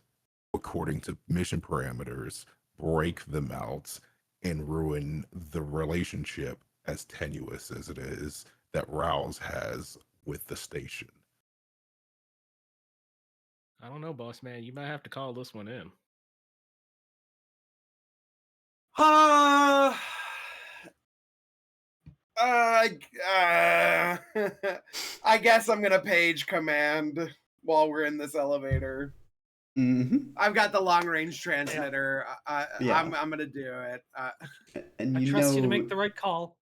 according to mission parameters, break them out and ruin the relationship as tenuous as it is that Rouse has with the station.
I don't know, boss man. You might have to call this one in.
I guess I'm gonna page command while we're in this elevator.
Mm-hmm.
I've got the long range transmitter.
Yeah.
I'm gonna do it.
And
I trust you to make the right call.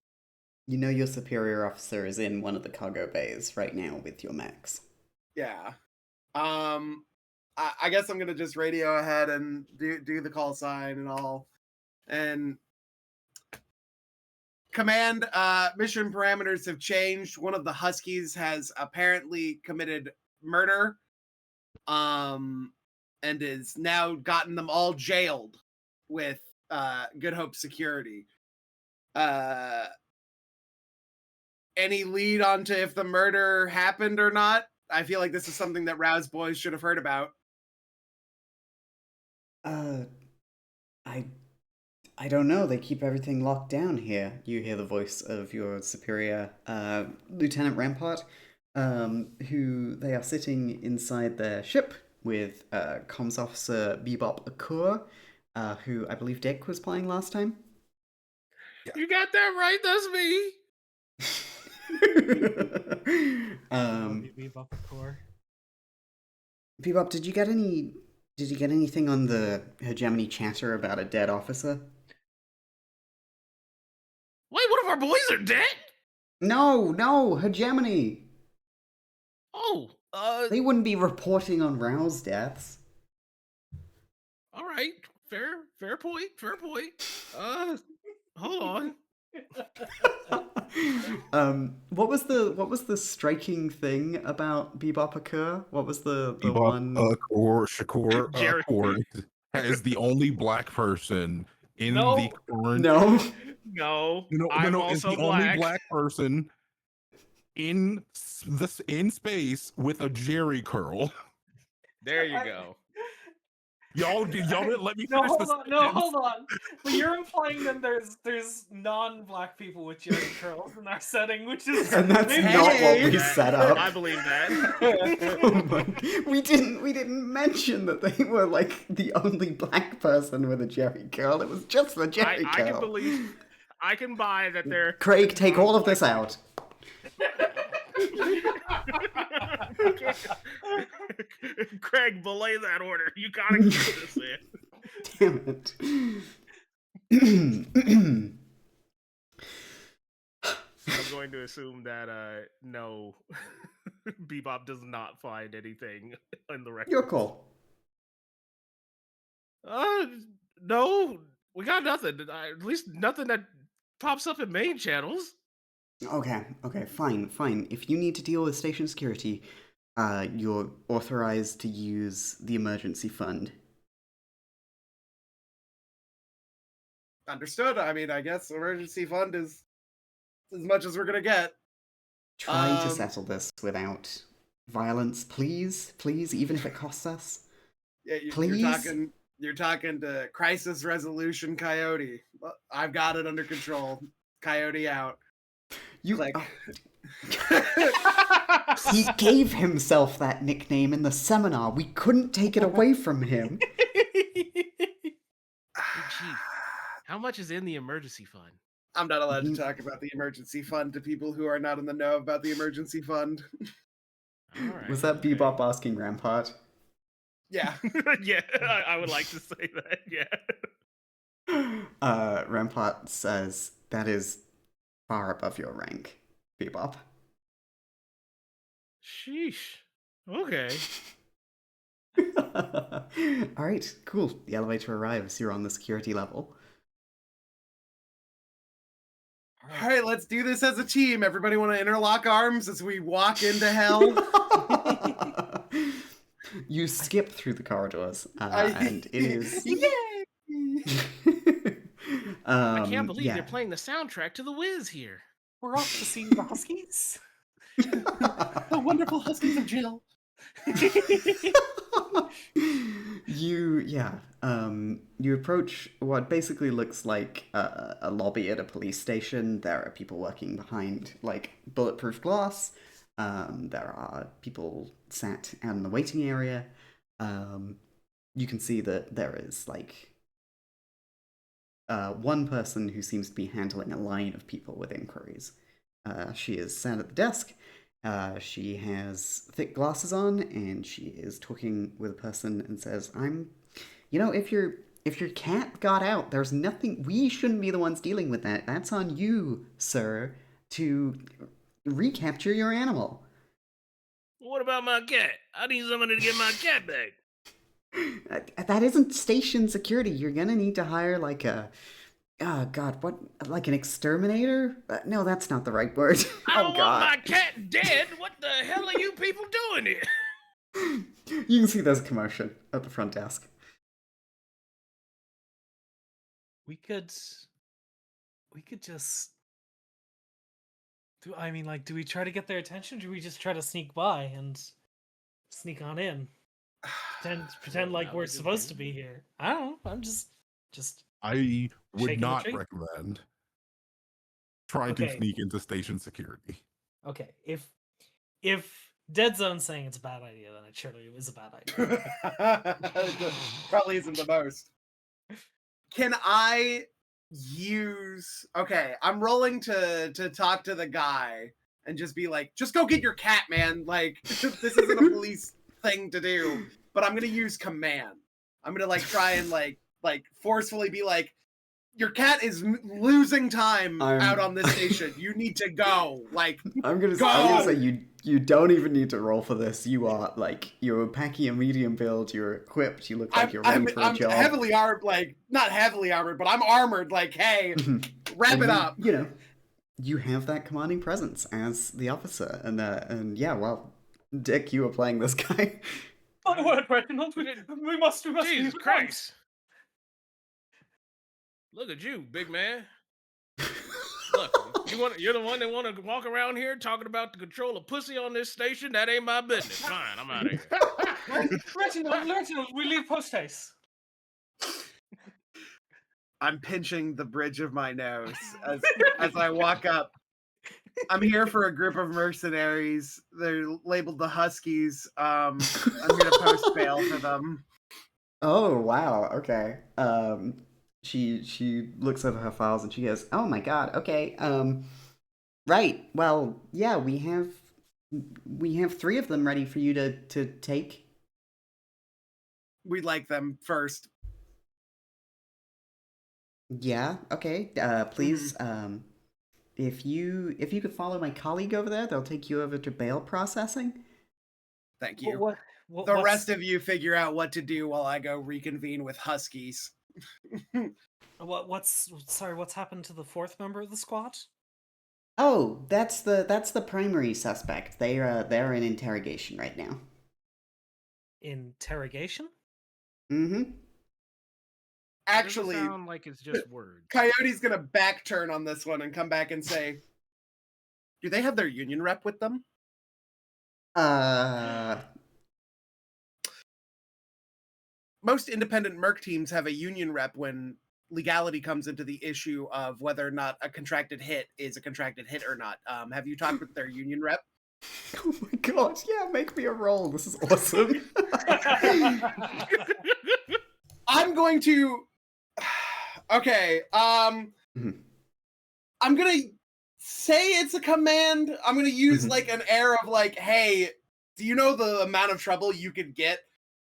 You know your superior officer is in one of the cargo bays right now with your mechs.
Yeah. I guess I'm gonna just radio ahead and do the call sign and all. And command, mission parameters have changed. One of the Huskies has apparently committed murder. And is now gotten them all jailed with Good Hope security. Any lead onto if the murder happened or not? I feel like this is something that Rouse Boys should have heard about.
I don't know. They keep everything locked down here. You hear the voice of your superior, Lieutenant Rampart, who they are sitting inside their ship with comms officer Bebop Akur, who I believe Dick was playing last time.
You got that right. That's me.
Bebop core.
Bebop, did you get anything on the hegemony chatter about a dead officer?
Wait, one of our boys are dead?
No, hegemony.
Oh,
They wouldn't be reporting on Rouse deaths.
all right. Fair point. Hold on.
What was the striking thing about Bebop Akur? What was the
Bebop
one?
Shakur
Jerry.
as the only black person in
No.
the current.
No,
No,
I'm
is
also
the only black person in space with a Jerry curl.
There you go.
Y'all didn't let me
No,
finish this.
hold on. But you're implying that there's non-black people with Jerry curls in our setting, which is
And that's
maybe-
not what we
That-
set up.
I believe that.
Oh my, we didn't mention that they were like the only black person with a Jerry curl. It was just the Jerry
I
curl.
can believe. I can buy that they're.
Craig, take all of this out.
Craig, belay that order. You gotta keep this in.
Damn it.
I'm going to assume that no, Bebop does not find anything in the record.
Your call.
No, we got nothing. At least nothing that pops up in main channels.
Okay, fine. If you need to deal with station security, you're authorized to use the emergency fund.
Understood. I mean, I guess emergency fund is as much as we're gonna get.
Try to settle this without violence, please, even if it costs us.
Yeah,
Please?
You're talking to Crisis Resolution Coyote. I've got it under control. Coyote out.
You.
Click.
He gave himself that nickname in the seminar. We couldn't take it away from him.
Chief, how much is in the emergency fund?
I'm not allowed to talk about the emergency fund to people who are not in the know about the emergency fund.
All right.
Was that Bebop asking Rampart?
Yeah.
Yeah, I would like to say that. Yeah.
Rampart says, that is far above your rank, Bebop.
Sheesh. Okay.
Alright, cool. The elevator arrives. You're on the security level.
All right, let's do this as a team. Everybody want to interlock arms as we walk into hell?
You skip through the corridors, and it is...
Yay!
I can't believe
yeah.
they're playing the soundtrack to The Wiz here.
We're off to see the Huskies.
The wonderful Huskies of Jill.
You approach what basically looks like a lobby at a police station. There are people working behind like bulletproof glass. There are people sat out in the waiting area. You can see that there is like one person who seems to be handling a line of people with inquiries. She is sat at the desk. She has thick glasses on, and she is talking with a person and says, if your cat got out, there's nothing, we shouldn't be the ones dealing with that. That's on you, sir, to recapture your animal."
What about my cat? I need somebody to get my cat back.
That isn't station security. You're gonna need to hire like a, oh god, what, like an exterminator? No, that's not the right word.
I
Oh
don't
god.
want my cat dead. What the hell are you people doing here?
You can see there's a commotion at the front desk.
We could just do we try to get their attention, or do we just try to sneak by and sneak on in? Pretend like
now
we're
we're just
supposed to
doing
be here. I don't know. I'm just
I would
Shaking the
not
tree?
recommend trying to
Okay.
sneak into station security.
okay. If Dead Zone's saying it's a bad idea, then it surely is a bad idea.
Probably isn't the most. Can I use... Okay, I'm rolling to talk to the guy and just be like, just go get your cat, man. Like, this isn't a police thing to do. But I'm gonna use command. I'm gonna like try and like forcefully be like, your cat is losing time out on this station. You need to go. Like,
I'm gonna say you don't even need to roll for this. You are like, you're packing a medium build. You're equipped. You look like you're ready for a job.
I'm heavily armed. Like, not heavily armored, but I'm armored. Like, hey, wrap
And
it up.
You have that commanding presence as the officer, and yeah, well, Dick, you were playing this guy.
My word, Reginald, we must.
Jesus Christ. Look at you, big man. Look, you're the one that want to walk around here talking about the control of pussy on this station? That ain't my business. Fine, I'm out of here.
Reginald, we leave post haste.
I'm pinching the bridge of my nose as I walk up. I'm here for a group of mercenaries. They're labeled the Huskies. I'm here to post bail for them.
Oh wow, okay. She looks over her files and she goes, "Oh my god, okay. Right. Well, yeah, we have 3 of them ready for you to take."
We'd like them first.
Yeah, okay. Please, if you could follow my colleague over there, they'll take you over to bail processing.
Thank you.
What
The rest of you figure out what to do while I go reconvene with Huskies.
what's happened to the 4th member of the squad?
Oh, that's the primary suspect. They're in interrogation right now.
Interrogation?
Mm-hmm.
Actually,
Doesn't sound like it's just words.
Coyote's gonna back turn on this one and come back and say, do they have their union rep with them? Most independent merc teams have a union rep when legality comes into the issue of whether or not a contracted hit is a contracted hit or not. Have you talked with their union rep?
Oh my god, yeah, make me a roll. This is awesome.
I'm going to... Okay, I'm gonna say it's a command. I'm gonna use like an air of like, hey, do you know the amount of trouble you could get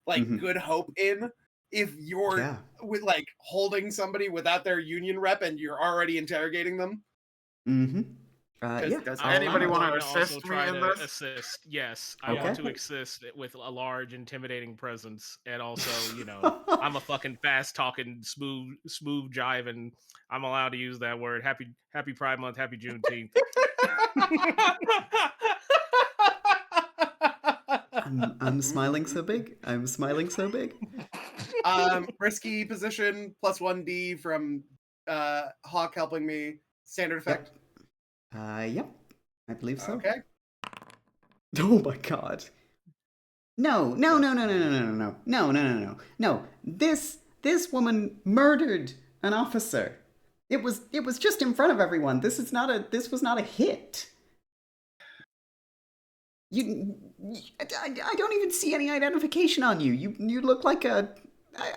like Good Hope in if you're with like holding somebody without their union rep and you're already interrogating them? Does anybody want to assist me in this?
Assist, yes. I want to assist with a large, intimidating presence, and also, I'm a fucking fast-talking, smooth jiving. I'm allowed to use that word. Happy Pride Month. Happy Juneteenth.
I'm smiling so big. I'm smiling so big.
Risky position, plus 1D from Hawk helping me. Standard effect.
Yep. I believe so.
Okay.
Oh my god. No. This woman murdered an officer. It was just in front of everyone. This was not a hit. I don't even see any identification on you. You look like I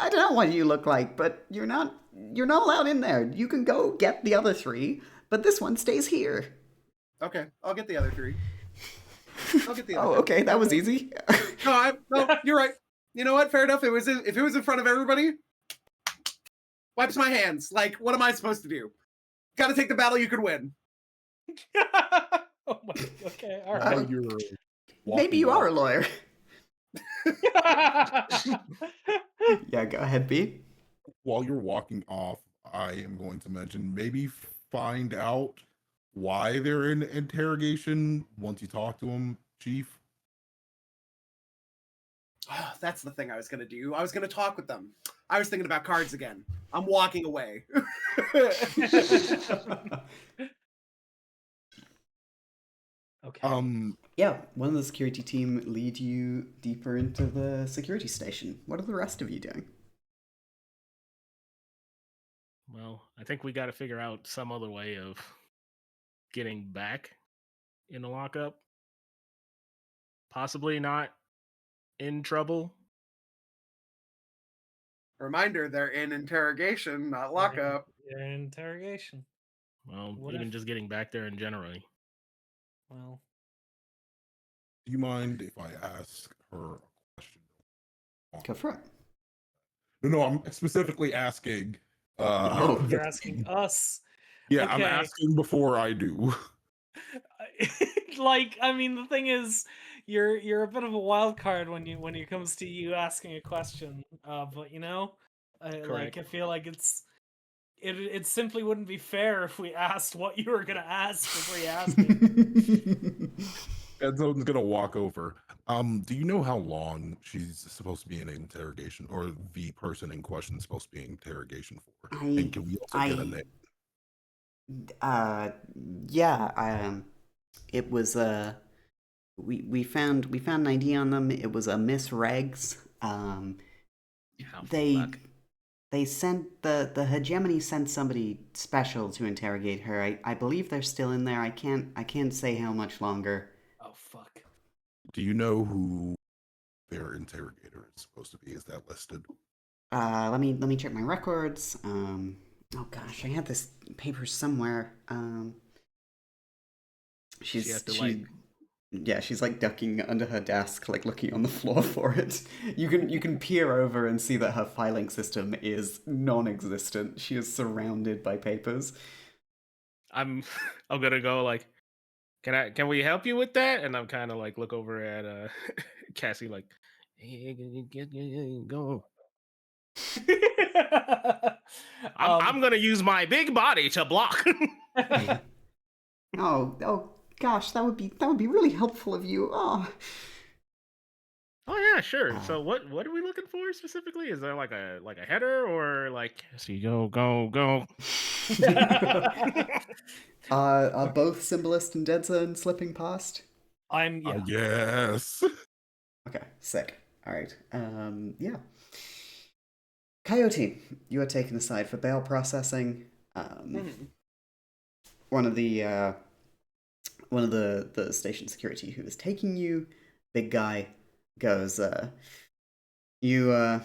don't know what you look like, but you're not allowed in there. You can go get the other 3, but this one stays here.
Okay, I'll get the other 3. I'll get the other
Oh,
3.
okay, that was easy.
No, you're right. You know what? Fair enough. If it was in front of everybody, wipes my hands. Like, what am I supposed to do? Got to take the battle you could win.
Oh my. Okay. All
While
right.
you're
Maybe you are a
off,
lawyer. Yeah, go ahead, B.
while you're walking off, I am going to mention maybe find out why they're in interrogation once you talk to them, Chief.
Oh, that's the thing I was going to do. I was going to talk with them. I was thinking about cards again. I'm walking away.
Okay.
Yeah, one of the security team lead you deeper into the security station. What are the rest of you doing?
Well, I think we got to figure out some other way of getting back in the lockup. Possibly not in trouble.
Reminder, they're in interrogation, not lockup.
You're in interrogation.
Well,
What
even
if-
just getting back there in general.
Well,
Do you mind if I ask her a question?
Go for it.
No, I'm specifically asking.
Oh.
you're asking us.
Yeah, I'm
Okay.
asking before I do.
Like, I mean, the thing is, you're a bit of a wild card when it comes to you asking a question. But you know,
Correct.
I feel like it simply wouldn't be fair if we asked what you were gonna ask before you asked it.
Edzone's gonna walk over. Do you know how long she's supposed to be in interrogation, or the person in question is supposed to be in interrogation for? And can we also get a name?
Yeah, it was we found an ID on them. It was a Miss Regs. They sent the hegemony sent somebody special to interrogate her. I believe they're still in there. I can't say how much longer.
Oh fuck.
Do you know who their interrogator is supposed to be? Is that listed?
Let me check my records. Oh gosh, I had this paper somewhere. She's like ducking under her desk, like looking on the floor for it. You can peer over and see that her filing system is non-existent. She is surrounded by papers.
I'm gonna go like, can we help you with that? And I'm kind of like look over at Cassie like, hey, go. I'm gonna use my big body to block.
Oh gosh, that would be really helpful of you. Oh
yeah, sure. So what are we looking for specifically? Is there like a header or like Cassie, go?
Are both Symbolist and Dead Zone slipping past?
Yes.
Okay, sick. All right. Yeah. Coyote, you are taken aside for bail processing. One of the station security who is taking you, big guy, goes, it's an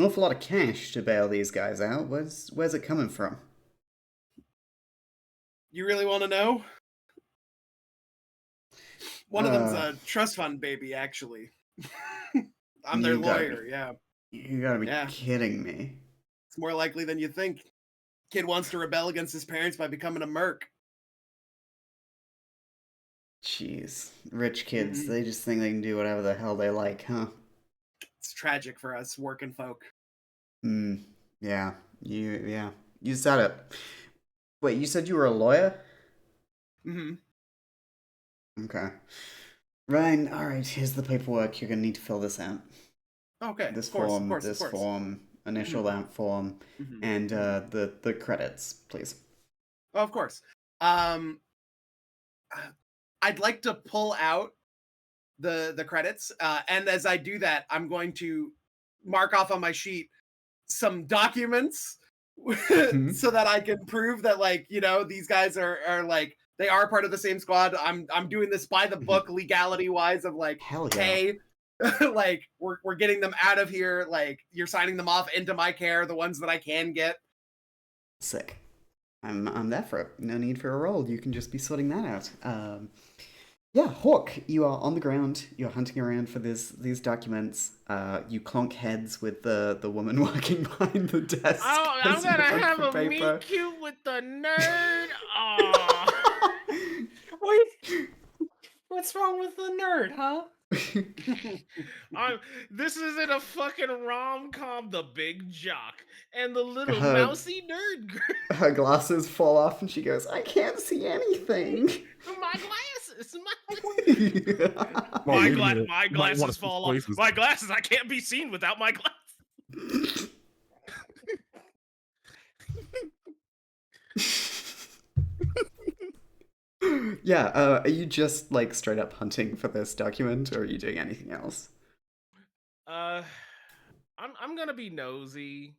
awful lot of cash to bail these guys out. Where's it coming from?
You really want to know? One of them's a trust fund baby, actually. I'm their lawyer, yeah.
You gotta be kidding me.
It's more likely than you think. Kid wants to rebel against his parents by becoming a merc.
Jeez. Rich kids, they just think they can do whatever the hell they like, huh?
It's tragic for us working folk.
Yeah. You said it. Wait, you said you were a lawyer? Okay. Ryan, alright, here's the paperwork. You're gonna need to fill this out.
Okay,
This
of course.
form, initial that form, and the credits, please.
Oh, of course. I'd like to pull out the credits, and as I do that, I'm going to mark off on my sheet some documents so that I can prove that, like, you know, these guys are like, they are part of the same squad. I'm doing this by the book, legality wise, of like,
hell yeah.
Hey, like we're getting them out of here. Like, you're signing them off into my care, the ones that I can get.
Sick. I'm there for it. No need for a roll. You can just be sorting that out. Yeah, Hawk, you are on the ground. You're hunting around for these documents. You clonk heads with the woman working behind the desk.
Oh,
as
I'm
you
gonna
look
have
for
a
paper.
meet cute with the nerd. Oh.
Wait, what's wrong with the nerd, huh?
This isn't a fucking rom-com. The big jock and the little
Her-
mousy nerd girl.
Her glasses fall off, and she goes, "I can't see anything."
My glasses.
Oh, wait a minute.
My
You might wanna
glasses
switch
fall off.
places.
My glasses. I can't be seen without my glasses.
Yeah, are you just like straight up hunting for this document, or are you doing anything else?
I'm gonna be nosy,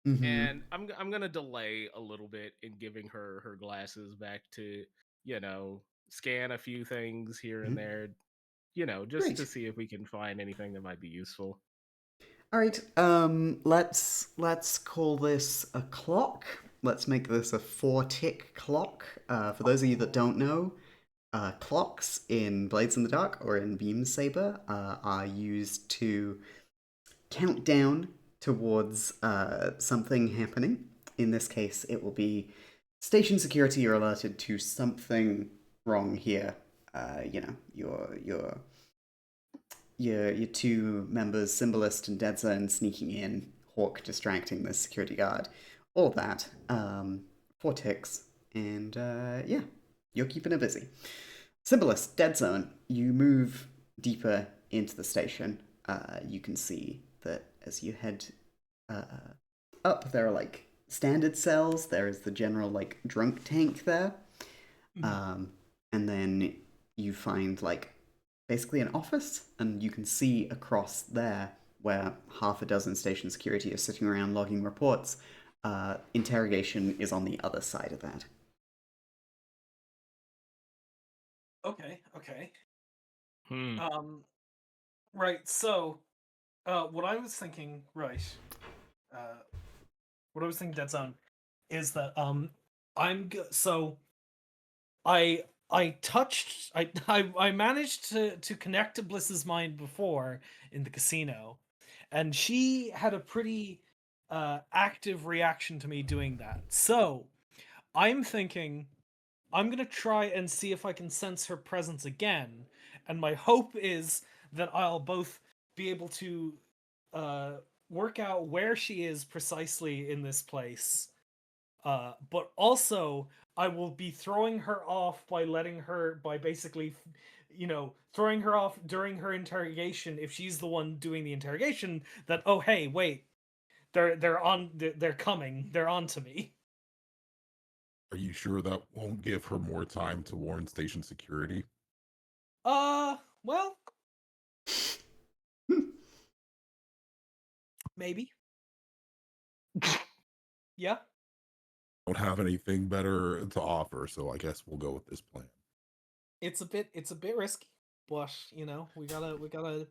Mm-hmm.
and I'm gonna delay a little bit in giving her glasses back to scan a few things here and
Mhm.
there, just to
Great.
see if we can find anything that might be useful.
All right. Let's call this a clock. Let's make this a 4-tick clock. For those of you that don't know, clocks in Blades in the Dark or in Beam Saber are used to count down towards something happening. In this case, it will be station security are alerted to something wrong here. Your two members, Symbolist and Dead Zone, sneaking in, Hawk distracting the security guard, all that. 4 ticks, and yeah, you're keeping it busy. Symbolist, Dead Zone, you move deeper into the station. You can see that as you head up, there are like standard cells. There is the general like drunk tank there, and then you find like basically an office, and you can see across there where half a dozen station security are sitting around logging reports. Interrogation is on the other side of that.
Okay.
Hmm.
Right. So, what I was thinking, right? What I was thinking, Dead Zone, is that so I managed to connect to Bliss's mind before in the casino, and she had a pretty active reaction to me doing that. So I'm thinking I'm gonna try and see if I can sense her presence again, and my hope is that I'll both be able to work out where she is precisely in this place, but also I will be throwing her off by basically, throwing her off during her interrogation if she's the one doing the interrogation. That, oh hey, wait, they're coming, they're on to me.
Are you sure that won't give her more time to warn station security?
Well, maybe. Yeah.
Don't have anything better to offer, so I guess we'll go with this plan.
It's a bit risky, but we gotta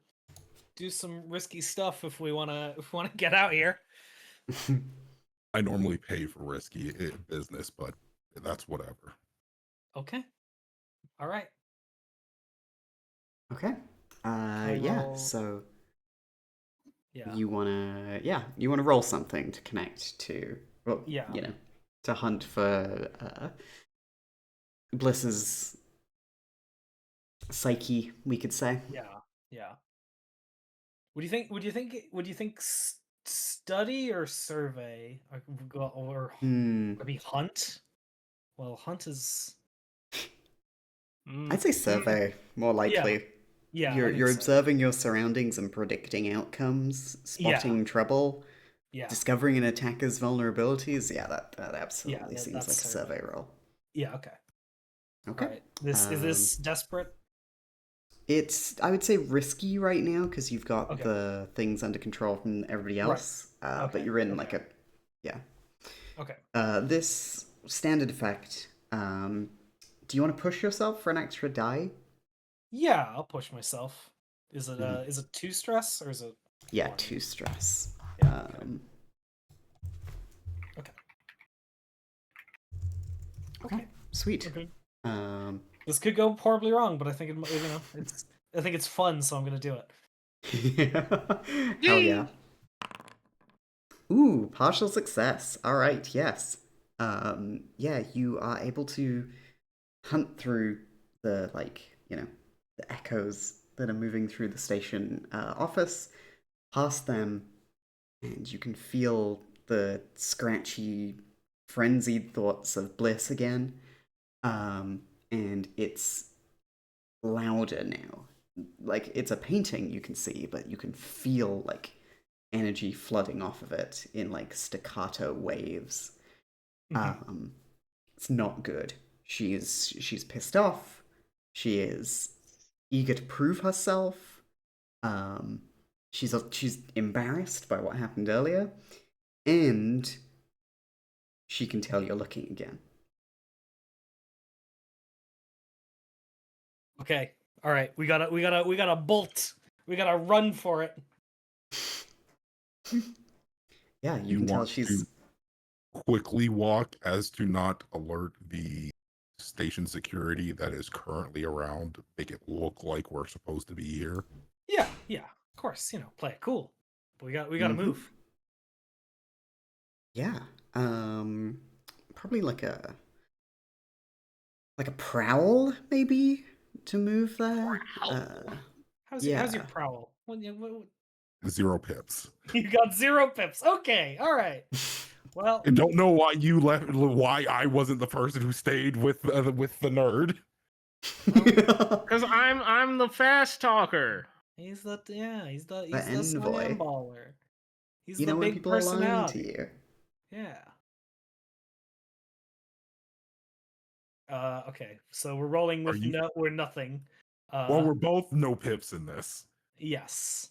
do some risky stuff if we wanna get out here.
I normally pay for risky business, but that's whatever.
Okay. All right.
Okay.
I
Yeah.
will-
So
Yeah.
you wanna roll something to connect to, well,
Yeah.
to hunt for Bliss's psyche, we could say.
Yeah. What do you think? Study or survey, or maybe hunt? Well, hunt is.
I'd say survey, more likely.
Yeah. I
You're
think so.
observing your surroundings and predicting outcomes, spotting trouble,
Yeah.
discovering an attacker's vulnerabilities. Yeah, that absolutely
that's
seems like a survey roll.
Yeah. Okay.
Okay.
All right. Is this desperate?
It's, I would say, risky right now because you've got
Okay.
the things under control from everybody else. But
Okay,
you're in
okay.
like a, yeah.
Okay.
This standard effect. Do you want to push yourself for an extra die?
Yeah, I'll push myself. Is it
Mhm.
is it 2 stress or is it?
Yeah,
1?
2 stress.
Yeah, okay. Okay.
Sweet.
Okay.
Um,
This could go horribly wrong, but I think I think it's fun, so I'm gonna do it.
hell yeah. Ooh, partial success. All right, yes. Yeah, you are able to hunt through the the echoes that are moving through the station office, past them, and you can feel the scratchy, frenzied thoughts of bliss again. And it's louder now. Like it's a painting you can see, but you can feel like energy flooding off of it in like staccato waves. Um, it's not good. She's pissed off. She is eager to prove herself. Um, she's embarrassed by what happened earlier, and she can tell you're looking again.
Okay. All right. We gotta bolt. We gotta run for it.
Yeah, you
You
can tell
want
she's
to quickly walk as to not alert the station security that is currently around, make it look like we're supposed to be here.
Yeah. Of course, play it cool. But we gotta move.
Yeah. Probably like a prowl maybe to move there.
Prowl?
How's
Yeah.
your prowl? What-
0 pips.
You got 0 pips. Okay. All right. Well,
I don't know why you left. Why I wasn't the person who stayed with the nerd.
Because I'm the fast talker.
he's
The
the slam
envoy.
baller. He's
You
the
know when
big
people are lying to
personality.
you.
Yeah. Okay. So we're rolling with
you-
we're nothing.
Well, we're both no pips in this.
Yes.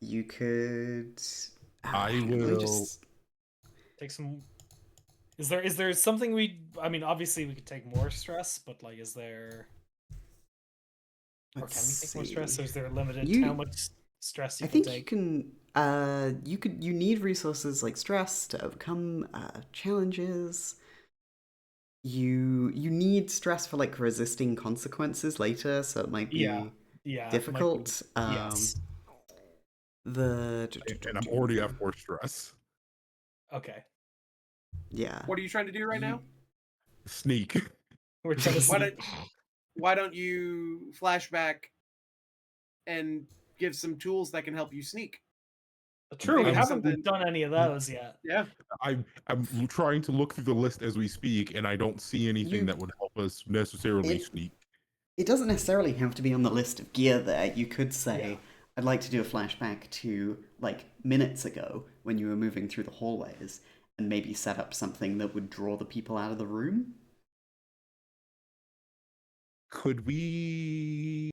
You could.
I
Hang on, let me
will.
just.
Take some. Is there something I mean, obviously we could take more stress, but like, is there? Or can we take more stress? Or is there a limited to how much stress you
I
can
think you
take?
can. You need resources like stress to overcome challenges. You need stress for like resisting consequences later, so it might
Yeah.
be
Yeah. It might be.
difficult.
Yes.
And I'm already at 4 stress.
Okay.
Yeah.
What are you trying to do right now?
Sneak.
We're trying to
Why
see.
why don't you flashback and give some tools that can help you sneak?
True, we
Maybe
haven't
something-
done any of those yet.
Yeah.
I'm trying to look through the list as we speak, and I don't see anything that would help us necessarily sneak.
It doesn't necessarily have to be on the list of gear there. You could say,
Yeah.
I'd like to do a flashback to like minutes ago when you were moving through the hallways and maybe set up something that would draw the people out of the room.
Could we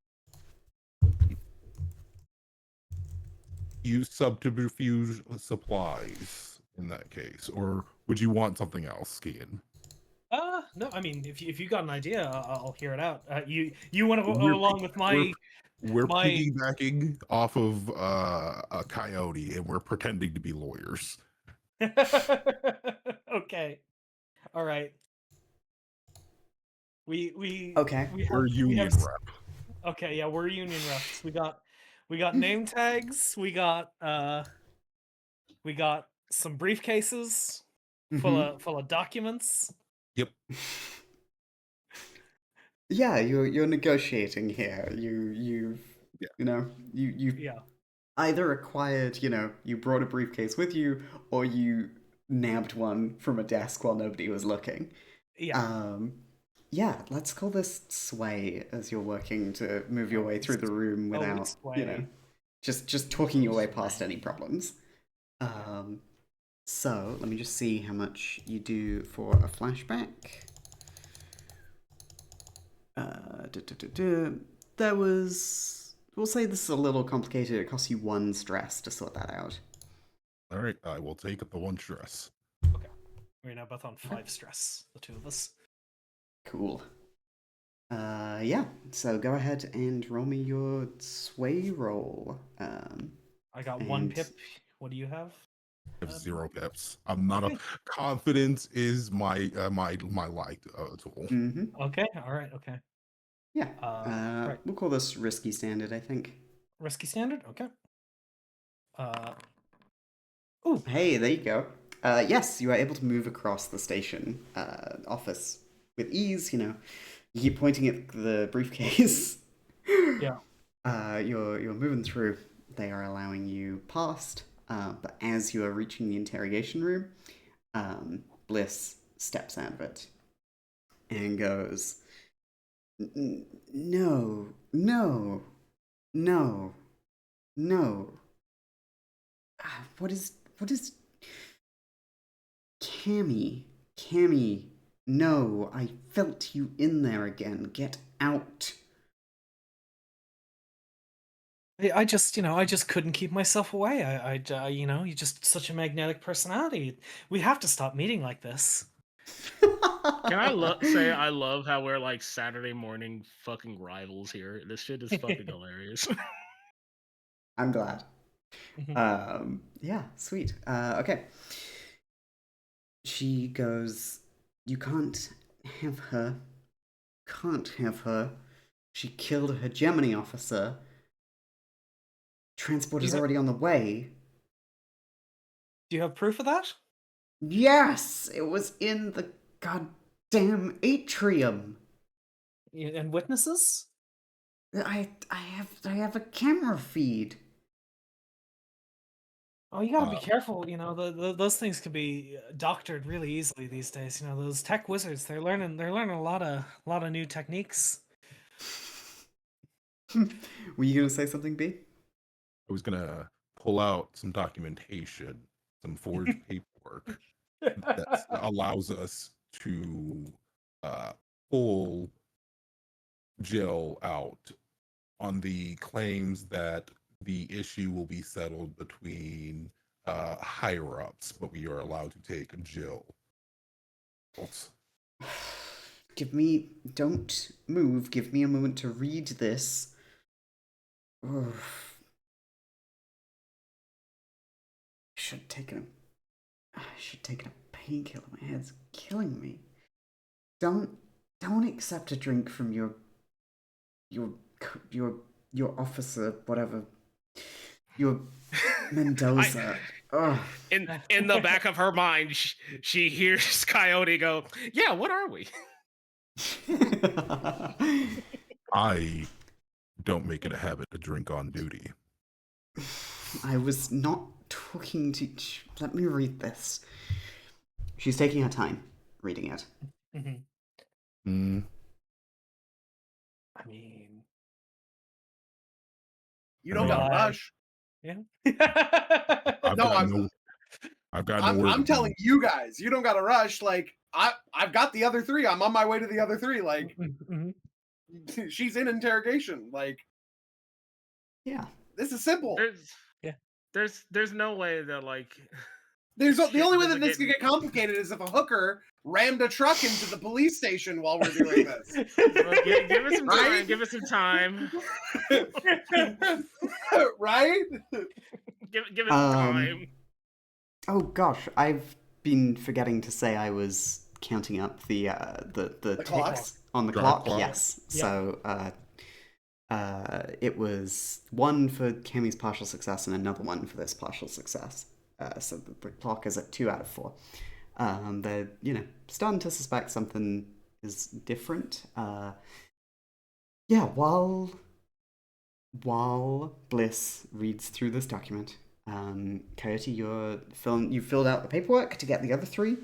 use subterfuge supplies in that case, or would you want something else, Skian?
No, I mean, if you got an idea, I'll hear it out. You want to go
We're
along with my
We're
my
piggybacking off of a coyote, and we're pretending to be lawyers.
Okay. All right. We
Okay.
We're union rep.
Okay, yeah, we're union reps. We got name tags. We got some briefcases full of documents.
Yep.
Yeah, you're negotiating here. You've
Yeah.
either acquired, you brought a briefcase with you, or you nabbed one from a desk while nobody was looking.
Yeah.
Yeah, let's call this sway as you're working to move your way through the room without,
sway.
just talking your way past any problems. So let me just see how much you do for a flashback. There was. We'll say this is a little complicated. It costs you 1 stress to sort that out.
All right, I will take the 1 stress.
Okay. We're now both on 5 stress, the two of us.
Cool. Yeah. So go ahead and roll me your sway roll.
I got 1 pip. What do you have?
I have 0 pips. I'm not a confidence is my my liked tool.
Mm-hmm.
Okay, all right, okay.
Yeah.
Right.
We'll call this risky standard, I think.
Risky standard, okay. Ooh,
Hey, there you go. Yes, you are able to move across the station office with ease. You keep pointing at the briefcase.
yeah.
You're moving through. They are allowing you past. But as you are reaching the interrogation room, Bliss steps out of it and goes, No, no, no, no. What is Cammy? Cammy, no, I felt you in there again. Get out.
I just, I just couldn't keep myself away. You're just such a magnetic personality. We have to stop meeting like this.
Can I say I love how we're like Saturday morning fucking rivals here? This shit is fucking hilarious.
I'm glad.
Mhm.
Yeah, sweet. Okay. She goes, You can't have her. Can't have her. She killed a hegemony officer. Transport
Do
is
you
already on the way.
Do you have proof of that?
Yes, it was in the goddamn atrium.
And witnesses?
I have a camera feed.
Oh, you gotta be
Uh,
careful. Those things can be doctored really easily these days. Those tech wizards, they're learning a lot of new techniques.
Were you gonna say something, B?
I was gonna pull out some documentation, some forged paperwork that allows us to pull Jill out on the claims that the issue will be settled between higher ups, but we are allowed to take Jill.
Don't move. Give me a moment to read this. Ugh. I should have taken a painkiller. My head's killing me. Don't accept a drink from your your officer, whatever. Your Mendoza. Ugh.
In the back of her mind, she hears Coyote go, "Yeah, what are we?"
I don't make it a habit to drink on duty.
I was not talking to. Let me read this. She's taking her time reading it.
Mhm. I mean,
You don't gotta rush.
yeah.
I've
No,
got no words.
I'm telling you guys, you don't gotta rush. Like I've got the other 3. I'm on my way to the other 3. Like
Mhm.
she's in interrogation. Like
Yeah.
this is simple.
Yeah.
There's no way that like
There's the
shit
only way that
doesn't
this could get complicated is if a hooker rammed a truck into the police station while we're doing this.
Look, give us some time.
Right?
Give us some time.
Right?
Give us some time.
Oh gosh, I've been forgetting to say I was counting up the
clocks?
on the
Dark
clock.
clock.
Yes.
Yeah.
So it was 1 for Cammy's partial success and another 1 for this partial success. So the clock is at 2 out of 4. They're starting to suspect something is different. Yeah. While Bliss reads through this document, Coyote, you filled out the paperwork to get the other 3,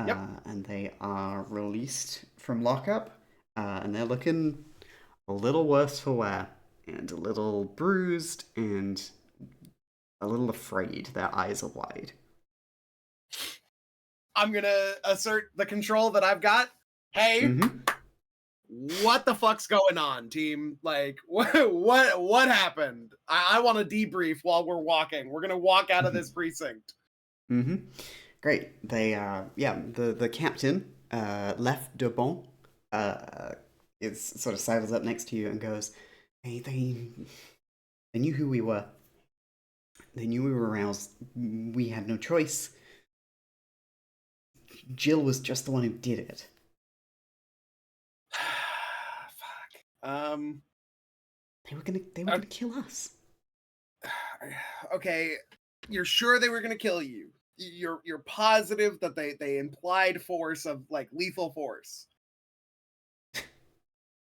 Yep.
and they are released from lockup, and they're looking a little worse for wear, and a little bruised, and a little afraid. Their eyes are wide.
I'm gonna assert the control that I've got. Hey, what the fuck's going on, team? Like, what happened? I want to debrief while we're walking. We're gonna walk out of this precinct.
Great. They the captain, left de bon, is sort of sidles up next to you and goes, they knew who we were. They knew we were aroused. We had no choice. Jill was just the one who did it.
Fuck.
They were gonna kill us.
Okay, you're sure they were gonna kill you? You're positive that they implied force of like lethal force?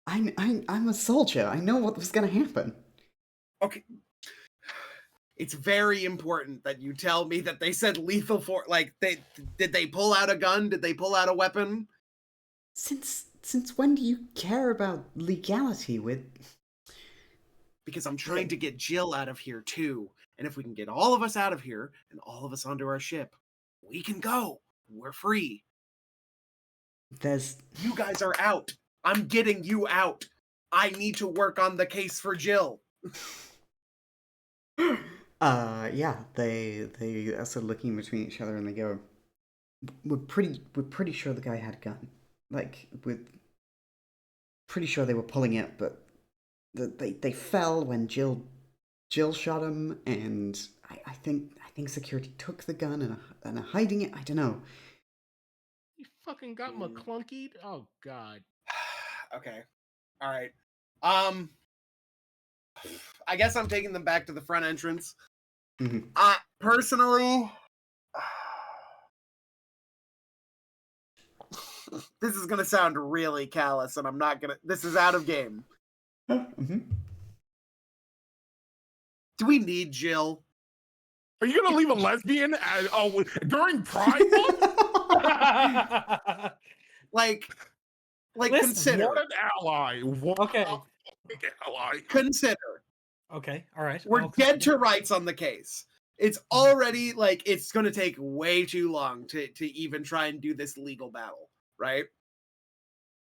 I'm a soldier. I know what was gonna happen.
Okay. It's very important that you tell me that they said lethal force. Like, did they pull out a gun? Did they pull out a weapon?
Since when do you care about legality with...
Because I'm trying to get Jill out of here too. And if we can get all of us out of here and all of us onto our ship, we can go. We're free. You guys are out. I'm getting you out. I need to work on the case for Jill.
Yeah, they are sort of looking between each other and they go, we're pretty sure the guy had a gun. Like, we're pretty sure they were pulling it, but they fell when Jill shot him, and I think security took the gun and are hiding it. I don't know.
You fucking got McClunkied? Oh god.
Okay. All right. I guess I'm taking them back to the front entrance.
Mm-hmm.
Personally, this is gonna sound really callous, and I'm not gonna. This is out of game.
Mm-hmm.
Do we need Jill?
Are you gonna leave a lesbian during Pride Month?
like
Listen,
consider.
What an ally! What
Okay.
a fucking ally!
Consider.
Okay, all right.
We're dead to rights on the case. It's already like it's going to take way too long to even try and do this legal battle, right?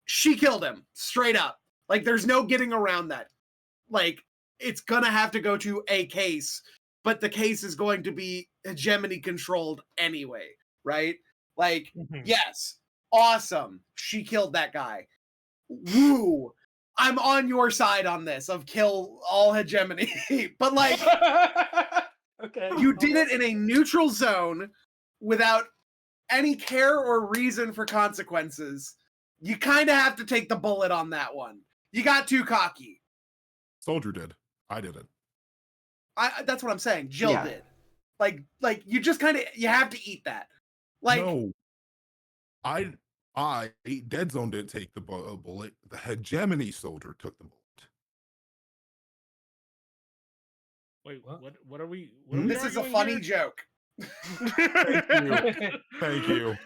She killed him straight up. Like there's no getting around that. Like it's going to have to go to a case, but the case is going to be hegemony controlled anyway, right? Like yes, awesome. She killed that guy. Woo. I'm on your side on this of kill all hegemony. But like
okay.
you did it in a neutral zone without any care or reason for consequences. You kind of have to take the bullet on that one. You got too cocky.
Soldier did. I didn't.
That's what I'm saying. Jill did. Like you just kind of you have to eat that. Like
no. I Dead Zone didn't take the bullet. The hegemony soldier took the bullet.
Wait, what are we?
This is a funny joke.
Thank you.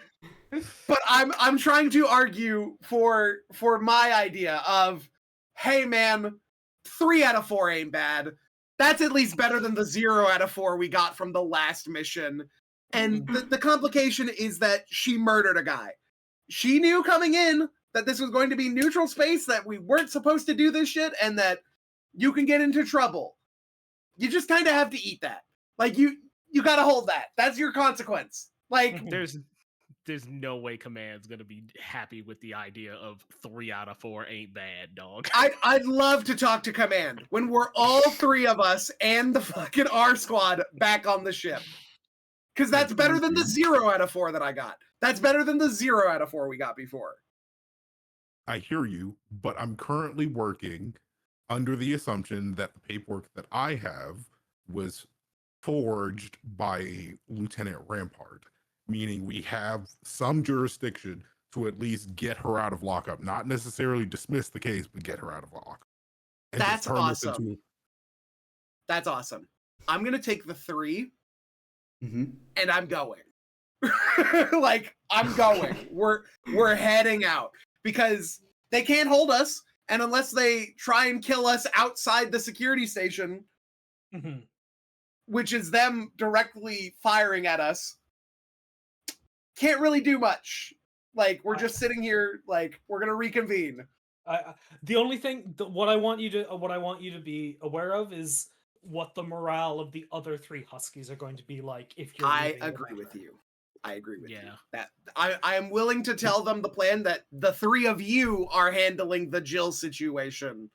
But I'm trying to argue for my idea of, hey man, 3 out of 4 ain't bad. That's at least better than the 0 out of 4 we got from the last mission. And the complication is that she murdered a guy. She knew coming in that this was going to be neutral space, that we weren't supposed to do this shit, and that you can get into trouble. You just kind of have to eat that. Like you got to hold that. That's your consequence. Like
there's no way Command's gonna be happy with the idea of 3 out of 4 ain't bad, dog.
I'd love to talk to Command when we're all 3 of us and the fucking R squad back on the ship. Because that's better than the 0 out of 4 that I got. That's better than the 0 out of 4 we got before.
I hear you, but I'm currently working under the assumption that the paperwork that I have was forged by Lieutenant Rampart, meaning we have some jurisdiction to at least get her out of lockup, not necessarily dismiss the case, but get her out of lockup.
That's awesome. That's awesome. I'm going to take the 3 and I'm going. Like, I'm going. We're heading out because they can't hold us. And unless they try and kill us outside the security station, which is them directly firing at us, can't really do much. Like, we're just sitting here, like, we're gonna reconvene.
The only thing, what I want you to be aware of is what the morale of the other 3 Huskies are going to be like if you're.
I agree with you. That I am willing to tell them the plan that the 3 of you are handling the Jill situation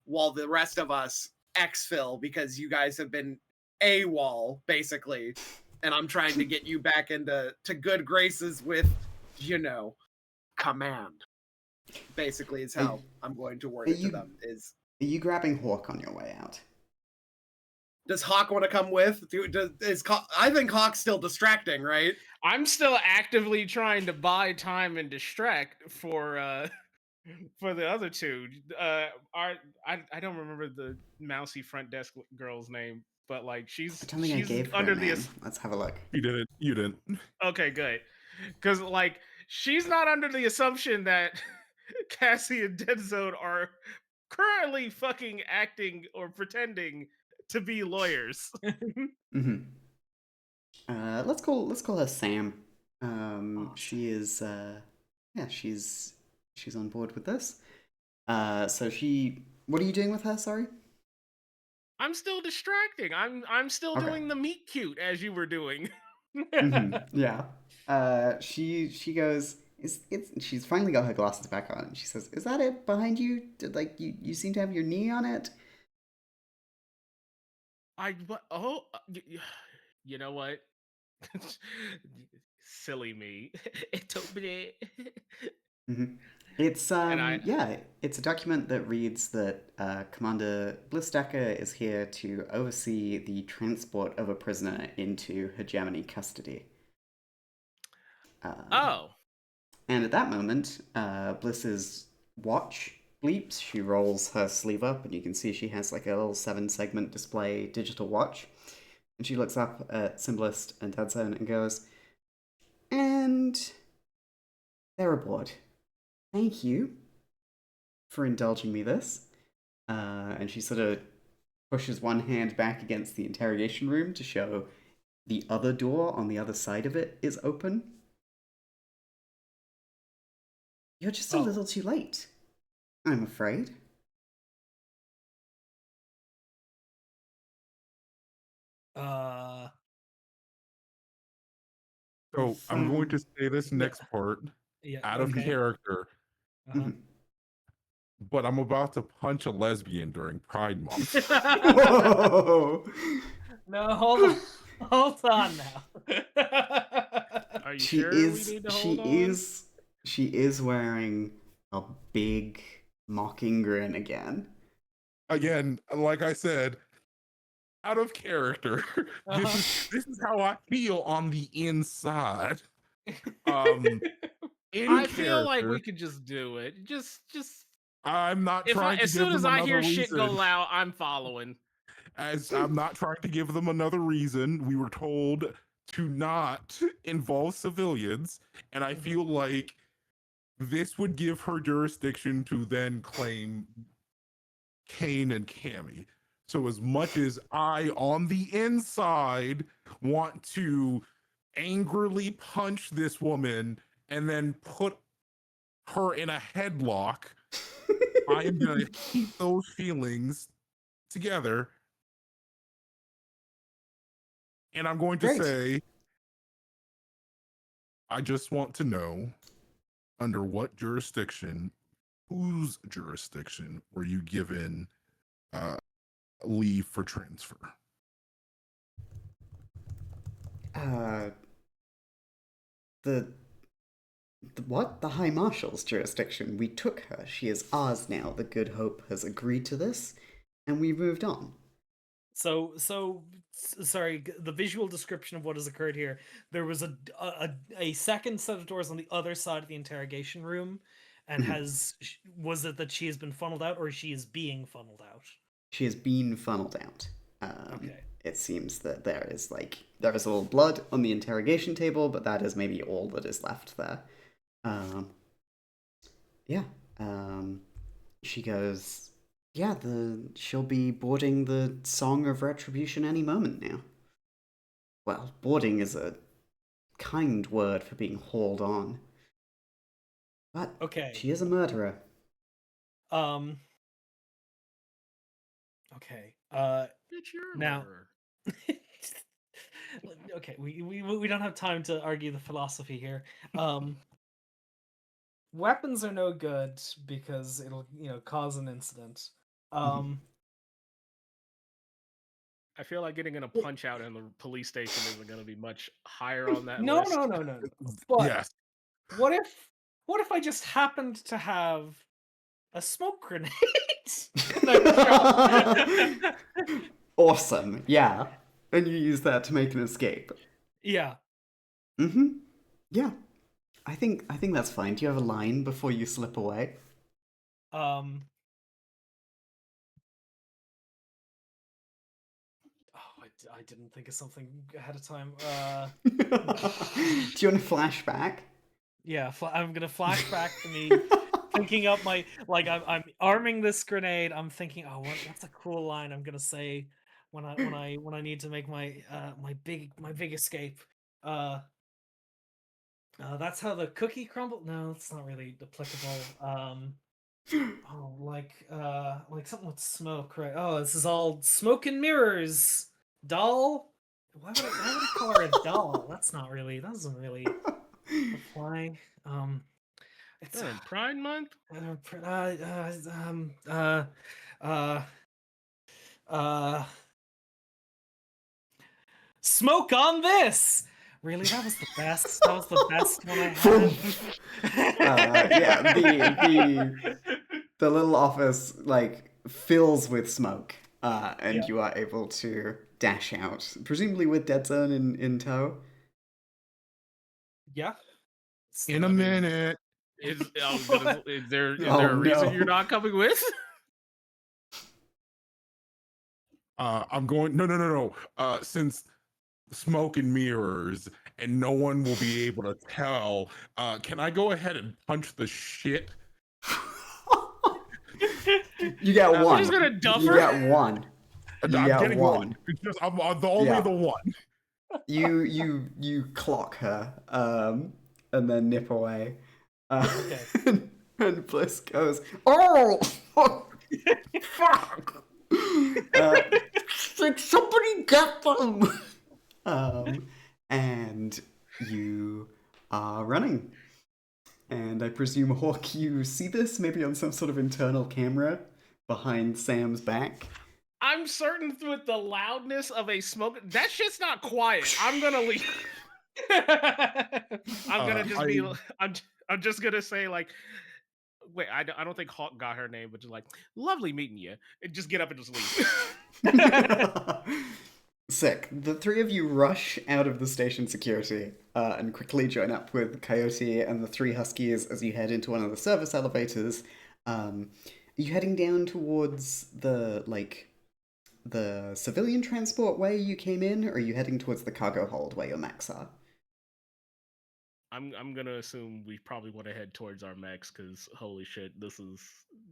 while the rest of us exfil because you guys have been AWOL, basically. And I'm trying to get you back into good graces with, command. Basically, is how I'm going to word it to them.
Are you grabbing Hawk on your way out?
Does Hawk want to come with? I think Hawk's still distracting, right?
I'm still actively trying to buy time and distract for the other two. I don't remember the mousy front desk girl's name, but like she's
I don't think I gave her
under
a
the
name. Let's have a look.
You didn't.
okay, good, because like she's not under the assumption that Cassie and Deadzone are currently fucking acting or pretending to be lawyers.
Mm-hmm. Let's call her Sam. She is she's on board with this. What are you doing with her? Sorry.
I'm still distracting. I'm still
Okay.
doing the meet cute as you were doing.
Yeah. She goes. She's finally got her glasses back on. And she says, "Is that it behind you? You seem to have your knee on it."
You know what? Silly me. It's open.
Mm-hmm. It's
And
it's a document that reads that Commander Blistacker is here to oversee the transport of a prisoner into hegemony custody.
oh,
And at that moment, Bliss's watch bleeps. She rolls her sleeve up, and you can see she has like a little 7-segment display digital watch. And she looks up at Symbolist and Deadzone and goes, "And they're aboard. Thank you for indulging me this." And she sort of pushes one hand back against the interrogation room to show the other door on the other side of it is open. You're just a little too late, I'm afraid.
So I'm going to say this next part out of character, but I'm about to punch a lesbian during Pride Month.
Whoa!
No, hold on now.
Are you sure we need to hold on?
She is wearing a big mocking grin again.
Again, like I said, out of character. This is how I feel on the inside.
I feel like we could just do it. Just
I'm not trying to
as
give
soon as
them
I
another
hear
reason.
shit go loud, I'm following.
As I'm not trying to give them another reason. We were told to not involve civilians, and I feel like this would give her jurisdiction to then claim Kane and Cammy. So as much as I, on the inside, want to angrily punch this woman and then put her in a headlock, I am going to keep those feelings together. And I'm going to say, I just want to know under what jurisdiction, whose jurisdiction were you given leave for transfer?
The what? The High Marshal's jurisdiction. We took her. She is ours now. The Good Hope has agreed to this, and we moved on.
So sorry, the visual description of what has occurred here. There was a second set of doors on the other side of the interrogation room, and was it that she has been funneled out, or she is being funneled out?
She has been funneled out.
Okay.
It seems that there is a little blood on the interrogation table, but that is maybe all that is left there. She goes, "Yeah, she'll be boarding the Song of Retribution any moment now." Well, boarding is a kind word for being hauled on. But she is a murderer.
Okay.
Bitch, you're a
now.
murderer.
Okay, we don't have time to argue the philosophy here. Weapons are no good because it'll cause an incident.
I I feel like getting in a punch out in the police station isn't going to be much higher on that
No,
list.
no. But
Yes.
what if I just happened to have a smoke grenade?
Awesome. Yeah. And you use that to make an escape.
Yeah.
Mm-hmm. Yeah. I think that's fine. Do you have a line before you slip away?
I didn't think of something ahead of time.
Do you want a flashback?
Yeah, I'm gonna flash back to me thinking up my I'm arming this grenade. I'm thinking, oh, what's a cool line I'm gonna say when I need to make my my big escape. That's how the cookie crumbled. No, that's not really applicable. Oh, like something with smoke, right? Oh, this is all smoke and mirrors. Doll? Why would I call her a doll? That doesn't really apply. It's
In Pride Month?
uh, uh, smoke on this. Really, that was the best. That was the best one I had.
Yeah, the little office fills with smoke, and
Yeah.
you are able to dash out, presumably with Dead Zone in tow.
Yeah.
In a minute.
Is there
Oh,
a reason
no.
you're not coming with?
I'm going. No. Since smoke and mirrors, and no one will be able to tell. Can I go ahead and punch the shit?
You get one.
We're just gonna duff
You
her?
get one.
I'm
You get
getting
one.
one. It's just I'm the only
Yeah.
the one.
You clock her, and then nip away.
Okay.
And Bliss goes, "Oh, fuck! Did somebody get them?" And you are running. And I presume, Hawk, you see this maybe on some sort of internal camera behind Sam's back.
I'm certain with the loudness of a smoke, that shit's not quiet. I'm gonna leave. I'm gonna just be. I'm just gonna say like, wait. I don't think Hawk got her name, but just like, lovely meeting you. And just get up and just leave.
Sick. The three of you rush out of the station security and quickly join up with Coyote and the three Huskies as you head into one of the service elevators. Are you heading down towards the civilian transport way you came in, or are you heading towards the cargo hold where your mechs are?
I'm gonna assume we probably want to head towards our mechs because holy shit,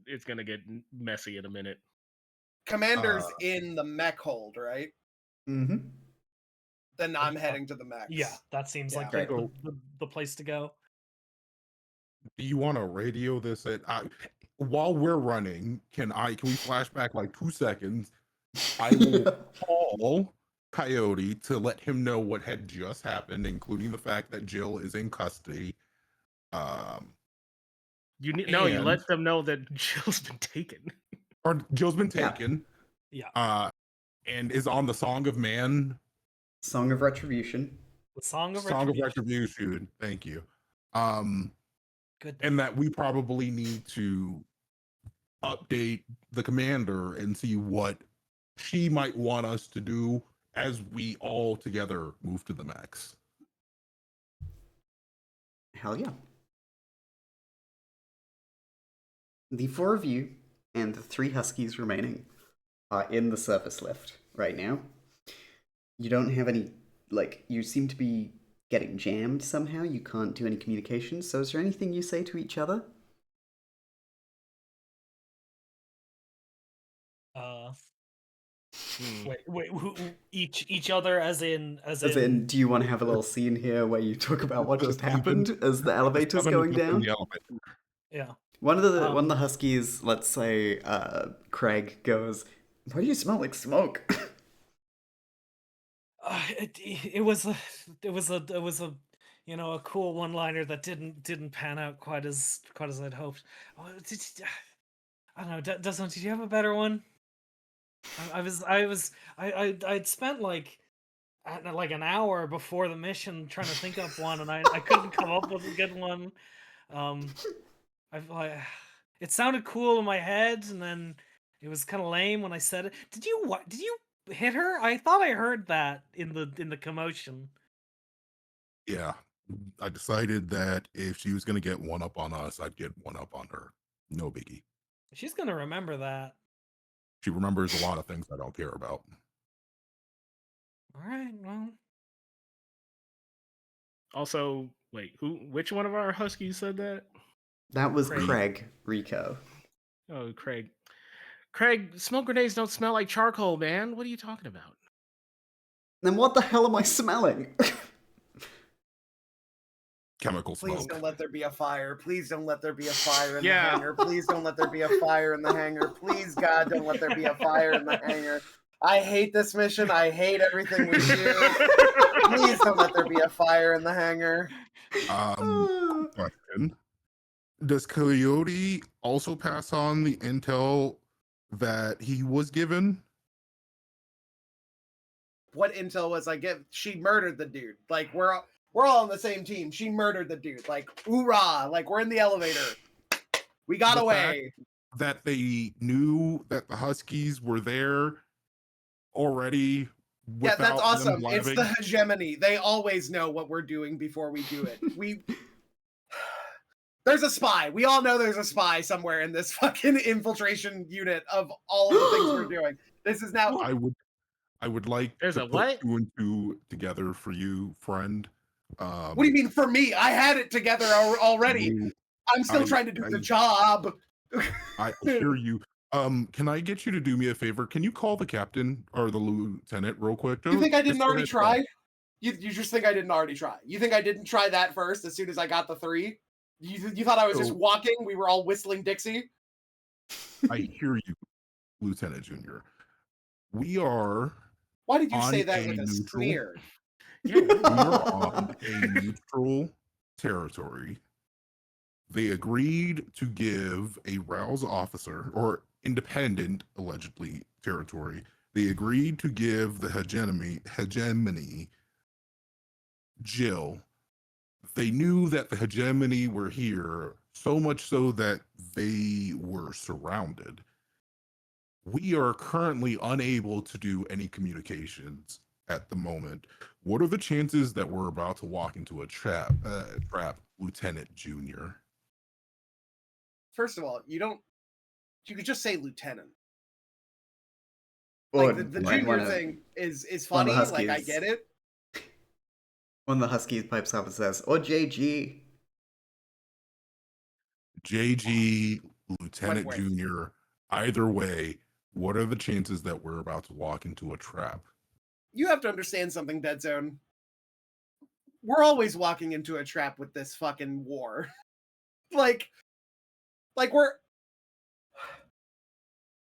it's gonna get messy in a minute.
Commander's in the mech hold, right?
Mm-hmm.
Then I'm heading to the mechs.
Yeah, that seems like
Great.
the place to go.
Do you want to radio this at while we're running? Can we flash back like 2 seconds? I will call Coyote to let him know what had just happened, including the fact that Jill is in custody.
You let them know that Jill's been taken.
Or Jill's been taken.
Yeah.
And is on the Song of Man.
Song of Retribution.
The Song of
Retribution. Thank you.
Good.
And that we probably need to update the commander and see what she might want us to do as we all together move to the max.
Hell yeah. The four of you and the three Huskies remaining are in the service lift right now. You don't have any, you seem to be getting jammed somehow. You can't do any communication. So is there anything you say to each other?
Wait, each other as in
do you want to have a little scene here where you talk about what just happened as the elevator's going down?
Yeah.
One of the Huskies, let's say Craig, goes, "Why do you smell like smoke?"
It was a a cool one-liner that didn't pan out quite as I'd hoped. I don't know. Did you have a better one? I'd spent like an hour before the mission trying to think up one, and I couldn't come up with a good one. It sounded cool in my head, and then it was kind of lame when I said it. Did you hit her? I thought I heard that in the commotion.
Yeah, I decided that if she was going to get one up on us, I'd get one up on her. No biggie.
She's gonna remember that.
She remembers a lot of things I don't care about.
All right, well.
Also, wait, which one of our Huskies said that?
That was
Craig.
Craig Rico.
Oh, Craig. Craig, smoke grenades don't smell like charcoal, man. What are you talking about?
Then what the hell am I smelling?
Chemical
Please
smoke.
don't let there be a fire. Please don't let there be a fire in
Yeah.
the hangar. Please don't let there be a fire in the hangar. Please, God, don't let there be a fire in the hangar. I hate this mission. I hate everything we do. Please don't let there be a fire in the hangar.
Question. Does Coyote also pass on the intel that he was given?
What intel was I get? She murdered the dude. Like, we're all on the same team. She murdered the dude. Like, hoorah! Like, we're in the elevator. We got
The
away.
That they knew that the Huskies were there already.
Yeah, that's
without them
awesome. It's the
blabbing?
hegemony. They always know what we're doing before we do it. There's a spy. We all know there's a spy somewhere in this fucking infiltration unit of all of the things we're doing. This is now.
I would like
There's
to
a
put
what?
2 and 2 together for you, friend.
What do you mean for me? I had it together already.
you-
I'm still trying to do the job.
I hear you. Can I get you to do me a favor? Can you call the captain or the lieutenant real quick?
You think I
Just
didn't
go
already
ahead.
try? You just think I didn't already try? You think I didn't try that first as soon as I got the 3? You thought I was just
So-
walking? We were all whistling Dixie?
I hear you, Lieutenant Junior. We are
Why did you say
on
that
a
with a
neutral-
sneer?
Yeah,
we are on a neutral territory. They agreed to give a Rouse officer, or independent, allegedly, territory. They agreed to give the hegemony Jill. They knew that the hegemony were here, so much so that they were surrounded. We are currently unable to do any communications at the moment. What are the chances that we're about to walk into a trap, Lieutenant Junior?
First of all, you could just say lieutenant.
Or
Like the
like
junior
one of-
thing is
one
funny.
of the
Like I
Huskies.
get it.
One of the Huskies pipes up and says, or JG.
JG, Lieutenant
Wentworth.
Junior, either way, what are the chances that we're about to walk into a trap?
You have to understand something, Dead Zone. We're always walking into a trap with this fucking war. like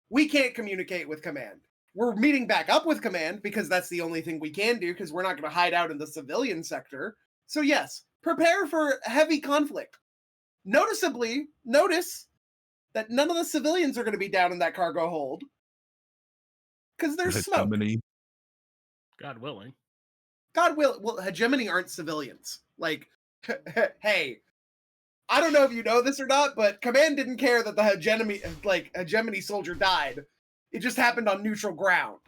we can't communicate with command. We're meeting back up with command because that's the only thing we can do because we're not going to hide out in the civilian sector. So yes, prepare for heavy conflict. Notice that none of the civilians are going to be down in that cargo hold because there's
The
smoke.
hegemony,
God willing.
God will. Well, hegemony aren't civilians. Like, hey, I don't know if you know this or not, but command didn't care that the hegemony soldier died. It just happened on neutral ground.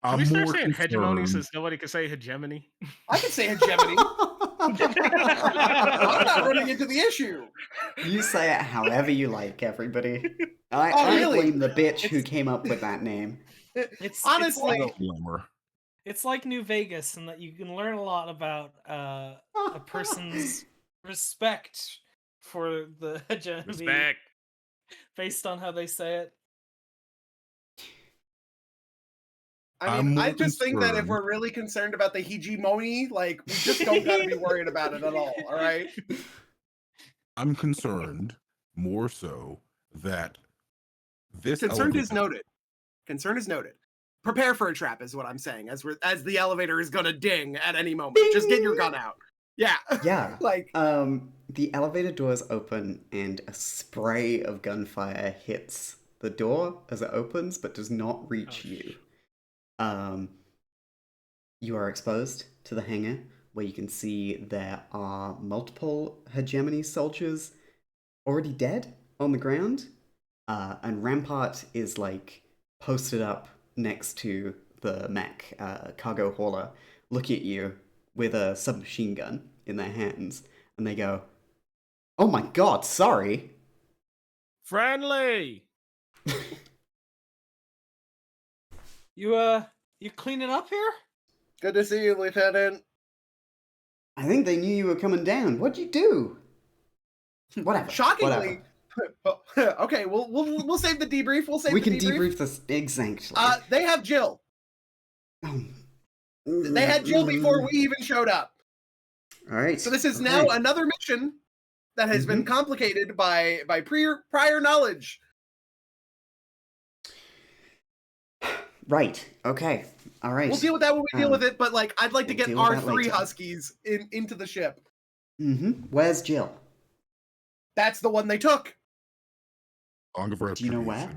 Can
I'm
we start
more
saying hegemony
concerned-
since nobody can say hegemony?
I can say hegemony. I'm not running into the issue.
You say it however you like, everybody. I
really?
blame the bitch who
It's-
came up with that name.
It's
Honestly,
it's like New Vegas in that you can learn a lot about a person's respect for the hegemony
Respect.
based on how they say it.
I
I'm
mean,
more
I just think that if
concerned-
we're really concerned about the hegemony, like, we just don't gotta be worried about it at all right?
I'm concerned more so that this
Concerned is
elevator-
noted. Concern is noted. Prepare for a trap is what I'm saying. As the elevator is gonna ding at any moment. Just get your gun out. Yeah.
Yeah.
Like,
The elevator doors open and a spray of gunfire hits the door as it opens, but does not reach you. You are exposed to the hangar, where you can see there are multiple hegemony soldiers already dead on the ground, and Rampart is like posted up next to the mech cargo hauler, looking at you with a submachine gun in their hands, and they go, "Oh my god, sorry."
Friendly.
You cleaning up here?
Good to see you, Lieutenant.
I think they knew you were coming down. What'd you do? Whatever.
Shockingly.
Whatever.
Okay, we'll save the debrief.
We can debrief this exactly.
They have Jill. They had Jill before we even showed up.
All right.
So this is now another mission that has been complicated by prior knowledge.
Right. Okay. All right.
We'll deal with that when we deal with it, but like I'd like to get our three
later.
Huskies into the ship.
Where's Jill?
That's the one they took.
Song of
Do you know where?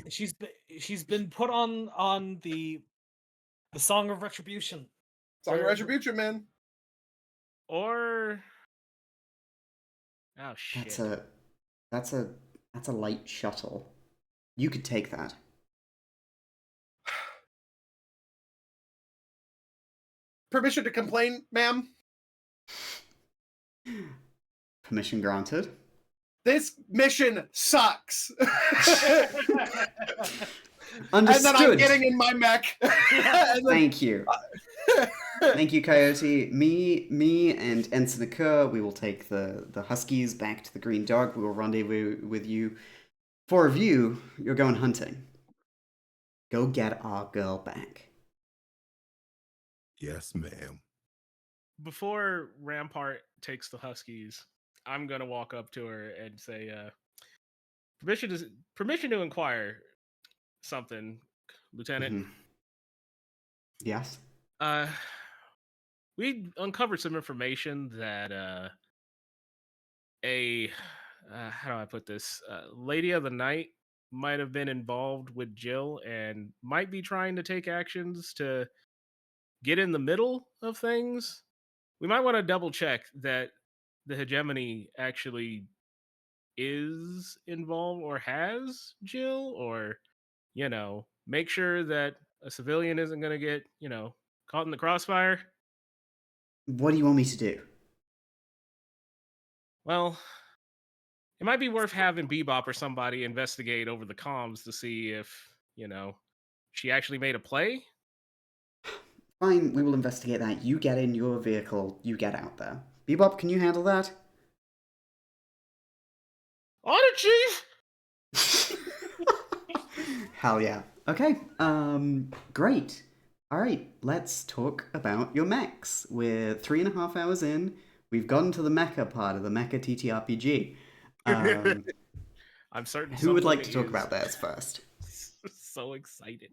She's been put on the Song of Retribution.
Song of Retribution, man.
Or oh shit.
That's a light shuttle. You could take that.
Permission to complain, ma'am?
Permission granted.
This mission sucks.
Understood.
And then I'm getting in my mech.
Thank you. Thank you, Coyote. Me and Ensign Occur, we will take the Huskies back to the Green Dog. We will rendezvous with you. For of you, you're going hunting. Go get our girl back.
Yes, ma'am.
Before Rampart takes the Huskies, I'm gonna walk up to her and say, permission to inquire something, Lieutenant.
Yes.
We uncovered some information that how do I put this? Lady of the Night might have been involved with Jill and might be trying to take actions to get in the middle of things. We might want to double check that the hegemony actually is involved or has Jill, or make sure that a civilian isn't going to get caught in the crossfire.
What do you want me to do?
Well, it might be worth having Bebop or somebody investigate over the comms to see if she actually made a play.
Fine, we will investigate that. You get in your vehicle, you get out there. Bebop, can you handle that?
Order, Chief!
Hell yeah. Okay, great. Alright, let's talk about your mechs. We're 3.5 hours in. We've gotten to the mecha part of the Mecha TTRPG.
I'm certain.
Who would like to talk about theirs first?
So excited.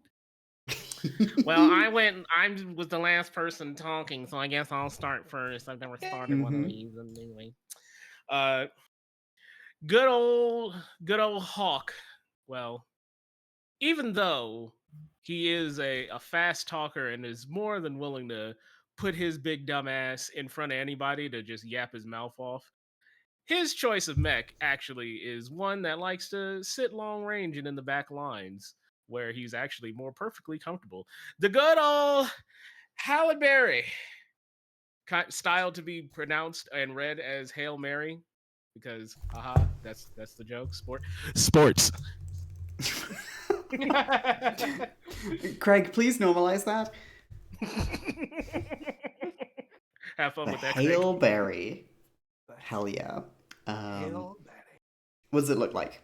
Well, I was the last person talking, so I guess I'll start first. I've never started one of these anyway. Good old Hawk. Well, even though he is a fast talker and is more than willing to put his big dumb ass in front of anybody to just yap his mouth off, his choice of mech actually is one that likes to sit long range and in the back lines, where he's actually more perfectly comfortable. The good old Halle Berry, style to be pronounced and read as Hail Mary, because that's the joke. Sports.
Craig, please normalize that.
Have fun with that.
Hail Berry. Hell yeah.
Hail Berry.
What does it look like?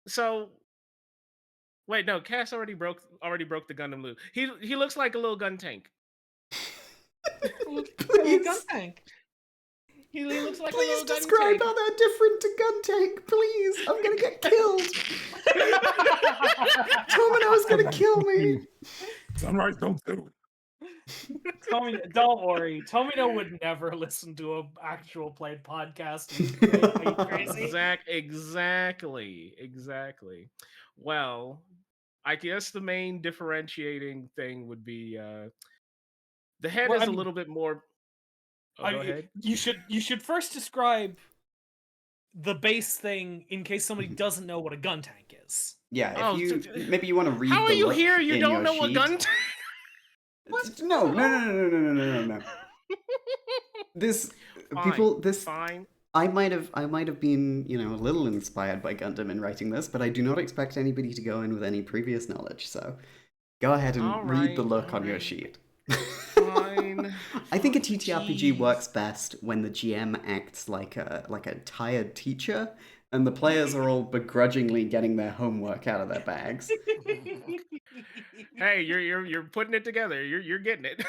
So wait, no, Cass already broke the Gundam loop. He looks like a little gun tank.
Please.
Gun tank.
He looks like
Please
a little gun
describe
tank.
how they're different to gun tank. Please, I'm gonna get killed. Tomino's gonna kill me.
Sunrise, don't do it.
Don't worry. Tomino would never listen to an actual played podcast. Are you crazy?
Exactly. Well, I guess the main differentiating thing would be the head
Well,
is
I
a
mean,
little bit more. Oh, go ahead.
You should first describe the base thing in case somebody doesn't know what a gun tank is.
Yeah, if
Oh,
maybe you want to read
how are
the
you
look
here? You
in
don't
your
know what
sheet.
gun?
No. This
Fine.
I might have been, a little inspired by Gundam in writing this, but I do not expect anybody to go in with any previous knowledge. So, go ahead and
All
read the
right,
look
all
on your
right.
sheet.
Fine.
I think a TTRPG
Jeez.
works best when the GM acts like a tired teacher, and the players are all begrudgingly getting their homework out of their bags.
Hey, you're putting it together. You're getting it.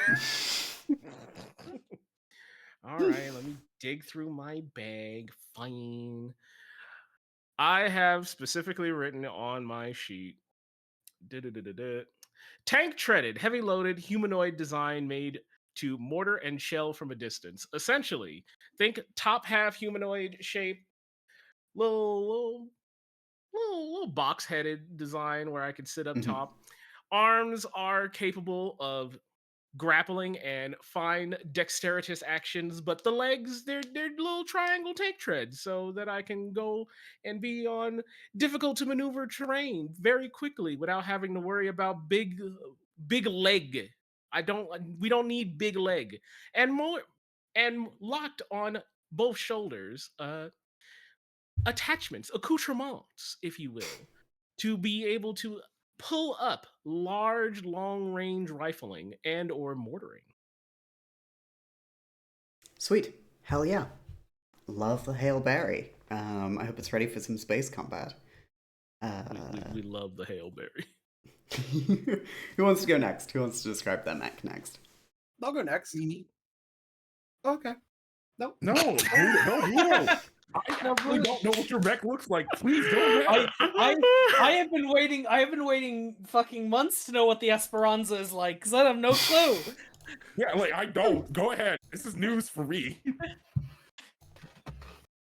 All right, let me dig through my bag. Fine. I have specifically written on my sheet. Tank treaded, heavy loaded, humanoid design made to mortar and shell from a distance. Essentially, think top half humanoid shape, little box headed design where I could sit up
Mhm.
top. Arms are capable of grappling and fine dexterous actions, but the legs, they're little triangle tank treads so that I can go and be on difficult to maneuver terrain very quickly without having to worry about big leg. We don't need big leg. And more and locked on both shoulders, attachments, accoutrements, if you will, to be able to pull up large long range rifling and or mortaring.
Sweet. Hell yeah. Love the Hail Berry. I hope it's ready for some space combat.
We love the Hail Berry.
Who wants to go next? Who wants to describe their mech next?
I'll go next. Okay. Nope.
No, Bluto. I actually don't know what your mech looks like. Please go ahead.
I have been waiting fucking months to know what the Esperanza is like because I have no clue.
Yeah, like I don't. Go ahead. This is news for me.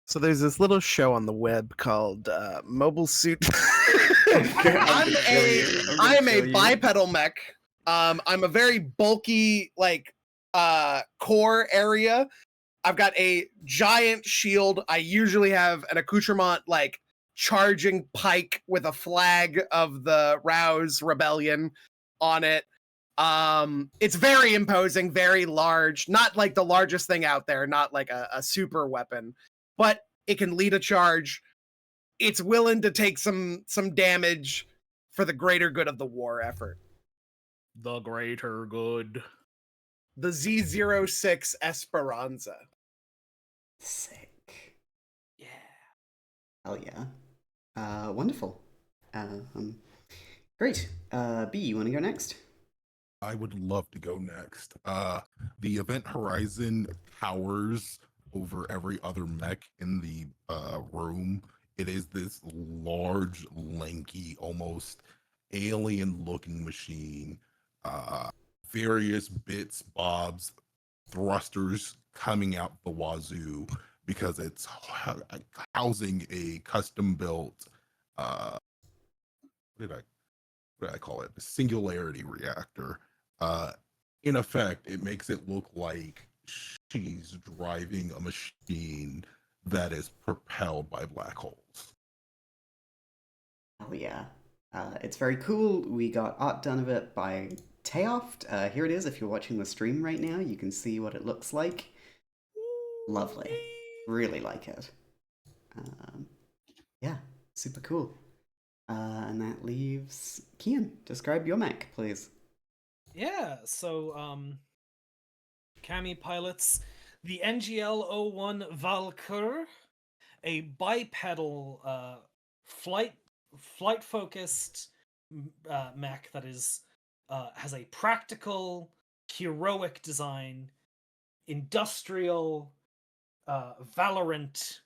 So there's this little show on the web called Mobile Suit.
I'm a bipedal mech. I'm a very bulky, core area. I've got a giant shield. I usually have an accoutrement like charging pike with a flag of the Rouse Rebellion on it. It's very imposing, very large. Not like the largest thing out there, not like a super weapon, but it can lead a charge. It's willing to take some damage for the greater good of the war effort.
The greater good.
The Z06 Esperanza.
Sick.
Yeah.
Hell yeah. Wonderful. Great. B, you want to go next?
I would love to go next. The event horizon towers over every other mech in the room. It is this large, lanky, almost alien-looking machine. Various bits, bobs, thrusters coming out the wazoo because it's housing a custom-built. What did I call it? A singularity reactor. In effect, it makes it look like she's driving a machine that is propelled by black holes.
Hell yeah. It's very cool. We got art done of it by Teoft. Here it is. If you're watching the stream right now, you can see what it looks like. Lovely. Really like it. Yeah, super cool. And that leaves Kian. Describe your mech, please.
Yeah, so Kami pilots the NGL-01 Valkyr, a bipedal flight focused mech that is has a practical, heroic design, industrial, Valorant,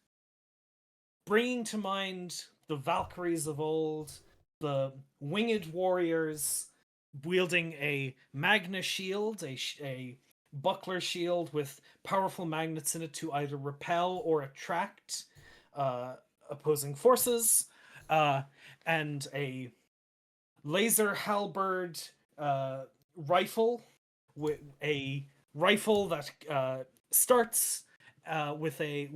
bringing to mind the Valkyries of old, the winged warriors, wielding a Magna shield, a buckler shield with powerful magnets in it to either repel or attract opposing forces, and a laser halberd rifle, with a rifle that starts with a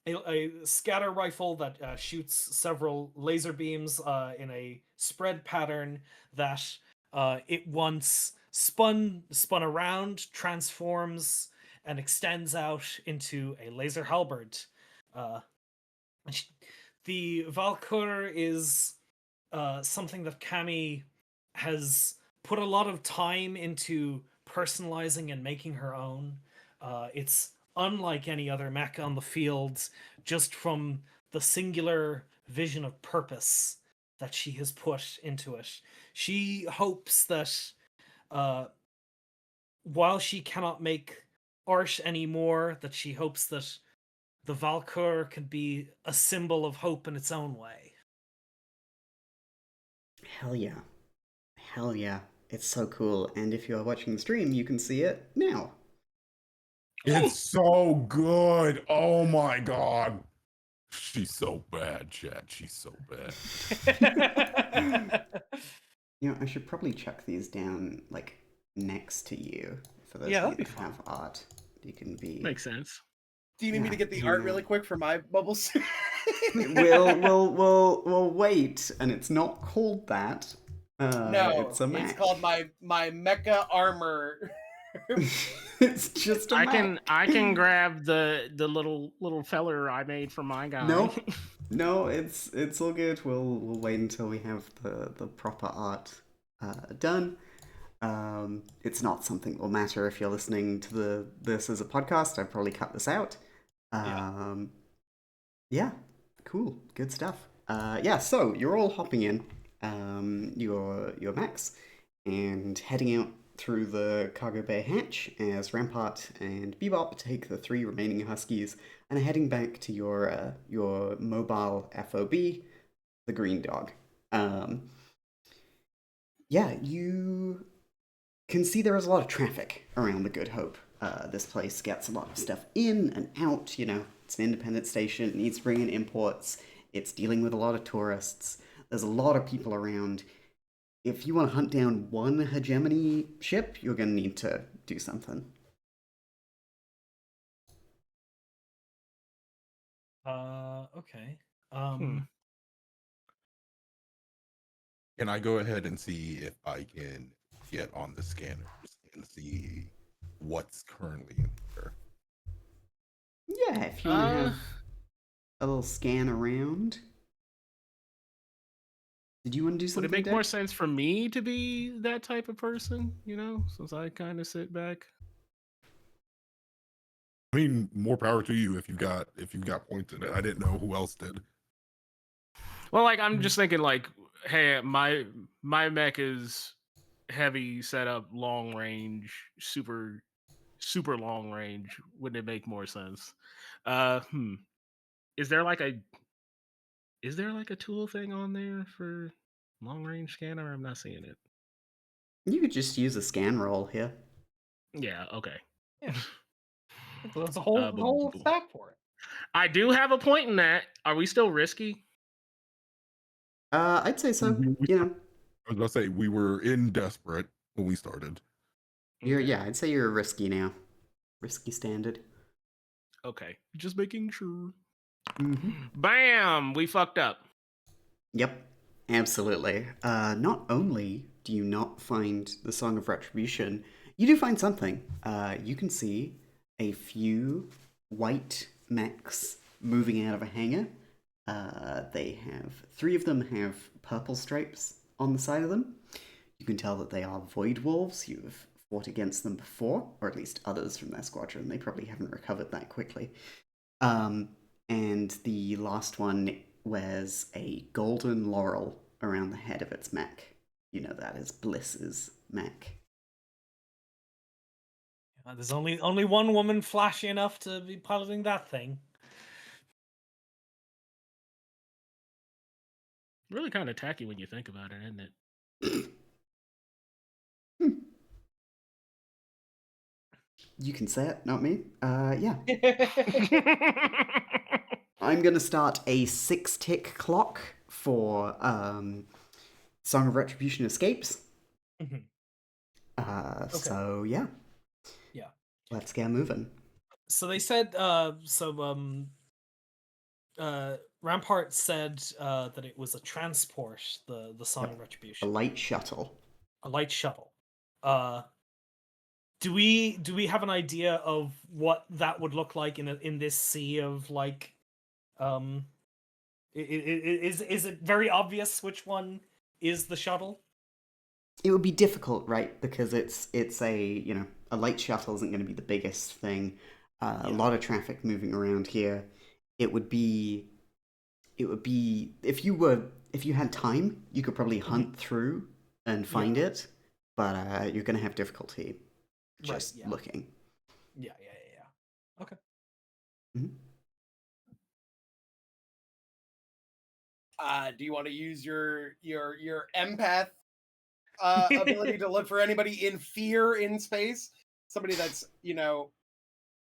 a scatter rifle that shoots several laser beams in a spread pattern that it once spun around, transforms, and extends out into a laser halberd. Uh, the Valkyr is something that Cammy has put a lot of time into personalizing and making her own. It's unlike any other mech on the field, just from the singular vision of purpose that she has put into it. She hopes that while she cannot make art anymore, that she hopes that the Valkyr can be a symbol of hope in its own way.
Hell yeah. Hell yeah. It's so cool. And if you're watching the stream, you can see it now.
It's so good. Oh my god. She's so bad, Chad. She's so bad.
I should probably chuck these down, like, next to you for those
Yeah,
of you
that'd be
that have art. You can be...
Makes sense.
Do you need me to
Yeah,
get the art really quick for my bubbles?
we'll wait, and it's not called that.
No,
it's a Mac.
it's called my Mecha armor.
It's just a Mac.
I can grab the little feller I made for my guy.
No, it's all good. We'll wait until we have the proper art done. It's not something that will matter if you're listening to this as a podcast. I'd probably cut this out. Yeah, cool, good stuff. So you're all hopping in your Macs and heading out through the cargo bay hatch as Rampart and Bebop take the 3 remaining Huskies and are heading back to your mobile FOB, the Green Dog. You can see there is a lot of traffic around the Good Hope. This place gets a lot of stuff in and out. It's an independent station. It needs to bring in imports. It's dealing with a lot of tourists. There's a lot of people around. If you want to hunt down one hegemony ship, you're going to need to do something.
Okay.
Can I go ahead and see if I can get on the scanners and see what's currently in there?
Yeah, if you want to have a little scan around. Did you want to do something?
Would it make more sense for me to be that type of person, since I kind of sit back?
I mean, more power to you if you've got points in it. I didn't know who else did.
Well, I'm just thinking hey, my mech is heavy setup, long range, super long range. Wouldn't it make more sense? Is there a tool thing on there for long range scanner? I'm not seeing it.
You could just use a scan roll here.
Yeah, okay.
Yeah. There's a whole stack for it.
I do have a point in that. Are we still risky?
I'd say so.
I was gonna say we were in desperate when we started.
I'd say you're risky now. Risky standard.
Okay, just making sure.
Mm-hmm.
Bam! We fucked up.
Yep, absolutely. Not only do you not find the Song of Retribution, you do find something. You can see a few white mechs moving out of a hangar. 3 of them have purple stripes on the side of them. You can tell that they are Void Wolves. You've fought against them before, or at least others from their squadron. They probably haven't recovered that quickly. And the last one wears a golden laurel around the head of its mech. That is Bliss's mech.
There's only one woman flashy enough to be piloting that thing.
Really kind of tacky when you think about it, isn't it?
You can say it, not me. Yeah. I'm gonna start a 6-tick clock for Song of Retribution Escapes.
Mhm.
So yeah.
Yeah.
Let's get moving.
So they said Rampart said that it was a transport, the Song
Yep.
of
A
Retribution.
light shuttle.
A light shuttle. Do we have an idea of what that would look like in this sea of like is it very obvious which one is the shuttle?
It would be difficult, right? Because it's a a light shuttle isn't going to be the biggest thing. A lot of traffic moving around here. It would be if you had time, you could probably hunt through and find it, but you're going to have difficulty just looking.
Yeah. Okay.
Mhm.
Do you want to use your empath ability to look for anybody in fear in space? Somebody that's,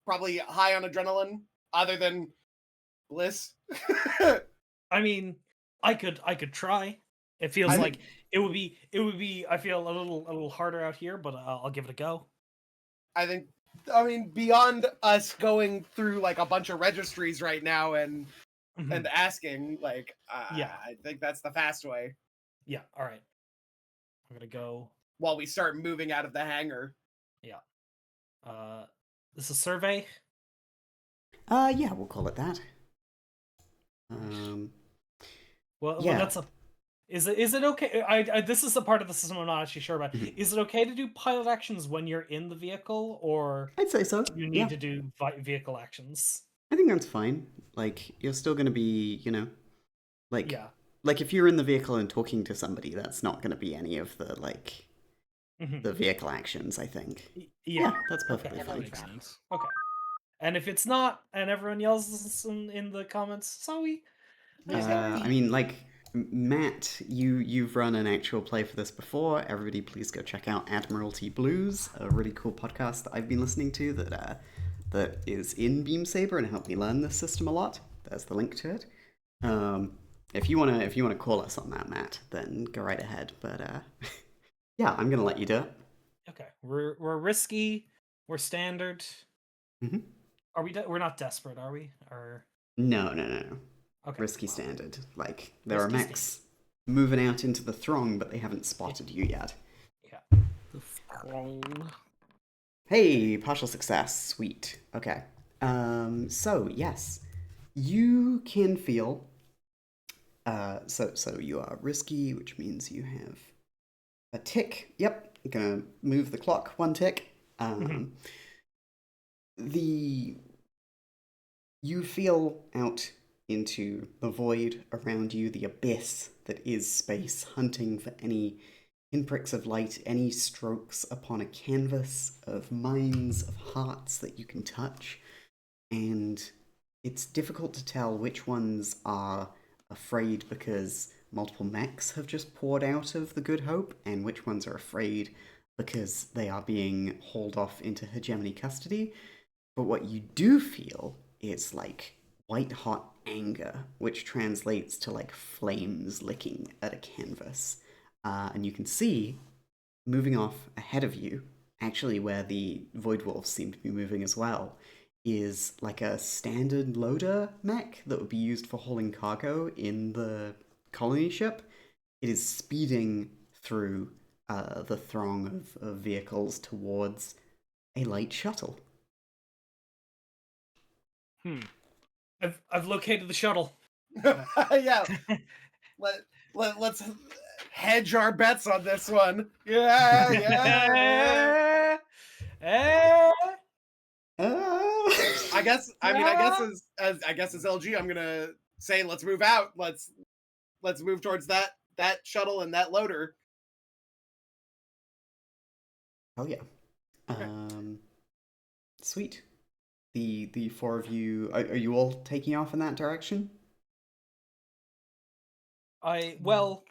probably high on adrenaline, other than Bliss.
I mean, I could try. It feels like it would be. I feel a little harder out here, but I'll give it a go.
I mean, beyond us going through like a bunch of registries right now and asking, like, I think that's the fast way.
Yeah. All right. I'm gonna go
while we start moving out of the hangar.
Yeah. This is a survey.
Yeah, we'll call it that.
Well,
yeah.
that's a. Is it okay? I this is a part of the system I'm not actually sure about. Is it okay to do pilot actions when you're in the vehicle, or
I'd say so.
You need to do vehicle actions.
I think that's fine. Like, you're still going to be, like if you're in the vehicle and talking to somebody, that's not going to be any of the the vehicle actions. I think. Yeah, that's perfectly fine.
That makes sense.
Okay. And if it's not, and everyone yells in the comments, sorry.
I mean, like, Matt, you've run an actual play for this before. Everybody, please go check out Admiralty Blues, a really cool podcast that I've been listening to that is in Beam Saber and helped me learn this system a lot. There's the link to it. If you wanna call us on that, Matt, then go right ahead. But yeah, I'm gonna let you do it.
Okay, we're risky. We're standard.
Mm-hmm.
Are we? We're not desperate, are we? Or
no.
Okay.
Risky standard. Like, there are mechs moving out into the throng, but they haven't spotted you yet.
Yeah.
The throng.
Hey, partial success. Sweet. Okay. So yes, you can feel. So you are risky, which means you have a tick. Yep. I'm gonna move the clock 1 tick. You feel out into the void around you, the abyss that is space, hunting for any pinpricks of light, any strokes upon a canvas of minds, of hearts that you can touch. And it's difficult to tell which ones are afraid because multiple mechs have just poured out of the Good Hope, and which ones are afraid because they are being hauled off into hegemony custody. But what you do feel is like white hot anger, which translates to like flames licking at a canvas. And you can see, moving off ahead of you, actually where the Void Wolves seem to be moving as well, is like a standard loader mech that would be used for hauling cargo in the colony ship. It is speeding through the throng of vehicles towards a light shuttle.
I've located the shuttle.
Yeah. Let's hedge our bets on this one. Yeah. I guess as LG, I'm gonna say let's move out. Let's move towards that shuttle and that loader.
Oh yeah. Okay. Sweet. The 4 of you, are you all taking off in that direction?
Well,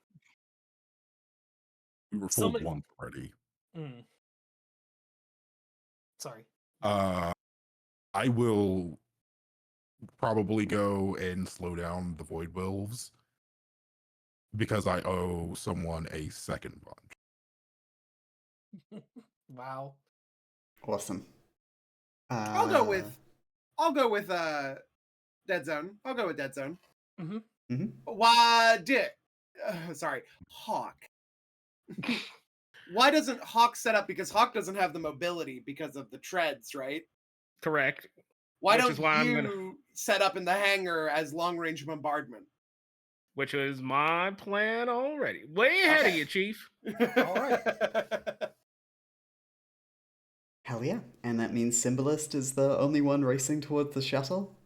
We were full
Somebody-
once already.
Sorry.
I will probably go and slow down the Void Wolves because I owe someone a second punch.
Wow.
Awesome.
I'll go with Dead Zone. I'll go with Dead Zone.
Mm-hmm.
Why sorry, Hawk. Why doesn't Hawk set up? Because Hawk doesn't have the mobility because of the treads, right?
Correct.
Why
Which
don't
is why
you set up in the hangar as long range bombardment?
Which was my plan already. Way ahead of you, Chief.
All right.
Hell yeah. And that means Symbolist is the only one racing towards the shuttle?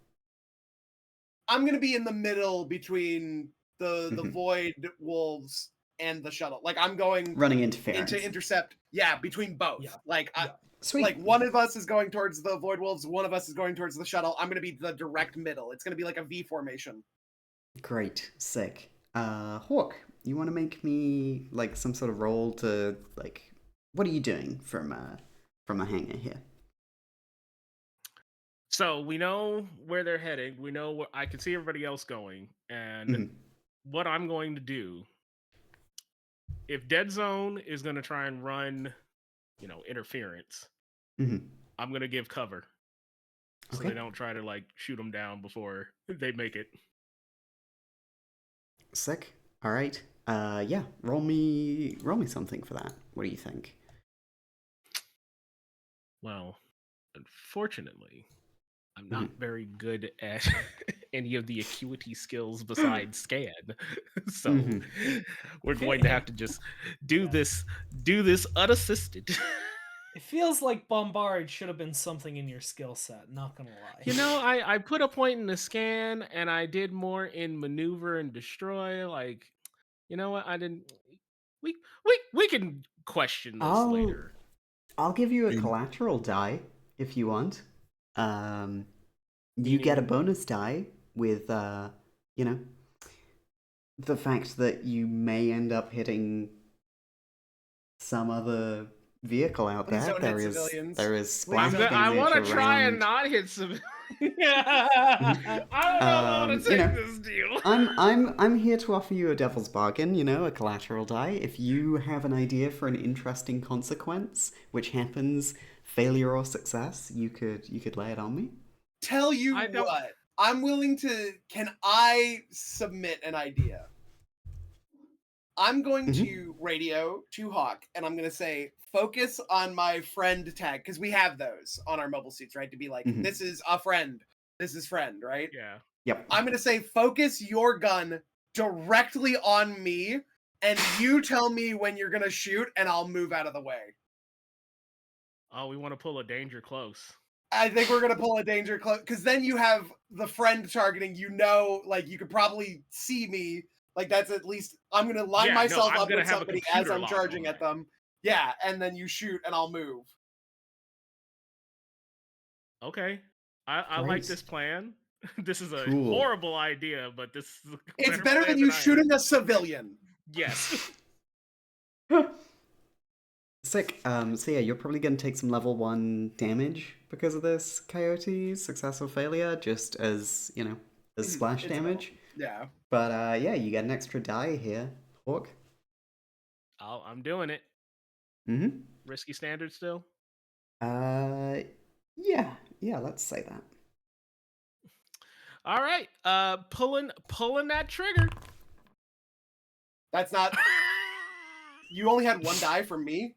I'm gonna be in the middle between the
Mhm.
Void Wolves and the shuttle. Like I'm going
Running interference.
into intercept. Yeah, between both.
Yeah.
Like
Yeah.
Sweet.
like one of us is going towards the Void Wolves, one of us is going towards the shuttle. I'm gonna be the direct middle. It's gonna be like a V formation.
Great. Sick. Hawk, you want to make me, like, some sort of roll to, like, what are you doing from the hangar here?
So we know where they're heading. We know where I can see everybody else going. And
Mhm.
what I'm going to do, if Dead Zone is going to try and run, interference,
Mhm.
I'm going to give cover. So
Okay.
they don't try to like shoot them down before they make it.
Sick. All right. Yeah. Roll me something for that. What do you think?
Well, unfortunately, I'm not
Mhm.
very good at any of the acuity skills besides scan. So
Mhm.
we're going to have to just do this unassisted.
It feels like Bombard should have been something in your skill set, not gonna lie.
I put a point in the scan and I did more in maneuver and destroy. Like, you know what? I didn't. We can question this later.
I'll give you a
Mm.
collateral die if you want. You
Meaning-
get a bonus die with the fact that you may end up hitting some other vehicle out
Please
there.
don't hit civilians.
There is
Please
splash
don't hit
I
damage
want to
around.
try and not hit some. I don't know if I want to take this deal.
I'm here to offer you a devil's bargain, a collateral die. If you have an idea for an interesting consequence, which happens failure or success, you could lay it on me.
Tell you
I don't-
what, I'm willing to. Can I submit an idea? I'm going to radio to Hawk, and I'm going to say, focus on my friend tag, because we have those on our mobile suits, right? To be like, this is a friend, this is friend, right?
Yeah.
Yep.
I'm going to say, focus your gun directly on me, and you tell me when you're going to shoot, and I'll move out of the way.
Oh, we want to pull a danger close.
I think we're going to pull a danger close, because then you have the friend targeting, like, you could probably see me. Like, that's at least, I'm going to line myself
I'm
up
gonna
with
have a
somebody as
computer
I'm
lock
charging
on
at
that.
them. Yeah, and then you shoot, and I'll move.
Okay. I like
Great.
this plan. This is a
Cool.
horrible idea, but this is a
It's better
plan
than you
I had.
shooting a civilian.
Yes.
Sick. So yeah, you're probably going to take some level 1 damage because of this, Coyote. Success or failure, just as, as splash
It's
damage.
Yeah.
But yeah, you get an extra die here, Hawk.
I'm doing it.
Mm-hmm.
Risky standard still.
Yeah, let's say that.
All right. Pulling that trigger.
That's not. You only had one die from me?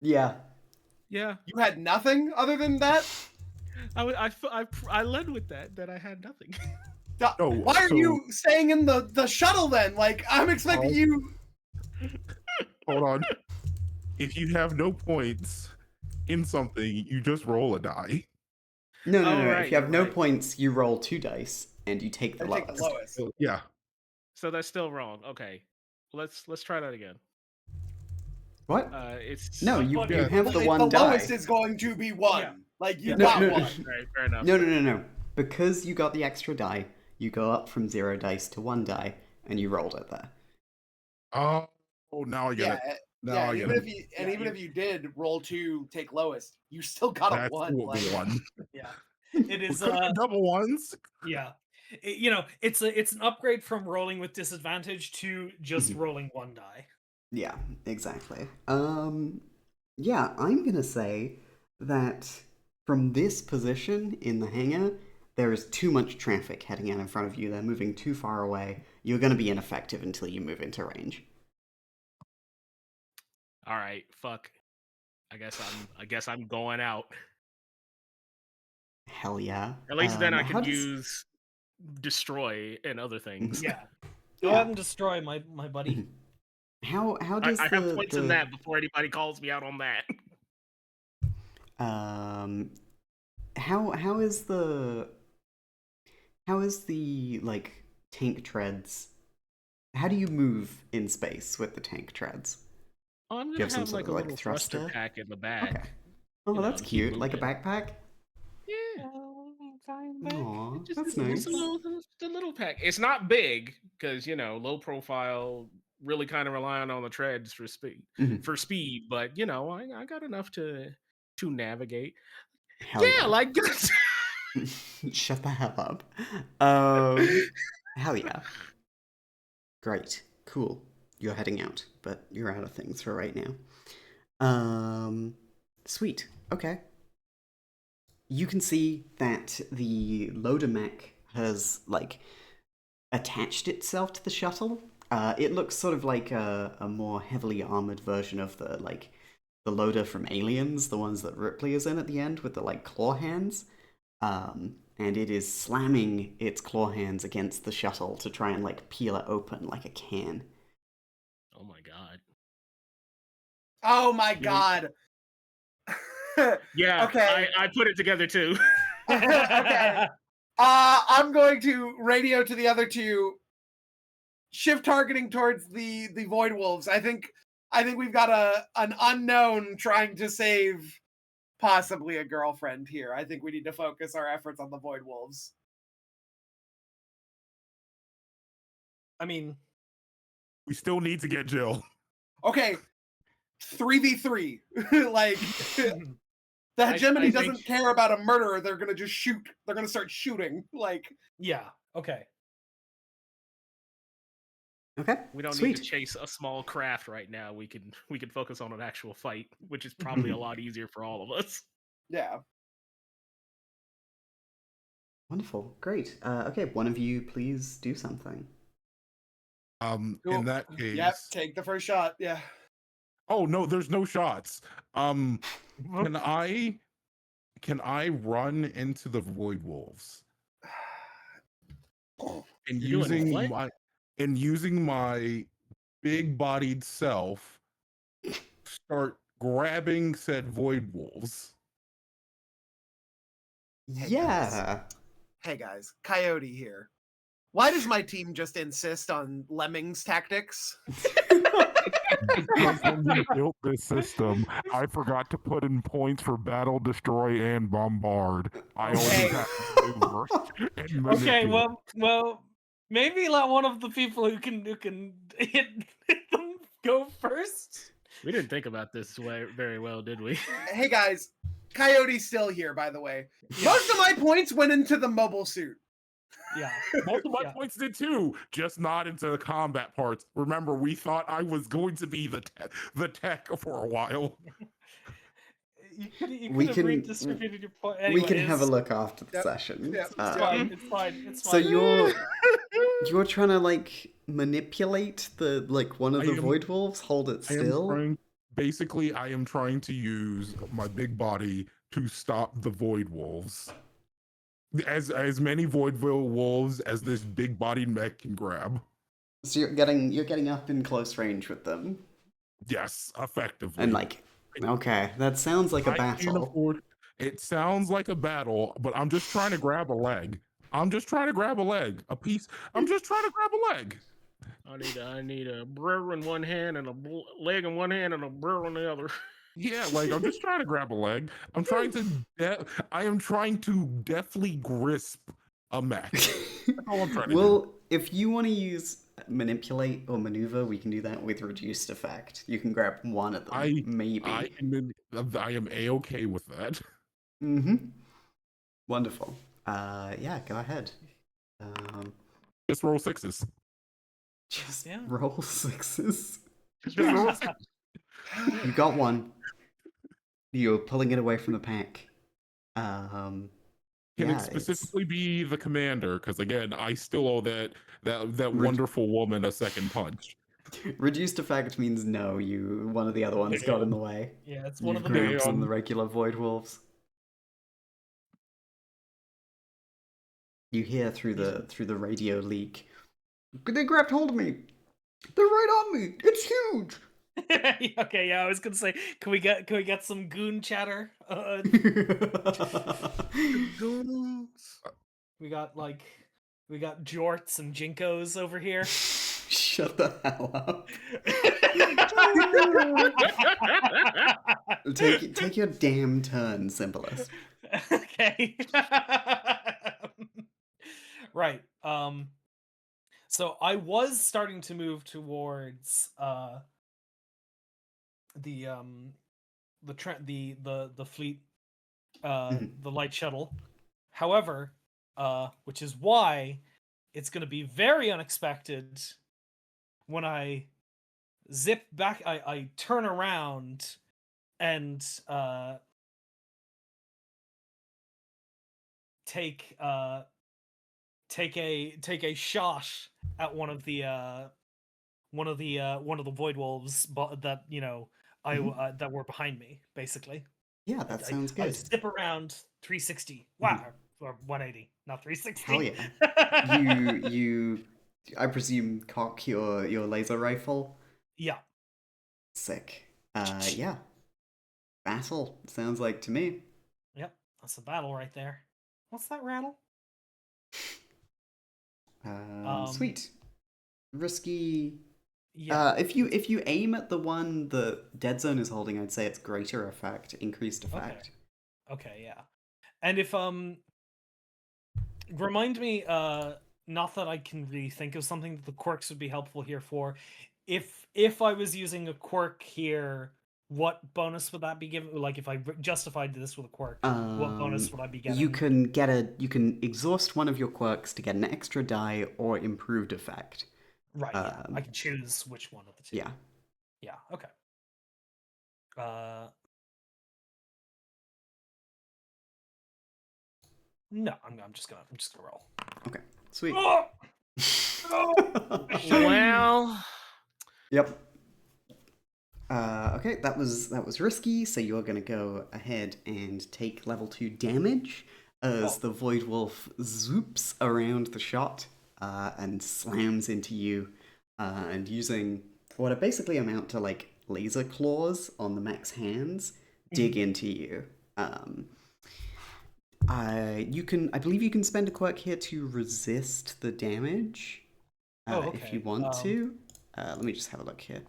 Yeah.
Yeah.
You had nothing other than that?
I led with that I had nothing.
Oh,
Why are
so-
you staying in the shuttle then? Like, I'm expecting you.
Hold on. If you have no points in something, you just roll a die.
No.
right,
If you have
you're
no
right.
points, you roll 2 dice and you take the
I take the
lowest.
lowest.
So, yeah.
So that's still wrong. Okay. Let's try that again.
What?
It's
No, you
But-
have the
Like,
one
the
die.
lowest is going to be 1.
Yeah.
Like, you
Yeah.
got
No.
one.
Right, fair enough.
No. Because you got the extra die, you go up from 0 dice to 1 die, and you rolled it there.
Oh, Oh, now I get
Yeah,
it. Now
yeah.
I get
Even
it.
if you
Yeah,
if you did roll 2, take lowest, you still got a
That's
1.
the
Like,
one.
yeah. It
We
is
could have double ones.
yeah. You know, it's an upgrade from rolling with disadvantage to just
Mhm.
rolling 1 die.
Yeah, exactly. Yeah, I'm gonna say that from this position in the hangar, there is too much traffic heading out in front of you. They're moving too far away. You're gonna be ineffective until you move into range.
All right, fuck. I guess I'm going out.
Hell yeah.
At least then I
How
can
does
use destroy and other things.
Yeah. Go
Yeah.
ahead and destroy my buddy.
how does
I have
the
points in that before anybody calls me out on that.
um how is the like tank treads? How do you move in space with the tank treads?
Oh, I'm
Do you
gonna
have some
have
sort
like
of
a
like
little thruster
thruster?
pack in the
Okay.
back,
Oh, that's
to keep
cute. Like a
moving.
backpack?
Yeah.
Aw, that's
Just
nice.
a little pack. It's not big because low profile, really kind of relying on the treads for speed.
Mhm.
But I got enough to navigate.
Hell
Yeah,
yeah.
like this.
Shut the hell up. Hell yeah. Great. Cool. You're heading out, but you're out of things for right now. Sweet. Okay. You can see that the loader mech has, like, attached itself to the shuttle. It looks sort of like a more heavily armored version of the loader from Aliens, the ones that Ripley is in at the end with the, like, claw hands. And it is slamming its claw hands against the shuttle to try and, like, peel it open like a can.
Oh my god.
oh my
You know-
god.
Yeah,
Okay.
I put it together too.
Okay. I'm going to radio to the other two. Shift targeting towards the Void Wolves. I think we've got an unknown trying to save possibly a girlfriend here. I think we need to focus our efforts on the Void Wolves.
I mean,
We still need to get Jill.
Okay. 3v3. Like the hegemony
I
doesn't
think-
care about a murderer. They're gonna just shoot. They're gonna start shooting. Like
yeah. Okay.
Okay.
We don't
Sweet.
need to chase a small craft right now. We can focus on an actual fight, which is probably a lot easier for all of us.
yeah.
Wonderful. Great. Okay, one of you please do something.
In
Cool.
that case.
Yep. Take the first shot. Yeah.
Oh no, there's no shots. Can I run into the Void Wolves? And
You're doing what?
using my big-bodied self, start grabbing said Void Wolves.
Hey,
Yeah.
Hey guys, Coyote here. Why does my team just insist on Lemmings tactics?
Because when we built this system, I forgot to put in points for battle, destroy, and bombard. I only
Okay.
had maneuver and
Okay.
manipulate.
Well. Maybe let one of the people who can hit them go first.
We didn't think about this very well, did we?
Hey guys, Coyote's still here, by the way. Most of my points went into the mobile suit.
Yeah.
Most of my
Yeah.
points did too, just not into the combat parts. Remember, we thought I was going to be the tech for a while.
You could
We
have
can-
redistributed your point.
We can have a
Anyways,
look after the
Yep,
session.
yep,
It's fine. It's fine. It's
So
fine.
you're trying to like manipulate the one of
I
the
am-
Void Wolves, hold it still.
I am trying to use my big body to stop the Void Wolves. As many Void Wolves as this big bodied mech can grab.
So you're getting up in close range with them.
Yes, effectively.
And okay, that sounds like a
I can't
battle.
afford. It sounds like a battle, but I'm just trying to grab a leg. A piece. I'm just trying to grab a leg.
I need a burr in one hand and a leg in one hand and a burr in the other.
Yeah, I'm just trying to grab a leg. I am trying to deftly grasp a mech. That's all I'm trying to do.
Well, if you want to use manipulate or maneuver, we can do that with reduced effect. You can grab one of them,
I
maybe.
I am a-okay with that.
Mm-hmm. Wonderful. Yeah, go ahead.
Just roll sixes.
Just
Yeah.
roll sixes.
Just roll
You got one. You're pulling it away from the pack.
Can
Yeah,
it specifically be the commander? Because again, I still owe that
Re-
wonderful woman a second punch.
reduced effect means no. One of the other ones got in the way.
Yeah, it's one
You
of the
grabbed
moves.
one of the regular void wolves. You hear through the radio leak. They grabbed hold of me. They're right on me. It's huge.
Okay, yeah, I was gonna say, can we get some goon chatter?
Goons.
We got jorts and jinkos over here.
Shut the hell up. Take your damn turn, Simplest.
Okay. Right. So I was starting to move towards the fleet, the light shuttle. However, which is why it's going to be very unexpected when I zip back. I turn around and take a shot at one of the void wolves that that were behind me, basically.
Yeah, that sounds
I
good.
zip around 360. Wow, or 180, not 360.
Hell yeah. You I presume cock your laser rifle?
Yeah.
Sick. Yeah. Battle, sounds like to me.
Yep, that's a battle right there. What's that rattle?
Sweet. Risky.
Yeah.
If you aim at the one the dead zone is holding, I'd say it's greater effect, increased effect.
Okay, yeah. And if remind me, not that I can really think of something that the quirks would be helpful here for. If I was using a quirk here, what bonus would that be given? Like if I justified this with a quirk, what bonus would I be getting?
You can exhaust one of your quirks to get an extra die or improved effect.
Right, yeah. I can choose which one of the two.
Yeah.
Yeah, okay. No, I'm just gonna roll.
Okay. Sweet.
Oh!
Well,
Yep. Okay, that was risky, so you're gonna go ahead and take level 2 damage as the Void Wolf zoops around the shot and slams into you, and using what are basically amount to like laser claws on the mech's hands, dig into you. I believe you can spend a quirk here to resist the damage. If you want to. Let me just have a look here.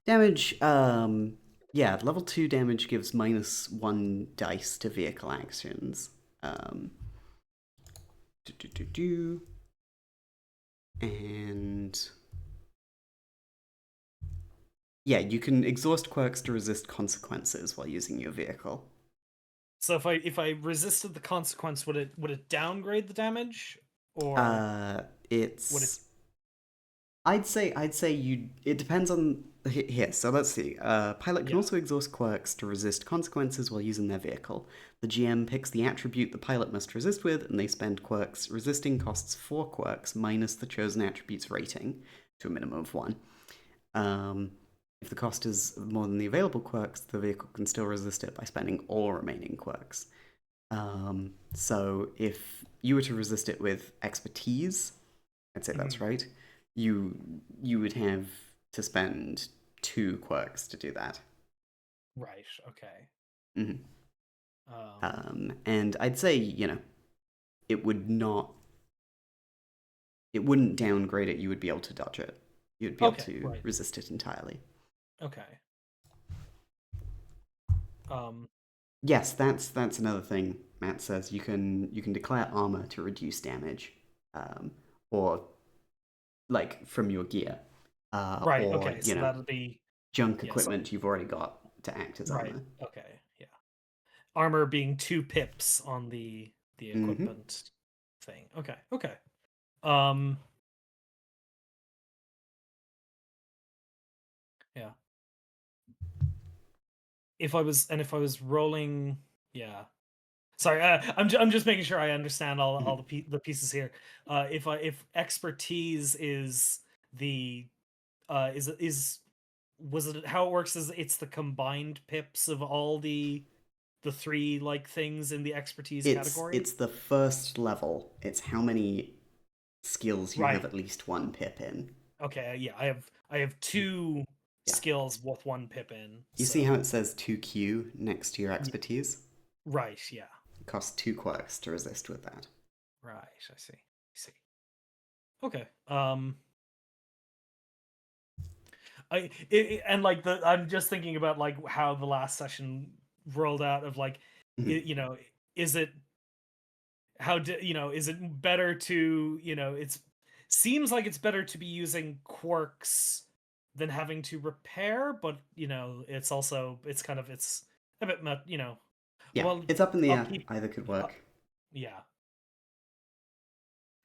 Damage, yeah, level 2 damage gives -1 dice to vehicle actions. And yeah, you can exhaust quirks to resist consequences while using your vehicle.
So if I resisted the consequence, would it downgrade the damage, or
I'd say you. It depends on here. So let's see. Pilot can also exhaust quirks to resist consequences while using their vehicle. The GM picks the attribute the pilot must resist with, and they spend quirks. Resisting costs 4 quirks minus the chosen attribute's rating to a minimum of 1. If the cost is more than the available quirks, the vehicle can still resist it by spending all remaining quirks. So if you were to resist it with expertise, I'd say that's right. You would have to spend 2 quirks to do that.
Right. Okay.
And I'd say it wouldn't downgrade it. You would be able to dodge it. You would be able to resist it entirely.
Okay.
Yes, that's another thing Matt says. You can declare armor to reduce damage, or like from your gear,
Right.
or
Okay. So that'll be
junk
so-
equipment you've already got to act as
right.
armor.
Okay. Yeah. Armor being 2 pips on the
Mhm.
equipment thing. Okay. Okay. Um. Yeah. If I was rolling, yeah. Sorry, I'm just making sure I understand all the pieces here. If expertise is the was it how it works is it's the combined pips of all the 3 like things in the expertise category?
It's the first level. It's how many skills you have
Right.
at least 1 pip in.
Okay, yeah, I have 2
Yeah.
skills with 1 pip in.
You see how it says 2Q next to your expertise?
Right, yeah.
It costs 2 quirks to resist with that.
Right, I see. Okay. And like I'm just thinking about like how the last session rolled out of like
Mhm.
is it is it better to it's seems like it's better to be using quirks than having to repair, but it's also it's a bit much,
Yeah,
well,
it's up in the air.
upkeep
Either could
uh,
work.
yeah,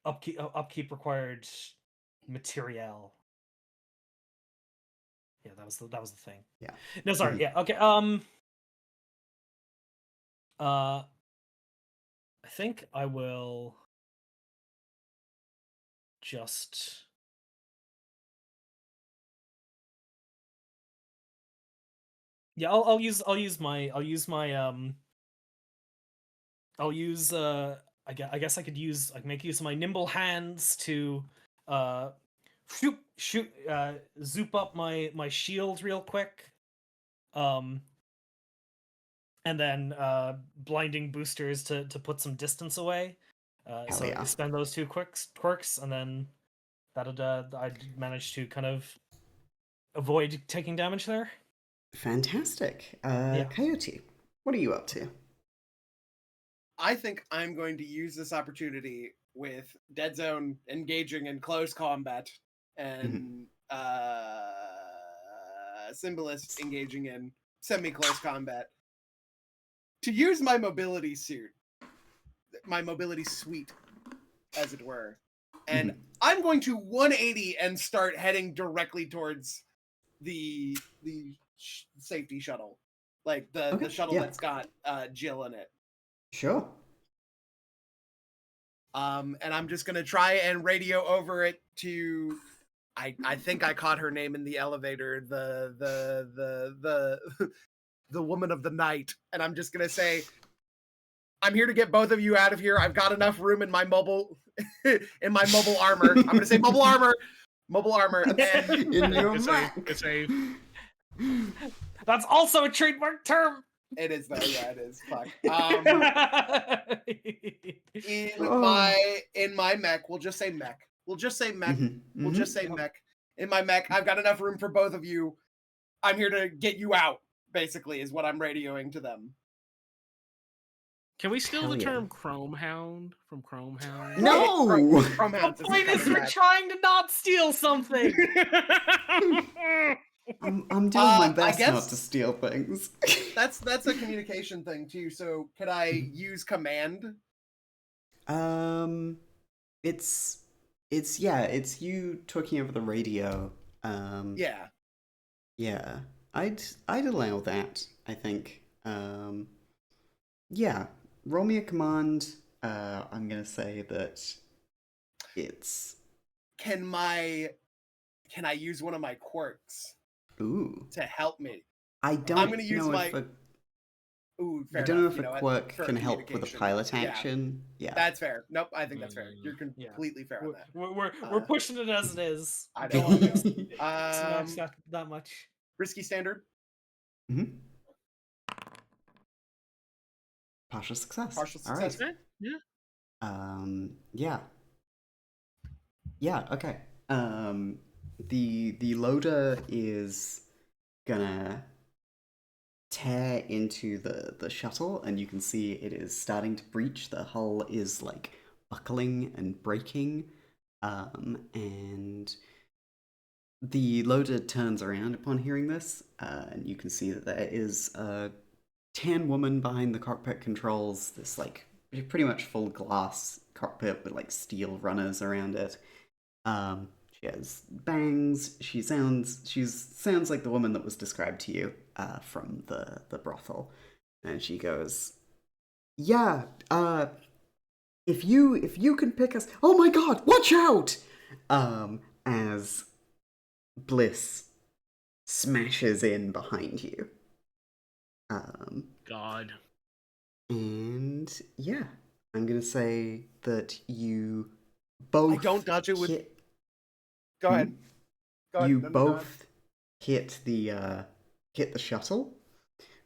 upkeep required material. Yeah, that was the thing.
Yeah.
No, sorry.
Mhm.
Yeah. Okay. I think I will just yeah. I'll use my I guess I could use make use of my nimble hands to uh zoop up my shield real quick. And then blinding boosters to put some distance away.
Hell
So
yeah.
spend those 2 quirks, and then that'd I'd manage to kind of avoid taking damage there.
Fantastic.
Yeah.
Coyote, what are you up to?
I think I'm going to use this opportunity with Dead Zone engaging in close combat and Symbolist engaging in semi-close combat to use my mobility suit, my mobility suite, as it were. And I'm going to 180 and start heading directly towards the safety shuttle, like the shuttle that's got Jill in it.
Sure.
And I'm just gonna try and radio over it to I think I caught her name in the elevator, the the woman of the night, and I'm just gonna say, I'm here to get both of you out of here. I've got enough room in my mobile in my mobile armor. I'm gonna say mobile armor, and then
In your
It's
Mac.
a
That's also a trademark term.
it is though, yeah, it is. Fuck. In my mech, we'll just say mech. We'll just say mech. We'll just say mech. In my mech, I've got enough room for both of you. I'm here to get you out, basically, is what I'm radioing to them.
Can we steal
Hell
the
yeah.
term Chrome Hound from Chrome Hound?
No!
The point is we're trying to not steal something.
I'm doing my best
guess-
not to steal things.
That's a communication thing too. So could I use command?
It's you talking over the radio.
Yeah.
Yeah. I'd allow that, I think. Yeah. Roll me a command. I'm gonna say that it's
Can I use one of my quirks
ooh.
to help me?
I'm
gonna use
know
my-
if a,
Ooh, fair
I don't know
enough,
if
you
a
know,
quirk
for
can help with a
communication.
pilot
Yeah.
action. Yeah.
That's fair. Nope, I think that's fair. You're completely fair on that.
We're pushing it as it is.
I
Don't
know.
want
I know.
to match that much.
Risky standard.
Mm-hmm. Partial success.
Partial
All right.
success.
Yeah.
Yeah. Yeah, okay. The loader is gonna tear into the shuttle, and you can see it is starting to breach. The hull is like buckling and breaking. And the loader turns around upon hearing this, and you can see that there is a tan woman behind the cockpit controls. This like pretty much full glass cockpit with like steel runners around it. She has bangs. She sounds like the woman that was described to you from the brothel, and she goes, "Yeah, if you can pick us, oh my God, watch out!" As Bliss smashes in behind you.
God.
And yeah, I'm gonna say that you both.
I don't dodge it with.
hit-
Go ahead. Go ahead.
You
No, no, go ahead.
both hit the shuttle,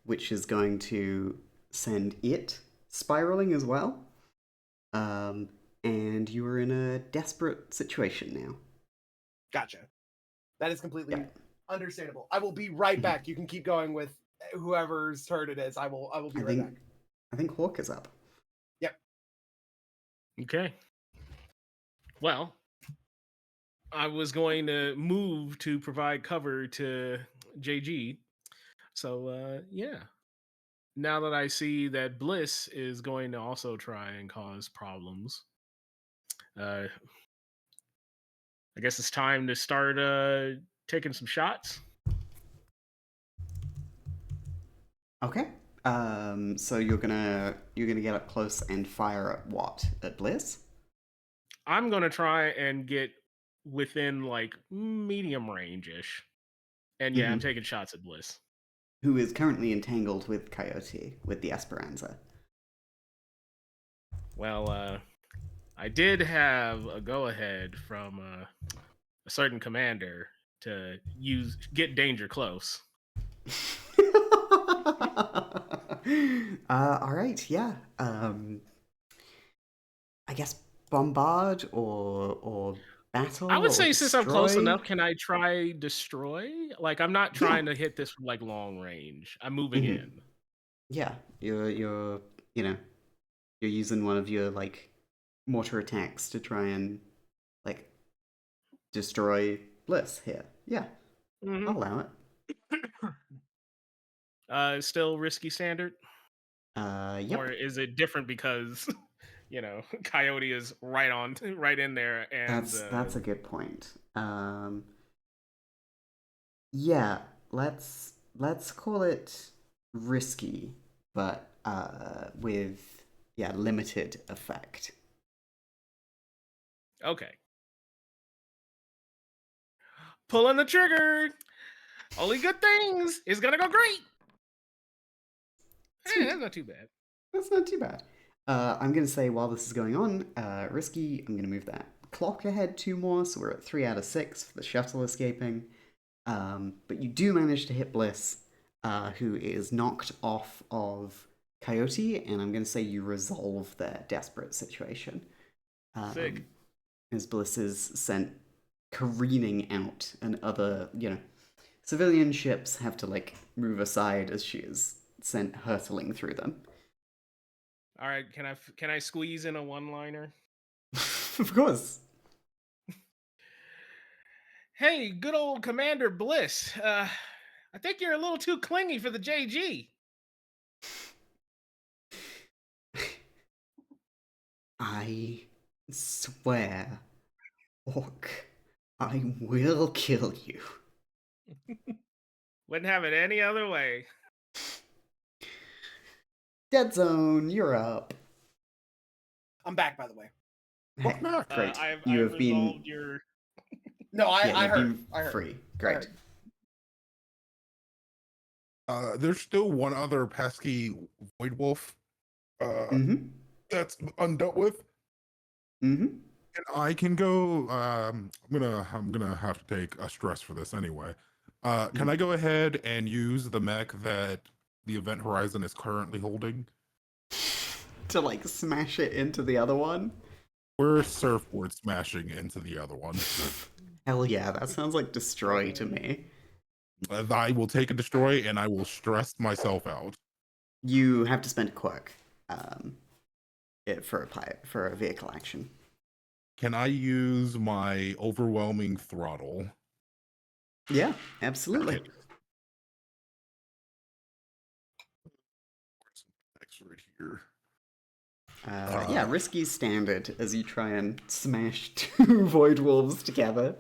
which is going to send it spiraling as well. And you are in a desperate situation now.
Gotcha. That is completely
Yeah.
understandable. I will be right back. You can keep going with whoever's turn it is. I will be right back.
I think Hawk is up.
Okay. Well, I was going to move to provide cover to JG. So, yeah. Now that I see that Bliss is going to also try and cause problems, I guess it's time to start taking some shots.
Okay. So you're gonna get up close and fire at what? At Bliss?
I'm going to try and get within like medium range-ish. And yeah, I'm taking shots at Bliss.
Who is currently entangled with Coyote, with the Esperanza.
Well, I did have a go-ahead from a certain commander to get danger close.
All right, yeah. I guess bombard or battle.
I would
or
say since I'm close
destroy?
enough, can I try destroy? Like I'm not trying to hit this from like long range. I'm moving in.
Yeah, you're using one of your like mortar attacks to try and like destroy Bliss here. Yeah, I'll allow it.
Still risky standard?
Yep.
Or is it different because Coyote is right in there, and
That's a good point. Yeah, let's call it risky, but with limited effect.
okay. Pulling the trigger. Only good things. It's gonna go great. Hey, that's not too bad.
That's not too bad. I'm going to say while this is going on, risky, I'm going to move that clock ahead 2 more, so we're at 3 out of 6 for the shuttle escaping. But you do manage to hit Bliss, who is knocked off of Coyote, and I'm going to say you resolve their desperate situation.
Sick.
As Bliss is sent careening out, and other, civilian ships have to, like, move aside as she is sent hurtling through them.
All right, can I squeeze in a one-liner?
Of course.
Hey, good old Commander Bliss. I think you're a little too clingy for the JG.
I swear, Orc, I will kill you.
Wouldn't have it any other way.
Dead Zone, you're up.
I'm back, by the way.
Hey, great.
I've
you have been.
resolved your.
No, I
you've
heard.
been
I heard.
free. Great.
There's still one other pesky Void Wolf that's undealt with. And I can go. I'm gonna have to take a stress for this anyway. Can I go ahead and use the mech that the Event Horizon is currently holding
to like smash it into the other one?
We're surfboard smashing into the other one.
Hell yeah, that sounds like destroy to me.
I will take a destroy and I will stress myself out.
You have to spend a quirk for a vehicle action.
Can I use my overwhelming throttle?
Yeah, absolutely.
Okay. Next right here.
Yeah, risky standard as you try and smash two void wolves together.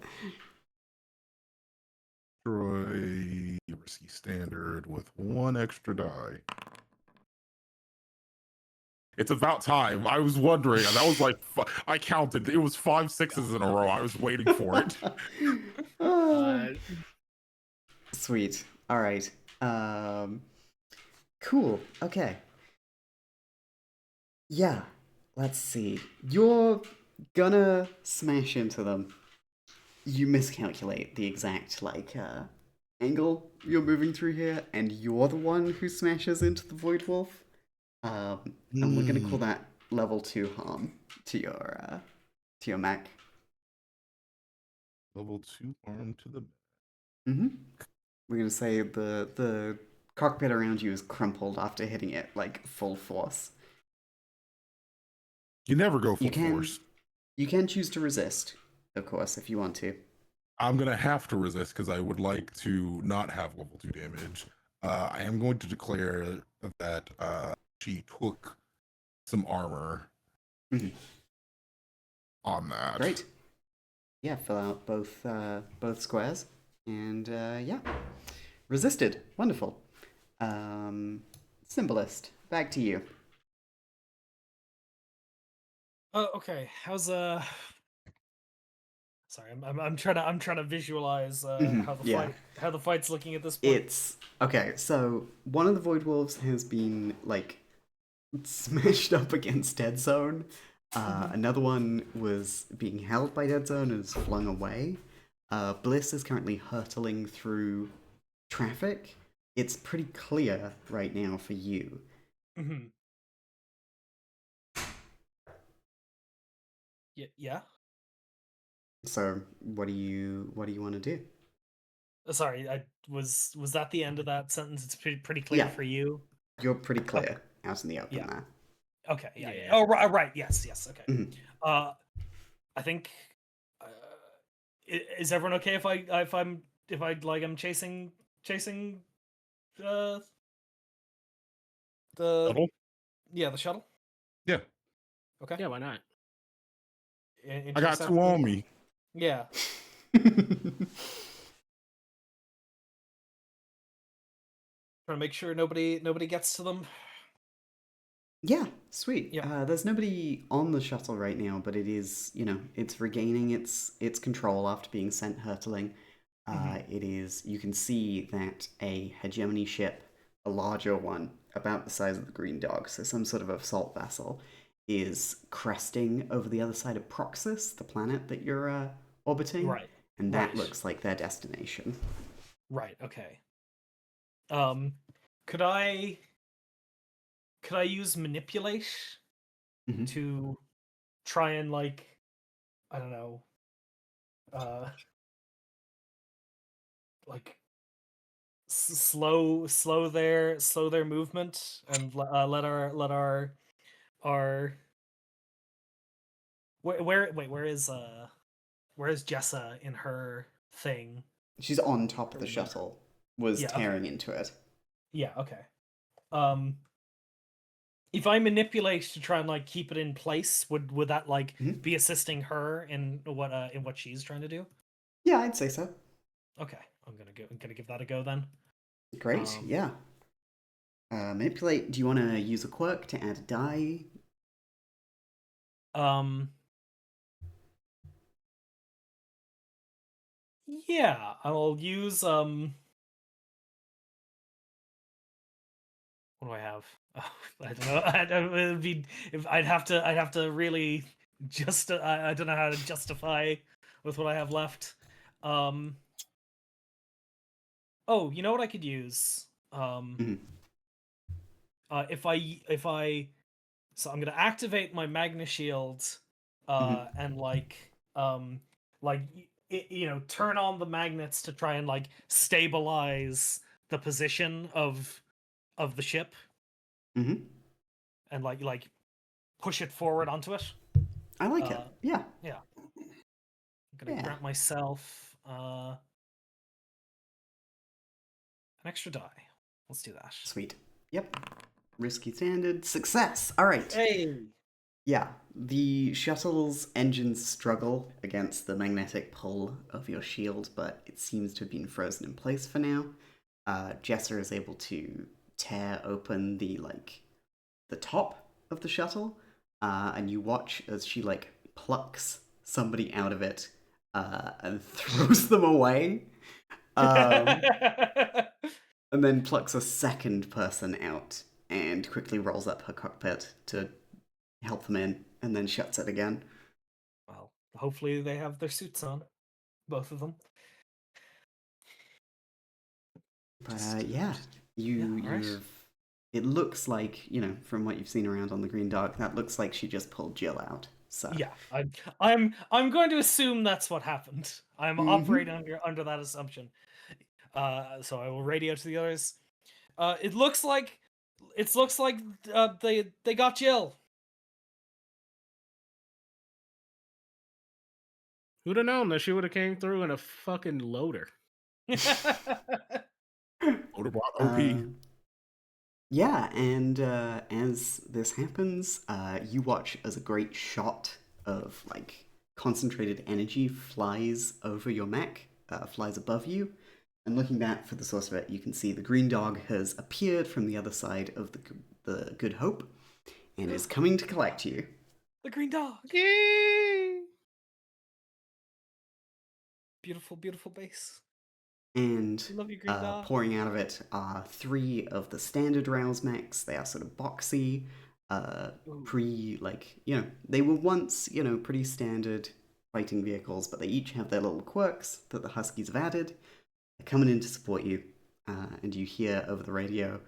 Destroy risky standard with 1 extra die. It's about time. I was wondering. That was like I counted. It was 5 sixes in a row. I was waiting for it.
Sweet. All right. Cool. Okay. Yeah. Let's see. You're gonna smash into them. You miscalculate the exact angle you're moving through here, and you're the one who smashes into the void wolf. And we're gonna call that level 2 harm to your mech.
Level 2 harm to the.
We're gonna say the cockpit around you is crumpled after hitting it like full force.
You never go full force.
You can choose to resist, of course, if you want to.
I'm gonna have to resist because I would like to not have level 2 damage. I am going to declare that she took some armor on that.
Great. Yeah, fill out both squares, and yeah, resisted. Wonderful. Symbolist, back to you.
Okay. How's Sorry, I'm trying to visualize how the fight's looking at this point.
It's okay. So one of the void wolves has been like smashed up against Dead Zone. Another one was being held by Dead Zone and is flung away. Bliss is currently hurtling through traffic. It's pretty clear right now for you.
Yeah.
So what do you want to do?
Sorry, was that the end of that sentence? It's pretty clear for you.
You're pretty clear out in the open there.
Okay. Yeah. Oh, right. Yes. Okay. I think. Is everyone okay if I'm chasing the
shuttle?
Yeah, the shuttle.
Yeah.
Okay.
Yeah, why not?
I got 2 on me.
Yeah. Trying to make sure nobody gets to them.
Yeah, sweet.
Yeah.
There's nobody on the shuttle right now, but it is, it's regaining its control after being sent hurtling. It is, you can see that a hegemony ship, a larger one, about the size of the Green Dog, so some sort of assault vessel, is cresting over the other side of Proxus, the planet that you're orbiting.
Right.
And that looks like their destination.
Right, okay. Could I use manipulate to try and I don't know, slow their movement and let our where is Jessa in her thing?
She's on top of the shuttle, tearing into it.
Yeah, okay. If I manipulate to try and keep it in place, would that be assisting her in what she's trying to do?
Yeah, I'd say so.
Okay, I'm gonna give that a go then.
Great, yeah. Manipulate. Do you want to use a quirk to add a die?
Yeah, I'll use what do I have? I don't know. It would be if I'd have to really just I don't know how to justify with what I have left. Oh, you know what I could use? If I so I'm gonna activate my Magna Shield and turn on the magnets to try and stabilize the position of the ship. And push it forward onto it.
I like it. Yeah.
Yeah. gonna
Yeah.
grant myself an extra die. Let's do that.
Sweet. Yep. Risky standard. Success! Alright.
Hey.
Yeah. The shuttle's engines struggle against the magnetic pull of your shield, but it seems to have been frozen in place for now. Jessa is able to tear open the top of the shuttle, and you watch as she plucks somebody out of it and throws them away. And then plucks a second person out and quickly rolls up her cockpit to help them in, and then shuts it again.
Well, hopefully they have their suits on, both of them.
But yeah, you've. It looks like, from what you've seen around on the Green Dark, that looks like she just pulled Jill out. So
Yeah, I'm going to assume that's what happened. I'm operating under that assumption. So I will radio to the others. It looks like they got Jill.
Who'd have known that she would have came through in a fucking loader?
Motorbot OP.
Yeah, and as this happens, you watch as a great shot of concentrated energy flies over your mech, flies above you, and looking back for the source of it, you can see the green dog has appeared from the other side of the Good Hope, and is coming to collect you.
The green dog.
Yay!
Beautiful, beautiful base.
And
Love you, green dog.
pouring out of it are 3 of the standard Rouse mechs. They are sort of boxy, they were once, pretty standard fighting vehicles, but they each have their little quirks that the Huskies have added. They're coming in to support you, and you hear over the radio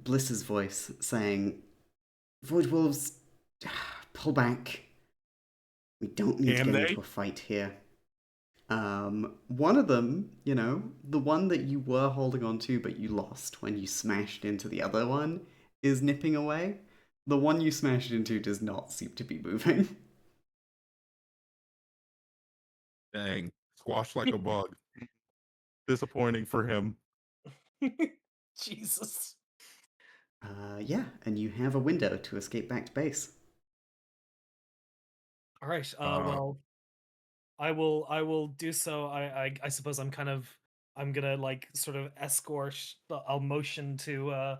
Bliss's voice saying, Void Wolves, pull back. We don't need to get into a fight here. One of them, the one that you were holding on to but you lost when you smashed into the other one, is nipping away. The one you smashed into does not seem to be moving.
Dang. Squashed like a bug. Disappointing for him.
Jesus.
Yeah, and you have a window to escape back to base.
All right. Well, I will do so. I suppose I'm gonna sort of escort. I'll motion to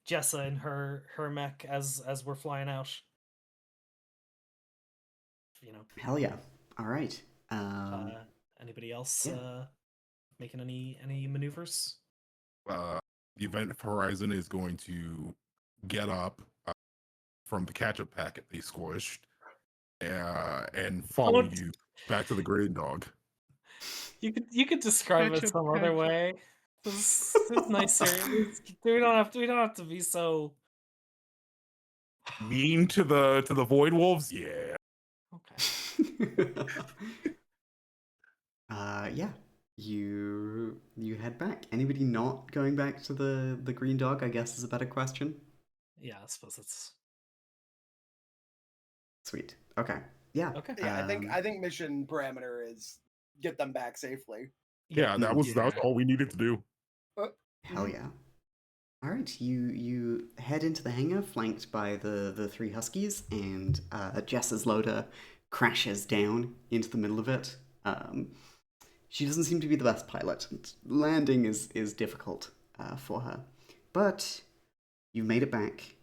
Jessa and her mech as we're flying out.
Hell yeah. All right.
Anybody else making any maneuvers?
The Event Horizon is going to get up from the catch-up packet they squished and follow you back to the green dog.
You could describe it some other way. This is nicer. We don't have to be so
mean to the Void Wolves. Yeah.
Okay.
Yeah. You head back. Anybody not going back to the green dog, I guess, is a better question.
Yeah, I suppose it's
sweet. Okay. Yeah.
Okay.
Yeah, I think mission parameter is get them back safely.
Yeah, that was all we needed to do.
Hell yeah. All right, you head into the hangar, flanked by the 3 Huskies, and Jess's loader crashes down into the middle of it. She doesn't seem to be the best pilot. Landing is difficult for her. But you made it back.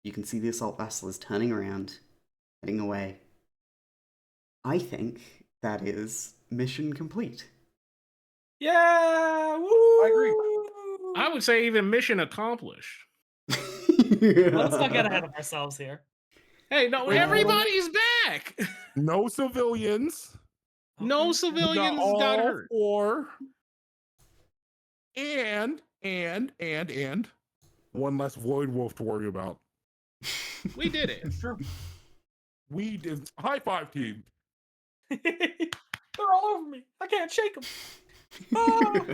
You can see the assault vessel is turning around, heading away. I think that is mission complete.
Yeah! Woo!
I agree.
I would say even mission accomplished.
Let's not get ahead of ourselves here.
Hey, no, everybody's back.
No civilians.
No civilians got hurt.
Or and one less Void Wolf to worry about.
We did it.
It's true.
We did. High five, team.
They're all over me. I can't shake them. Oh!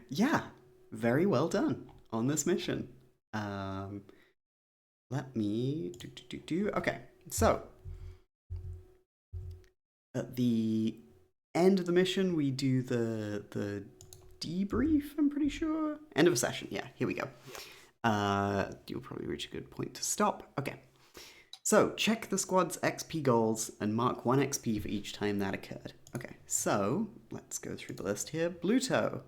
Yeah, very well done on this mission. Let me do. Okay, so at the end of the mission, we do the debrief, I'm pretty sure. End of a session, yeah, here we go. You'll probably reach a good point to stop. Okay. So, check the squad's XP goals and mark 1 XP for each time that occurred. Okay, so, let's go through the list here. Bluto,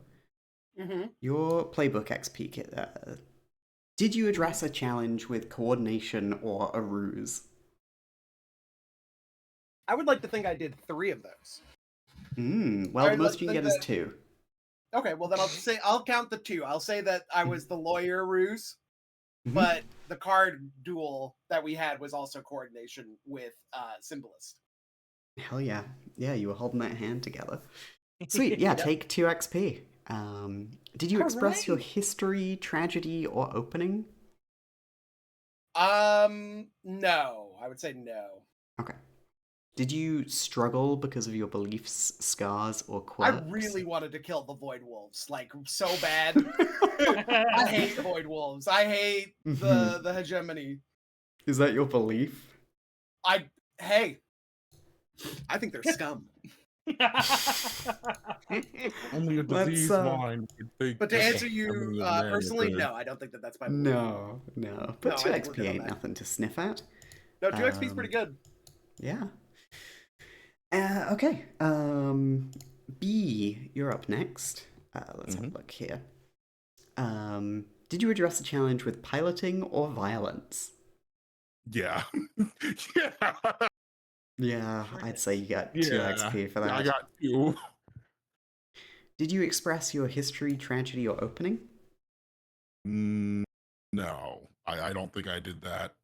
your playbook XP kit. Did you address a challenge with coordination or a ruse?
I would like to think I did 3 of those.
Well,
I
the most
like
you can
to
get is
think
2.
Okay, well then I'll count the 2. I'll say that I was the lawyer ruse,
Mhm.
but the card duel that we had was also coordination with Symbolist.
Hell yeah. Yeah, you were holding that hand together. Sweet, yeah, take 2 XP. Did you express your
Hooray!
history, tragedy, or opening?
No. I would say no.
Okay. Did you struggle because of your beliefs, scars, or
I
quirks?
really wanted to kill the Void Wolves, like, so bad. I hate Void Wolves. I hate the hegemony.
Is that your belief?
Hey, I think they're scum.
Only a
Let's,
diseased mind would think.
But to
that
answer
the
you
hegemony of man
personally,
is
no, I don't think that that's my belief.
No. But
No,
2
I think we're
XP
good on
ain't
that.
nothing to sniff at.
No, 2 XP is pretty good.
Yeah. Okay. B, you're up next. Let's have a look here. Did you address a challenge with piloting or violence?
Yeah. Yeah.
Yeah, I'd say you got 2
Yeah.
XP for that.
I got 2.
Did you express your history, tragedy, or opening?
No, I don't think I did that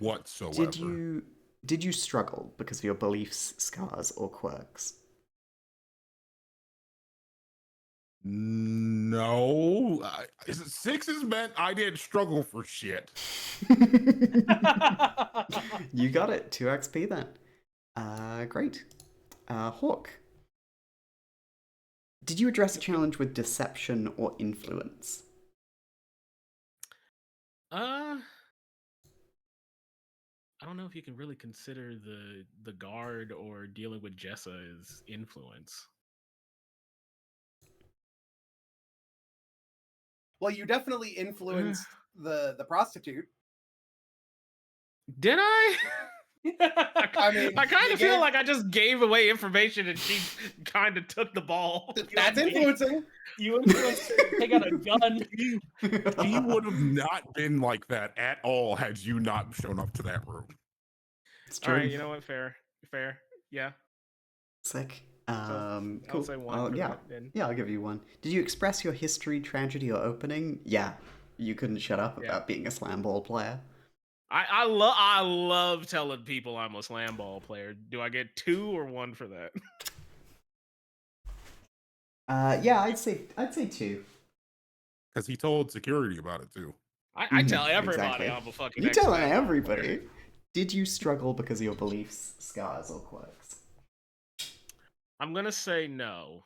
whatsoever.
Did you struggle because of your beliefs, scars, or quirks?
No. 6 is meant I didn't struggle for shit.
You got it. 2 XP then. Great. Hawk. Did you address a challenge with deception or influence?
I don't know if you can really consider the guard or dealing with Jessa as influence.
Well, you definitely influenced the prostitute.
Did I?
I mean,
I kind
you
of feel
gave-
like I just gave away information and she kind of took the ball.
That's influencing.
You influenced her to take out a gun.
He would have not been like that at all had you not shown up to that room.
It's true.
All right, you know what? Fair. Yeah.
Sick.
I'll
Cool.
say 1 for
yeah.
that, then.
Yeah, I'll give you 1. Did you express your history, tragedy, or opening? Yeah. You couldn't shut up about being a slam ball player.
I love telling people I'm a slam ball player. Do I get 2 or 1 for that?
Yeah, I'd say 2.
Because he told security about it too.
I tell everybody
exactly.
I'm a fucking.
You telling
ex-slam ball
everybody.
player.
Did you struggle because of your beliefs, scars, or quirks?
I'm gonna say no.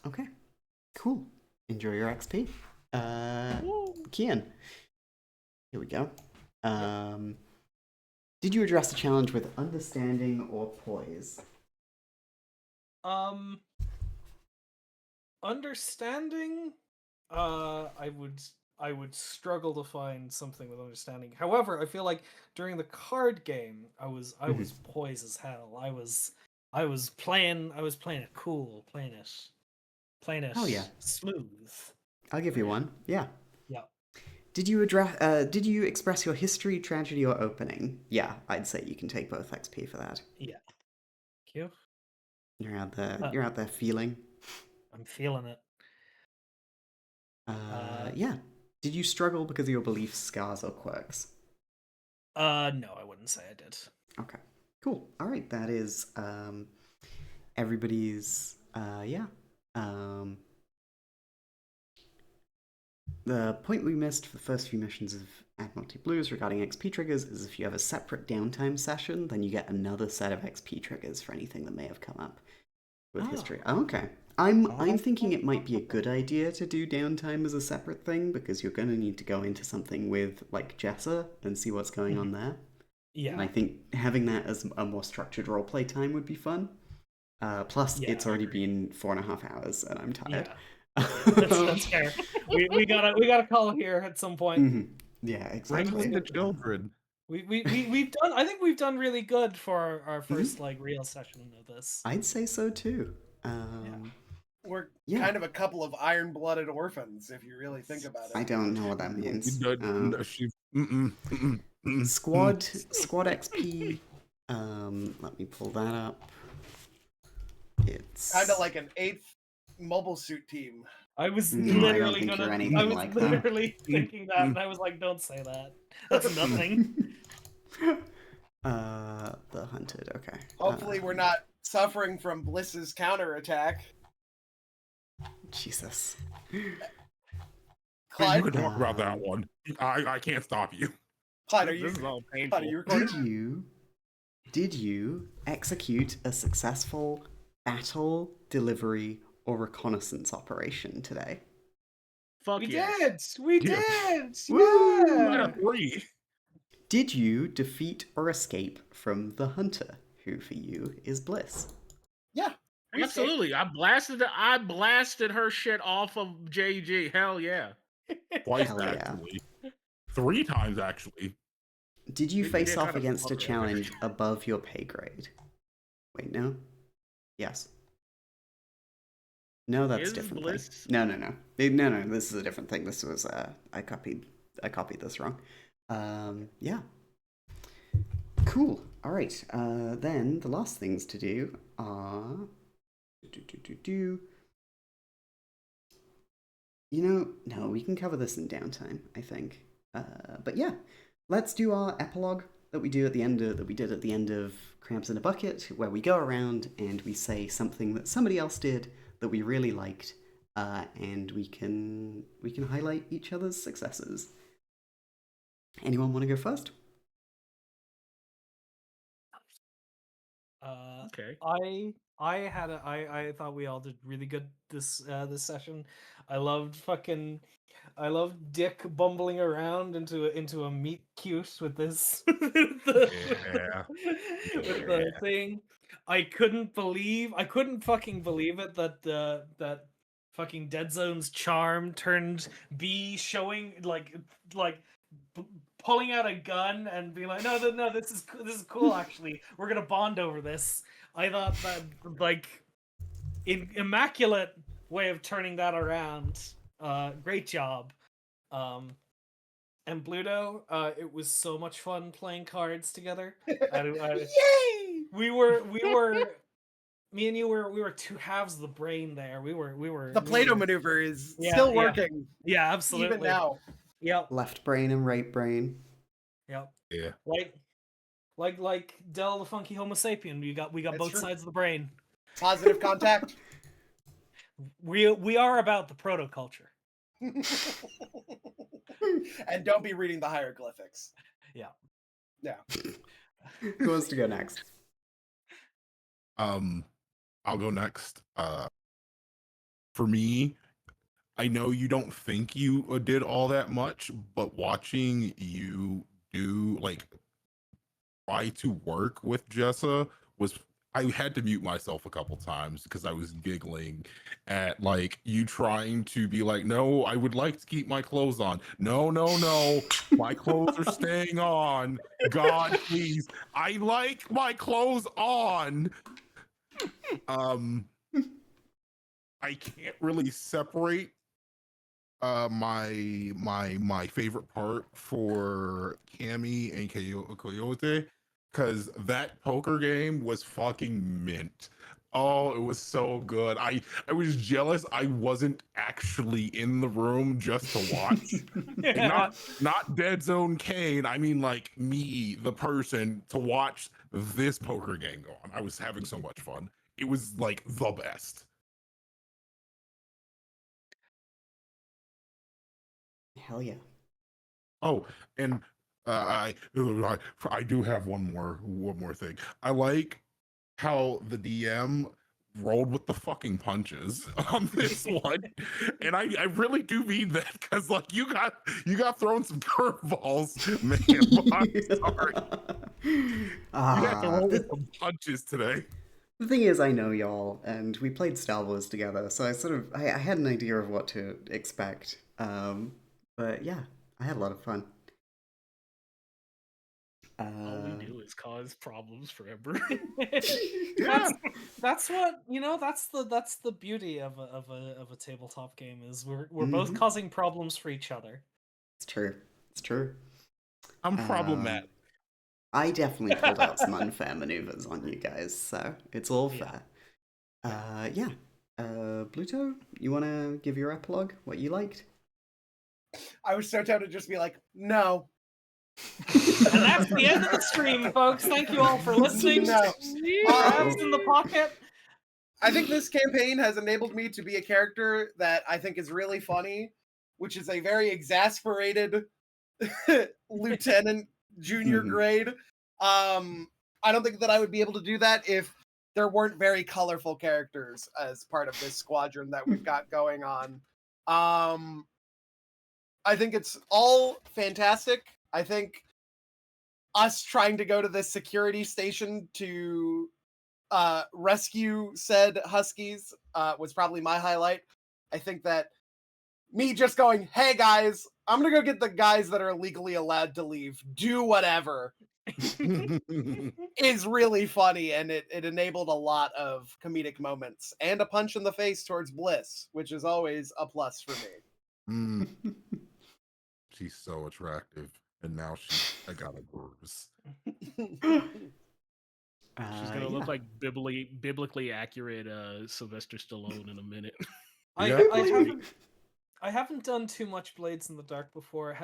Okay. Cool. Enjoy your XP. Kian. Here we go. Did you address the challenge with understanding or poise?
Understanding, I would struggle to find something with understanding. However, I feel like during the card game, I was poised as hell. I was playing it cool, playing it
Oh, yeah.
smooth.
I'll give you 1. Yeah.
Yeah.
Did you express your history, tragedy, or opening? Yeah, I'd say you can take both XP for that.
Yeah. Thank you.
You're out there feeling.
I'm feeling it.
Yeah. Did you struggle because of your beliefs, scars, or quirks?
No, I wouldn't say I did.
Okay. Cool. All right. That is everybody's. Yeah. The point we missed for the first few missions of Admiralty Blues regarding XP triggers is if you have a separate downtime session, then you get another set of XP triggers for anything that may have come up with history. Oh, okay. I'm thinking it might be a good idea to do downtime as a separate thing because you're going to need to go into something with like Jessa and see what's going on there. And I
Yeah.
think having that as a more structured roleplay time would be fun. Plus,
Yeah,
it's already been 4.5 hours, and I'm tired.
Yeah. Yeah, that's fair. We gotta call here at some point.
Mhm. Yeah,
Bring
exactly.
in the children.
We've done. I think we've done really good for our first like real session of this.
I'd say so too.
We're
Yeah.
kind of a couple of iron-blooded orphans, if you really think about
I
it.
don't know what that means. Squad XP. Let me pull that up. It's
Kind of like an 8th mobile suit team.
I was
No, I don't
literally
think you're
gonna.
anything
I was
like that.
literally thinking that, and I was like, "Don't say that. That's nothing."
The hunted. Okay.
Hopefully, we're not suffering from Bliss's counterattack.
Jesus.
You
Clyde,
can talk about that one. I can't stop you.
Clyde, are you?
This is all
Clyde,
painful.
are you recording?
Did you execute a successful battle, delivery, or reconnaissance operation today?
Fuck
We
yes.
did. We
Yeah.
did.
Woo!
Yeah.
3.
Did you defeat or escape from the hunter, who for you is Bliss?
Yeah. we escaped.
Absolutely. I blasted her shit off of JG. Hell yeah.
Twice,
Hell yeah.
actually. 3 times, actually.
Did you
We
face
did
off
kind of
against a
fuck her.
challenge above your pay grade? Wait, no? Yes. No, that's
Is
different.
Bliss-
No, no. This is a different thing. This was I copied this wrong. Yeah. Cool. All right. Then the last things to do are no, we can cover this in downtime, I think. But yeah, let's do our epilogue that we did at the end of Cramps in a Bucket, where we go around and we say something that somebody else did that we really liked, and we can highlight each other's successes. Anyone want to go first?
Okay.
I thought we all did really good this session. I loved Dick bumbling around into a meat cute with this with the thing. I couldn't fucking believe it that that fucking Dead Zone's charm turned B showing like pulling out a gun and being like, no, this is cool. Actually, we're gonna bond over this. I thought that like immaculate way of turning that around. Great job. And Bluto, it was so much fun playing cards together.
Yay!
We were me and you we were two halves of the brain there. We were
The Plato maneuver is
Yeah,
still
yeah.
working,
Yeah, absolutely.
even now.
Yep.
Left brain and right brain.
Yep.
Yeah.
Like Del the Funky Homo Sapien. We got
That's
both
true.
sides of the brain.
Positive contact.
We are about the proto-culture.
And don't be reading the hieroglyphics.
Yeah.
Yeah.
Who wants to go next?
I'll go next. For me, I know you don't think you did all that much, but watching you do try to work with Jessa was, I had to mute myself a couple times because I was giggling at you trying to be like, no, I would like to keep my clothes on. No, my clothes are staying on. God, please. I like my clothes on. I can't really separate my favorite part for Cammy and Coyote, because that poker game was fucking mint. Oh, it was so good. I was jealous I wasn't actually in the room just to watch.
Yeah.
Not Dead Zone Kane. I mean me, the person, to watch this poker game go on. I was having so much fun. It was the best.
Hell yeah.
Oh, and I do have one more thing. I like how the DM rolled with the fucking punches on this one, and I really do mean that, because you got thrown some curveballs, man. I'm sorry. You had to roll
the,
some punches today.
the thing is, I know y'all, and we played Star Wars together, so I had an idea of what to expect. But yeah, I had a lot of fun.
All we do is cause problems forever.
That's what that's the beauty of a tabletop game is we're both
Mhm.
causing problems for each other.
It's true. It's true.
I'm problematic.
I definitely pulled out some unfair maneuvers on you guys, so it's all
Yeah.
fair. Yeah. Bluto, you want to give your epilogue? What you liked?
I was so tempted to just be like, no.
And that's the end of the stream, folks. Thank you all for listening.
No.
Crabs in the pocket.
I think this campaign has enabled me to be a character that I think is really funny, which is a very exasperated lieutenant junior
Mhm.
grade. I don't think that I would be able to do that if there weren't very colorful characters as part of this squadron that we've got going on. I think it's all fantastic. I think us trying to go to this security station to rescue said Huskies was probably my highlight. I think that me just going, hey guys, I'm gonna go get the guys that are legally allowed to leave, do whatever, is really funny, and it enabled a lot of comedic moments and a punch in the face towards Bliss, which is always a plus for me.
Mm, she's so attractive, and now I got a bruise.
She's gonna
Yeah.
look like biblically accurate Sylvester Stallone in a minute.
I haven't done too much Blades in the Dark before.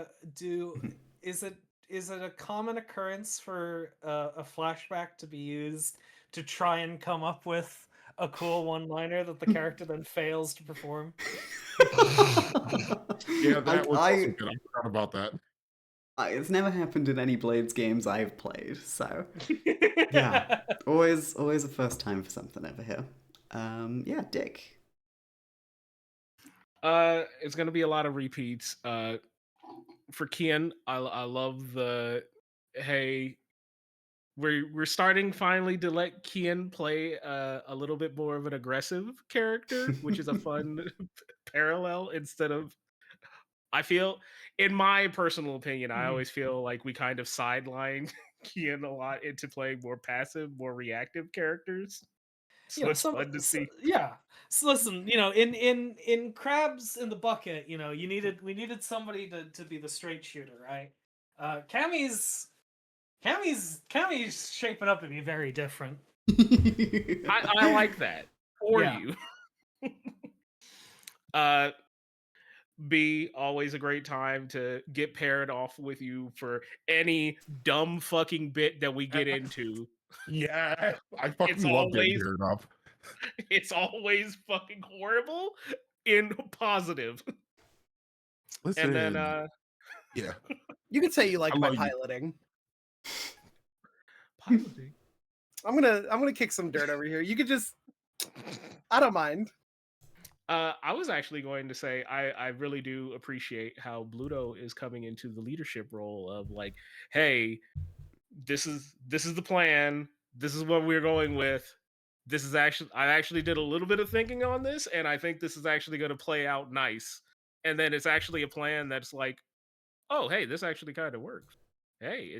Is it a common occurrence for a flashback to be used to try and come up with a cool one-liner that the character then fails to perform?
Yeah, that was also good. I forgot about that.
It's never happened in any Blades games I've played, so yeah, always a first time for something over here. Yeah, Dick.
It's gonna be a lot of repeats. For Kian, I love the hey. We're starting finally to let Kian play a little bit more of an aggressive character, which is a fun parallel instead of. I feel, in my personal opinion, I always feel like we kind of sidelined Kian a lot into playing more passive, more reactive characters. So it's fun to see.
So listen, in Crabs in the Bucket, we needed somebody to be the straight shooter, right? Cammy's shaping up to be very different.
I like that for you. B, always a great time to get paired off with you for any dumb fucking bit that we get into.
Yeah, I fucking love getting paired up.
It's always fucking horrible in positive.
Listen,
and then
yeah,
you could say you like my piloting. Piloting. I'm gonna kick some dirt over here. You could just, I don't mind.
I was actually going to say I really do appreciate how Bluto is coming into the leadership role of like, hey, this is the plan. This is what we're going with. I actually did a little bit of thinking on this, and I think this is actually going to play out nice. And then it's actually a plan that's like, oh, hey, this actually kind of works. Hey,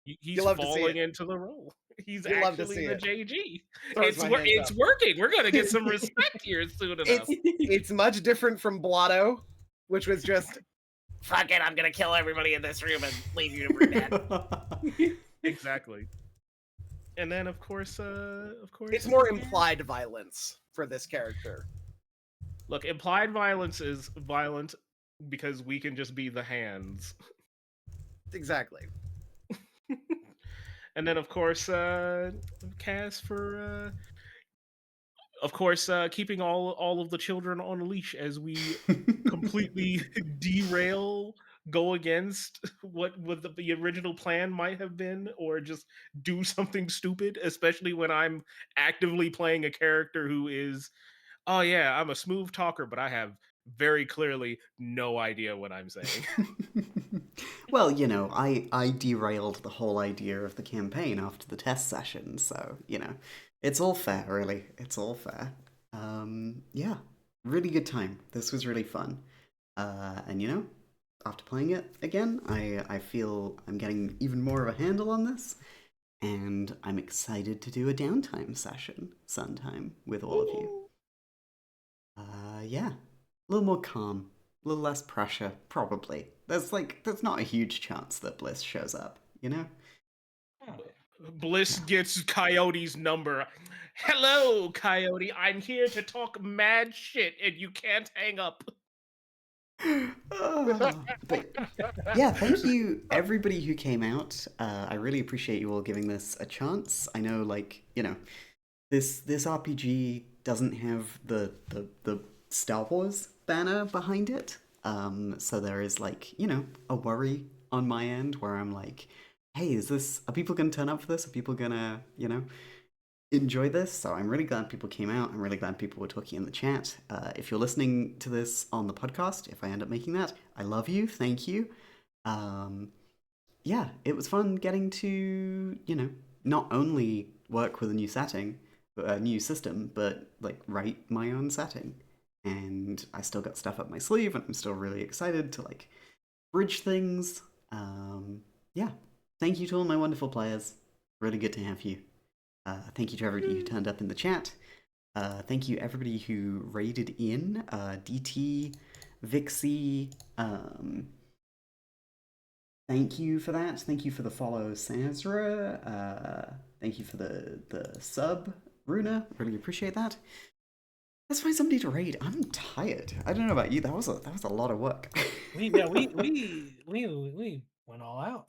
he's falling into the role. He's actually the JG. It's working. We're gonna get some respect here soon enough.
It's much different from Bluto, which was just fuck it, I'm gonna kill everybody in this room and leave you to burn.
Exactly. And then of course
it's more implied violence for this character.
Look, implied violence is violent because we can just be the hands.
Exactly.
And then of course Cass for of course keeping all of the children on a leash as we completely derail, go against what the original plan might have been, or just do something stupid, especially when I'm actively playing a character who is, oh yeah, I'm a smooth talker, but I have very clearly no idea what I'm saying.
Well, you know, I derailed the whole idea of the campaign after the test session, so, you know, it's all fair, really. It's all fair. Yeah, really good time. This was really fun. And, you know, after playing it again, I feel I'm getting even more of a handle on this, and I'm excited to do a downtime session sometime with all of you. Yeah, a little more calm, a little less pressure, probably. There's not a huge chance that Bliss shows up, you know?
Bliss gets Coyote's number. Hello, Coyote. I'm here to talk mad shit, and you can't hang up.
But yeah, thank you everybody who came out. I really appreciate you all giving this a chance. I know, like, you know, this RPG doesn't have the Star Wars banner behind it. So there is, like, you know, a worry on my end where I'm like, hey, are people gonna turn up for this? Are people gonna, you know, enjoy this? So I'm really glad people came out. I'm really glad people were talking in the chat. If you're listening to this on the podcast, if I end up making that, I love you. Thank you. Yeah, it was fun getting to, you know, not only work with a new system, but like write my own setting. And I still got stuff up my sleeve, and I'm still really excited to like bridge things. Yeah, thank you to all my wonderful players. Really good to have you. Thank you to everybody who turned up in the chat. Thank you everybody who raided in. DT, Vixie, thank you for that. Thank you for the follow, Sazra. Thank you for the sub, Runa. Really appreciate that. Let's find somebody to raid. I'm tired. I don't know about you. That was a lot of work.
We went all out.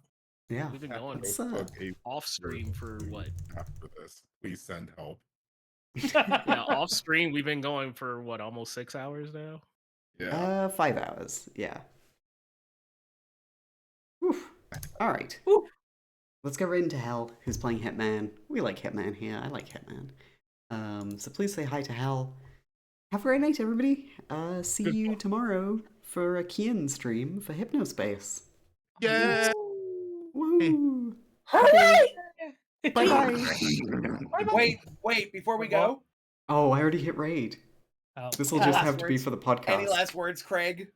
Yeah.
We've been going
Okay,
off stream for what?
after this, please send help.
Yeah, off stream we've been going for what, almost 6 hours now?
Yeah.
5 hours. Yeah. Whew. All right.
Whew.
Let's go right into Hell, who's playing Hitman. We like Hitman here. I like Hitman. So please say hi to Hell. Have a great night, everybody. See you tomorrow for a Kian stream for Hypnospace.
Yeah.
Woo!
Hooray!
Bye-bye.
Wait, before we go,
Oh, I already hit raid.
Oh.
This will
Any
just
last
have to be
words?
for the podcast.
any last words, Craig?